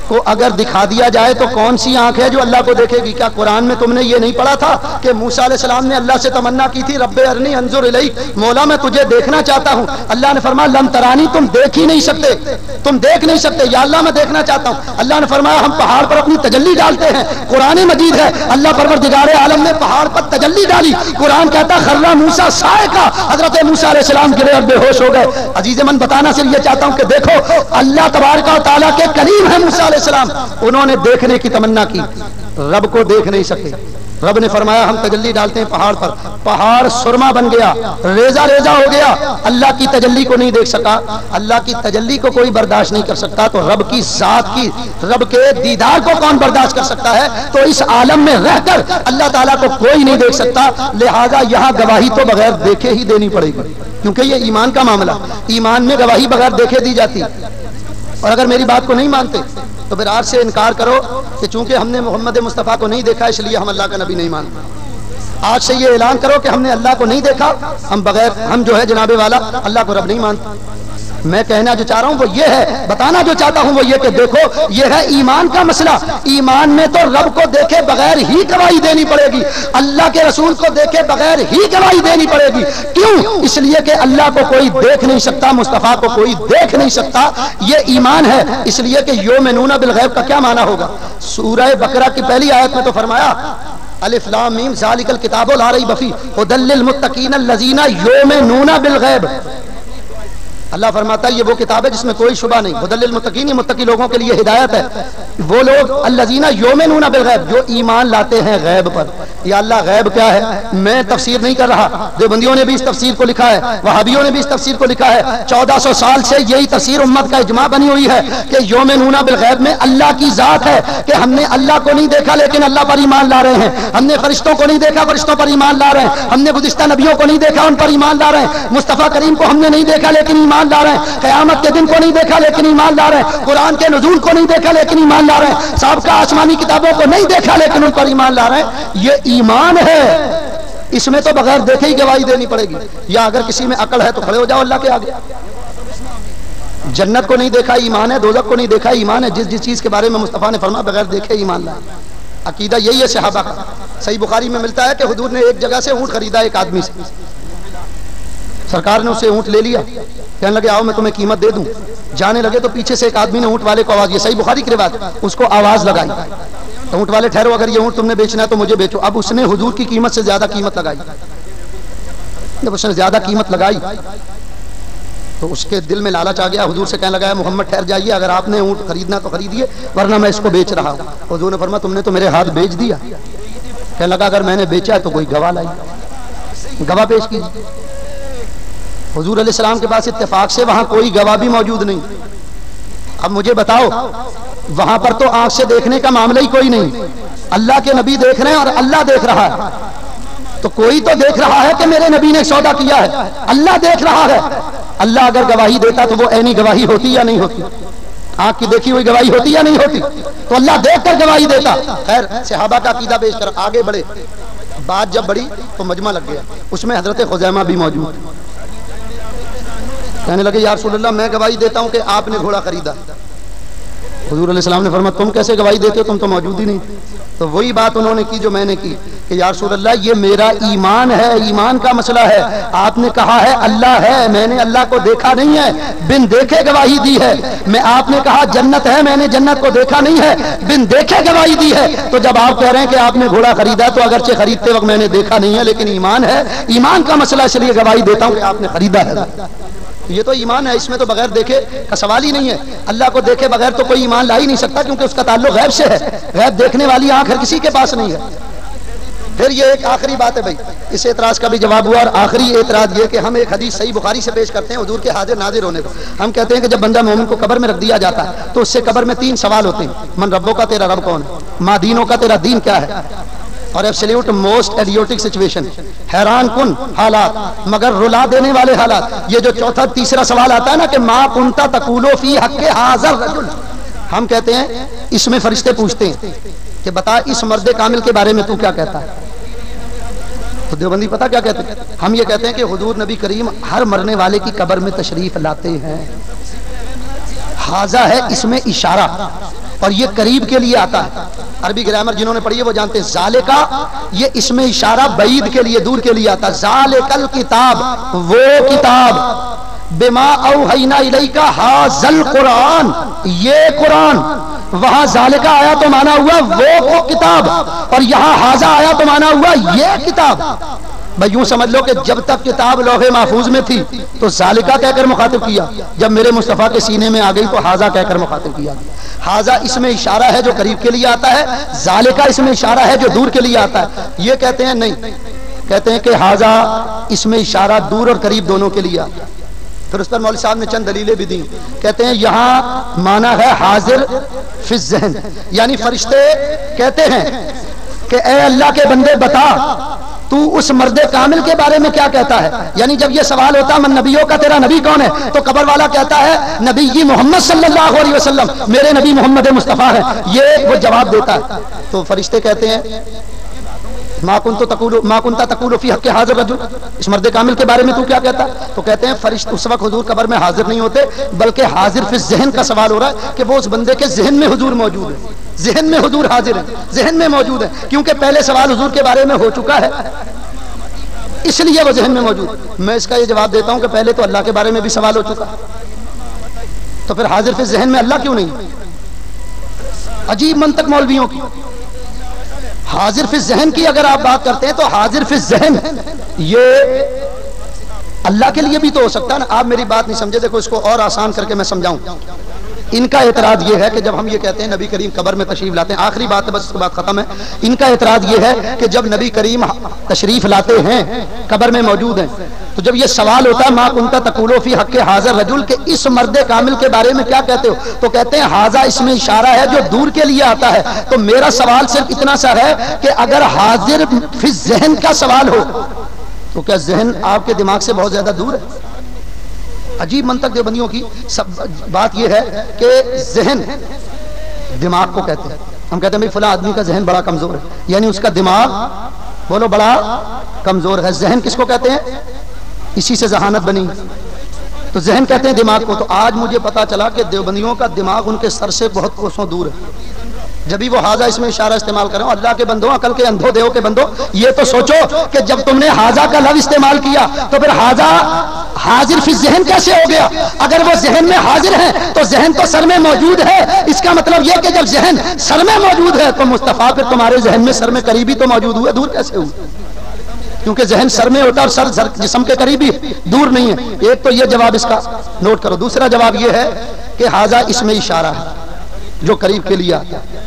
کو اگر دکھا دیا جائے تو کون سی آنکھ ہے جو اللہ کو دیکھے گی؟ کیا قرآن میں تم نے یہ نہیں پڑھا تھا کہ موسیٰ علیہ السلام نے اللہ سے تمنا کی تھی رب ارنی انظر الیک، مولا میں تجھے دیکھنا چاہتا ہوں. اللہ نے فرمایا لن ترانی، تم دیکھ ہی نہیں سکتے، تم دیکھ نہیں سکتے. یا اللہ میں دیکھنا چاہتا ہوں. اللہ نے فرمایا ہم پہاڑ پر اپنی تجلی ڈالتے ہیں. قرآن مجید ہے اللہ پروردگار عالم نے پہاڑ پر تجلی ڈالی. قرآن کہتا خرّ موسیٰ صاعقہ، حضرت موسیٰ علیہ السلام گرے اور بے ہوش ہو گئے. عزیز من بتانا صرف یہ چاہتا ہوں کہ دیکھو اللہ تبارک و تعالیٰ کے کلیم ہے موسیٰ علیہ السلام، انہوں نے دیکھنے کی تمنا کی، رب کو دیکھ نہیں سکے. رب نے فرمایا ہم تجلی ڈالتے ہیں پہاڑ پر، پہاڑ سرما بن گیا، ریزہ ریزہ ہو گیا. اللہ کی تجلی کو نہیں دیکھ سکا. اللہ کی تجلی کو کوئی برداشت نہیں کر سکتا تو رب کی ذات کی، رب کے دیدار کو کون برداشت کر سکتا ہے؟ تو اس عالم میں رہ کر اللہ تعالیٰ کو کوئی نہیں دیکھ سکتا. لہذا یہاں گواہی تو بغیر دیکھے ہی دینی پڑے گی کیونکہ یہ ایمان کا معاملہ. ایمان میں گواہی بغیر دیکھے دی جاتی. اور اگر میری بات کو نہیں مانتے تو پھر آج سے انکار کرو کہ چونکہ ہم نے محمد مصطفیٰ کو نہیں دیکھا اس لیے ہم اللہ کا نبی نہیں مانتے. آج سے یہ اعلان کرو کہ ہم نے اللہ کو نہیں دیکھا، ہم جو ہے جناب والا اللہ کو رب نہیں مانتے. میں کہنا جو چاہ رہا ہوں وہ یہ ہے، بتانا جو چاہتا ہوں وہ یہ کہ دیکھو یہ ہے ایمان کا مسئلہ. ایمان میں تو رب کو دیکھے بغیر ہی گواہی دینی پڑے گی، اللہ کے رسول کو دیکھے بغیر ہی گواہی دینی پڑے گی. کیوں؟ اس لیے کہ اللہ کو کوئی دیکھ نہیں سکتا، مصطفیٰ کو کوئی دیکھ نہیں سکتا. یہ ایمان ہے. اس لیے کہ یؤمنون بالغیب کا کیا معنی ہوگا؟ سورہ بقرہ کی پہلی آیت میں تو فرمایا الف لام میم ذالک الکتاب لا ریب فیہ ھدی للمتقین الذین یؤمنون بالغیب. اللہ فرماتا ہے یہ وہ کتاب ہے جس میں کوئی شبہ نہیں، ہدی للمتقین، یہ متقی لوگوں کے لیے ہدایت ہے۔ وہ لوگ الذین یؤمنون بالغیب، جو ایمان لاتے ہیں غیب پر۔ یا اللہ غیب کیا ہے؟ میں تفسیر نہیں کر رہا، دیوبندیوں نے بھی اس تفسیر کو لکھا ہے، وہابیوں نے بھی اس تفسیر کو لکھا ہے۔ 1400 سال سے یہی تفسیر امت کا اجماع بنی ہوئی ہے کہ یؤمنون بالغیب میں اللہ کی ذات ہے، کہ ہم نے اللہ کو نہیں دیکھا لیکن اللہ پر ایمان لا رہے ہیں، ہم نے فرشتوں کو نہیں دیکھا فرشتوں پر ایمان لا رہے ہیں، ہم نے گزشتہ نبیوں کو نہیں دیکھا ان پر ایمان لا رہے ہیں، مصطفیٰ کریم کو ہم نے نہیں دیکھا لیکن ایمان لا رہے ہیں، قیامت کے دن کو نہیں دیکھا لیکن ایمان لا رہے ہیں، قرآن کے نزول کو نہیں دیکھا لیکن ایمان لا رہے ہیں، سابقہ آسمانی کتابوں کو نہیں دیکھا لیکن ان پر ایمان لا رہے ہیں۔ یہ ایمان ہے، اس میں تو بغیر دیکھے ہی گواہی دینی پڑے گی، یا اگر کسی میں عقل ہے تو کھڑے ہو جاؤ اللہ کے آگے۔ جنت کو نہیں دیکھا ایمان ہے، دوزخ کو نہیں دیکھا ایمان ہے، جس چیز کے بارے میں مصطفیٰ نے فرمایا بغیر دیکھے ایمان لائے۔ عقیدہ یہی ہے صحابہ کا۔ صحیح بخاری میں ملتا ہے کہ حضور نے ایک جگہ سے اونٹ خریدا ایک آدمی سے، سرکار نے اسے اونٹ لے لیا، کہنے لگے آؤ میں تمہیں قیمت دے دوں، جانے لگے تو پیچھے سے ایک آدمی نے اونٹ والے کو آواز دی، صحیح بخاری کی روایت، اس کو آواز لگائی، تو اونٹ والے ٹھہرو، اگر یہ اونٹ تم نے بیچنا ہے تو مجھے بیچو۔ اب اس نے حضور کی قیمت سے زیادہ قیمت لگائی، جب اس نے زیادہ قیمت لگائی تو اس کے دل میں لالچ آ گیا، حضور سے کہنے لگا محمد ٹھہر جائیے، اگر آپ نے اونٹ خریدنا تو خریدیے ورنہ میں اس کو بیچ رہا ہوں۔ حضور نے فرمایا تم نے تو میرے ہاتھ بیچ دیا۔ کہنے لگا اگر میں نے بیچا ہے تو کوئی گواہ لائی، گواہ پیش کیجیے۔ حضور علیہ السلام کے پاس اتفاق سے وہاں کوئی گواہ بھی موجود نہیں۔ اب مجھے بتاؤ، وہاں پر تو آنکھ سے دیکھنے کا معاملہ ہی کوئی نہیں، اللہ کے نبی دیکھ رہے ہیں اور اللہ دیکھ رہا ہے، تو کوئی تو دیکھ رہا ہے کہ میرے نبی نے سودا کیا ہے، اللہ دیکھ رہا ہے۔ اللہ اگر گواہی دیتا تو وہ عینی گواہی ہوتی یا نہیں ہوتی؟ آنکھ کی دیکھی ہوئی گواہی ہوتی یا نہیں ہوتی؟ تو اللہ دیکھ کر گواہی دیتا۔ خیر، صحابہ کا عقیدہ پیش کر آگے بڑھے، بات جب بڑھی تو مجمع لگ گیا، اس میں حضرت خزیمہ بھی موجود، کہنے لگے یا رسول اللہ میں گواہی دیتا ہوں کہ آپ نے گھوڑا خریدا۔ حضور علیہ السلام نے فرمایا تم کیسے گواہی دیتے ہو، تم تو موجود ہی نہیں۔ تو وہی بات انہوں نے کی جو میں نے کی کہ یا رسول اللہ یہ میرا ایمان ہے، ایمان کا مسئلہ ہے، آپ نے کہا ہے اللہ ہے، میں نے اللہ کو دیکھا نہیں ہے، بن دیکھے گواہی دی ہے۔ میں آپ نے کہا جنت ہے، میں نے جنت کو دیکھا نہیں ہے، بن دیکھے گواہی دی ہے۔ تو جب آپ کہہ رہے ہیں کہ آپ نے گھوڑا خریدا تو اگرچہ خریدتے وقت میں نے دیکھا نہیں ہے لیکن ایمان ہے، ایمان کا مسئلہ اس لیے گواہی دیتا ہوں کہ آپ نے خریدا ہے۔ یہ تو ایمان ہے، اس میں تو بغیر دیکھے کا سوال ہی نہیں ہے۔ اللہ کو دیکھے بغیر تو کوئی ایمان لا ہی نہیں سکتا کیونکہ اس کا تعلق غیب سے ہے، غیب دیکھنے والی آنکھ ہر کسی کے پاس نہیں ہے۔ پھر یہ ایک آخری بات ہے بھائی، اس اعتراض کا بھی جواب ہوا، اور آخری اعتراض یہ کہ ہم ایک حدیث صحیح بخاری سے پیش کرتے ہیں حضور کے حاضر ناظر ہونے کو۔ ہم کہتے ہیں کہ جب بندہ مومن کو قبر میں رکھ دیا جاتا ہے تو اس سے قبر میں 3 سوال ہوتے ہیں، من ربوں کا تیرا رب کون ہے، ما دینوں کا تیرا دین کیا ہے، اور ایبسلیوٹ موسٹ ایڈیوٹک سچویشن، حیران کن حالات مگر رلا دینے والے حالات۔ یہ جو چوتھا تیسرا سوال آتا ہے نا کہ ما کنتا تقولو فی حق حاضر رجل، ہم کہتے ہیں اس میں فرشتے پوچھتے ہیں کہ بتا اس مرد کامل کے بارے میں تو کیا کہتا ہے؟ تو دیوبندی پتہ کیا کہتے ہیں؟ ہم یہ کہتے ہیں کہ حضور نبی کریم ہر مرنے والے کی قبر میں تشریف لاتے ہیں۔ حاضہ ہے اس میں اشارہ، اور یہ قریب کے لیے آتا ہے، عربی گرامر جنہوں نے پڑھی ہے وہ جانتے ہیں۔ ذالکا یہ اس میں اشارہ بعید کے لیے، دور کے لیے آتا ہے۔ ذالکل کتاب وہ کتاب، بما اوحینا الیک ھذل قرآن یہ قرآن، وہاں ذالکا آیا تو مانا ہوا وہ کتاب، اور یہاں ھذا آیا تو مانا ہوا یہ کتاب۔ بھائی یوں سمجھ لو کہ جب تک کتاب لوح محفوظ میں تھی تو ذالکا کہہ کر مخاطب کیا، جب میرے مصطفیٰ کے سینے میں آ گئی تو ھذا کہہ کر مخاطب کیا۔ ھذا اس میں اشارہ ہے جو قریب کے لیے آتا ہے، ذالکا اس میں اشارہ ہے جو دور کے لیے آتا ہے۔ یہ کہتے ہیں نہیں، کہتے ہیں کہ ھذا اس میں اشارہ دور اور قریب دونوں کے لیے آتا ہے۔ پھر اس پر مولوی صاحب نے چند دلیلیں بھی دیں، کہتے ہیں یہاں معنی ہے حاضر فی الذہن، یعنی فرشتے کہتے ہیں کہ اے اللہ کے بندے بتا تو اس مرد کامل کے بارے میں کیا کہتا ہے۔ یعنی جب یہ سوال ہوتا من نبیوں کا تیرا نبی کون ہے تو قبر والا کہتا ہے نبی جی محمد صلی اللہ علیہ وسلم، میرے نبی محمد مصطفیٰ ہے، یہ وہ جواب دیتا ہے۔ تو فرشتے کہتے ہیں ما کنت تقول فی حق حاضر رجل، اس مرد کامل کے بارے میں تو کیا کہتا ہے؟ تو کہتے ہیں فرشتے اس وقت حضور قبر میں حاضر نہیں ہوتے بلکہ حاضر فی الذہن کا سوال ہو رہا ہے کہ وہ اس بندے کے ذہن میں حضور موجود ہے، ذہن میں حضور حاضر ہے، ذہن میں موجود ہے، کیونکہ پہلے سوال حضور کے بارے میں ہو چکا ہے اس لیے وہ ذہن میں موجود۔ میں اس کا یہ جواب دیتا ہوں کہ پہلے تو اللہ کے بارے میں بھی سوال ہو چکا، تو پھر حاضر فی ذہن میں اللہ کیوں نہیں؟ عجیب منطق مولویوں کی۔ حاضر فی ذہن کی اگر آپ بات کرتے ہیں تو حاضر فی ذہن یہ اللہ کے لیے بھی تو ہو سکتا ہے نا. آپ میری بات نہیں سمجھے, دیکھو اس کو اور آسان کر کے میں سمجھاؤں. ان کا اعتراض یہ ہے کہ جب ہم یہ کہتے ہیں نبی کریم قبر میں تشریف لاتے ہیں, آخری بات ہے بس اس کے بعد ختم ہے. ان کا اعتراض یہ ہے کہ جب نبی کریم تشریف لاتے ہیں قبر میں موجود ہیں, تو جب یہ سوال ہوتا ہے ما کنت تقول فی حق حاضر رجل, کہ اس مرد کامل کے بارے میں کیا کہتے ہو, تو کہتے ہیں حاضہ اس میں اشارہ ہے جو دور کے لیے آتا ہے. تو میرا سوال صرف اتنا سا ہے کہ اگر حاضر فی ذہن کا سوال ہو تو کیا ذہن آپ کے دماغ سے بہت زیادہ دور ہے؟ عجیب منطق دیوبندیوں کی. سب بات یہ ہے کہ ذہن دماغ کو کہتے ہیں. ہم کہتے ہیں بھائی فلاں آدمی کا ذہن بڑا کمزور ہے, یعنی اس کا دماغ بولو بڑا کمزور ہے. ذہن کس کو کہتے ہیں؟ اسی سے ذہانت بنی, تو ذہن کہتے ہیں دماغ کو. تو آج مجھے پتا چلا کہ دیوبندیوں کا دماغ ان کے سر سے بہت کوسوں دور ہے. جبھی وہ حاضہ اس میں اشارہ استعمال کریں. اللہ کے بندوں, عقل کے اندھو دیو کے بندوں, یہ تو سوچو کہ جب تم نے حاضہ کا لفظ استعمال کیا تو پھر حاضہ حاضر فی ذہن کیسے ہو گیا؟ اگر وہ ذہن میں حاضر ہیں تو ذہن تو سر میں موجود ہے. اس کا مطلب یہ کہ جب ذہن سر میں موجود ہے تو مصطفیٰ پھر تمہارے ذہن میں سر میں قریبی تو موجود ہوئے, دور کیسے ہوئے؟ کیونکہ ذہن سر میں ہوتا ہے اور سر جسم کے قریبی دور نہیں ہے. ایک تو یہ جواب اس کا نوٹ کرو. دوسرا جواب یہ ہے کہ حاضہ اس میں اشارہ ہے جو قریب کے لیے آتا ہے.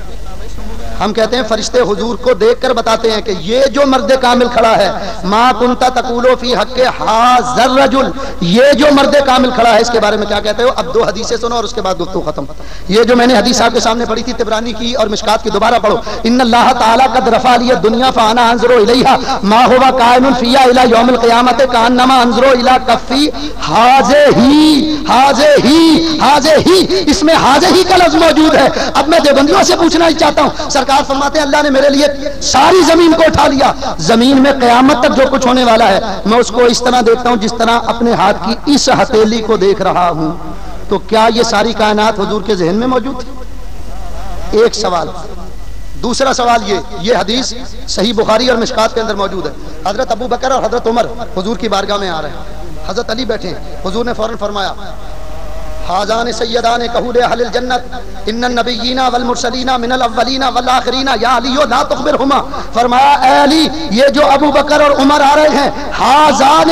ہم کہتے ہیں فرشتے حضور کو دیکھ کر بتاتے ہیں کہ یہ جو مرد کامل کھڑا ہے, ما کنت تقول فی حق حاضر رجل, یہ جو مرد کامل کھڑا ہے اس کے بارے میں کیا کہتے ہو؟ اب دو حدیثیں سنو اور اس کے بعد گفتگو ختم. یہ جو میں نے حدیث آپ کے سامنے پڑھی تھی طبرانی کی اور مشکات کی, دوبارہ پڑھو. ان اللہ تعالی قد رفع لی الدنیا فانا انظر الیہا ما هو کائن فیہا الی یوم القیامت کانما انظر الی کفی حاضہ ہی. اس میں حاضہ ہی کا لفظ موجود ہے. اب میں دیوبندیوں سے پوچھنا ہی چاہتا ہوں, سرکار فرماتے ہیں اللہ نے میرے لیے ساری زمین کو اٹھا لیا, زمین میں قیامت تک جو کچھ ہونے والا ہے میں اس کو اس طرح دیکھتا ہوں جس طرح اپنے ہاتھ کی اس ہتھیلی کو دیکھ رہا ہوں. تو کیا یہ ساری کائنات حضور کے ذہن میں موجود تھی؟ ایک سوال. دوسرا سوال یہ حدیث صحیح بخاری اور مشکات کے اندر موجود ہے. حضرت ابو بکر اور حضرت عمر حضور کی بارگاہ میں آ رہے ہیں, حضرت علی بیٹھے ہیں. حضور نے فوراً فرمایا حاضان سیدان کہول اہل الجنت ان النبیین والمرسلین من الاولین والآخرین یا علی لا تخبرہما. فرمایا اے علی, یہ جو ابو بکر اور عمر آ رہے ہیں, حاضان,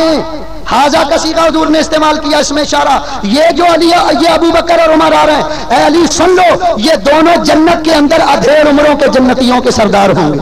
حاضہ کا صیغہ حضور نے استعمال کیا, اس میں اشارہ, یہ جو علی, یہ ابو بکر اور عمر آ رہے ہیں, اے علی سن لو, یہ دونوں جنت کے اندر ادھیڑ عمروں کے جنتیوں کے سردار ہوں گے.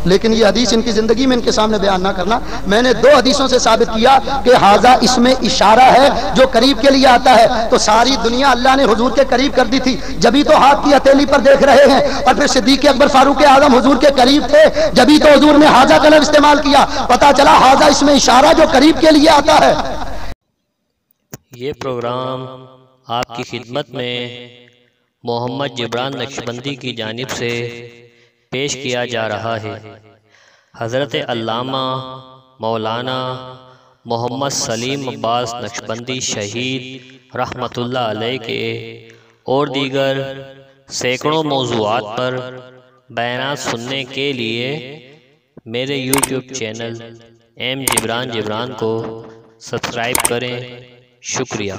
لیکن یہ حدیث ان کی زندگی میں ان کے سامنے بیان نہ کرنا. میں نے دو حدیثوں سے ثابت کیا کہ حاضہ اس میں اشارہ ہے جو قریب کے لیے آتا ہے. تو ساری دنیا اللہ نے حضور کے قریب کر دی تھی, جبھی تو ہاتھ کی ہتھیلی پر دیکھ رہے ہیں. اور پھر صدیق اکبر فاروق اعظم حضور کے قریب تھے, جبھی تو حضور نے حاضہ کا لفظ استعمال کیا. پتا چلا حاضہ اس میں اشارہ جو قریب کے لیے آتا ہے. یہ پروگرام آپ کی خدمت میں محمد جبران نقشبندی کی جانب سے پیش کیا جا رہا ہے. حضرت علامہ مولانا محمد سلیم عباس نقشبندی شہید رحمۃ اللہ علیہ کے اور دیگر سینکڑوں موضوعات پر بیانات سننے کے لیے میرے یوٹیوب چینل ایم جبران کو سبسکرائب کریں. شکریہ.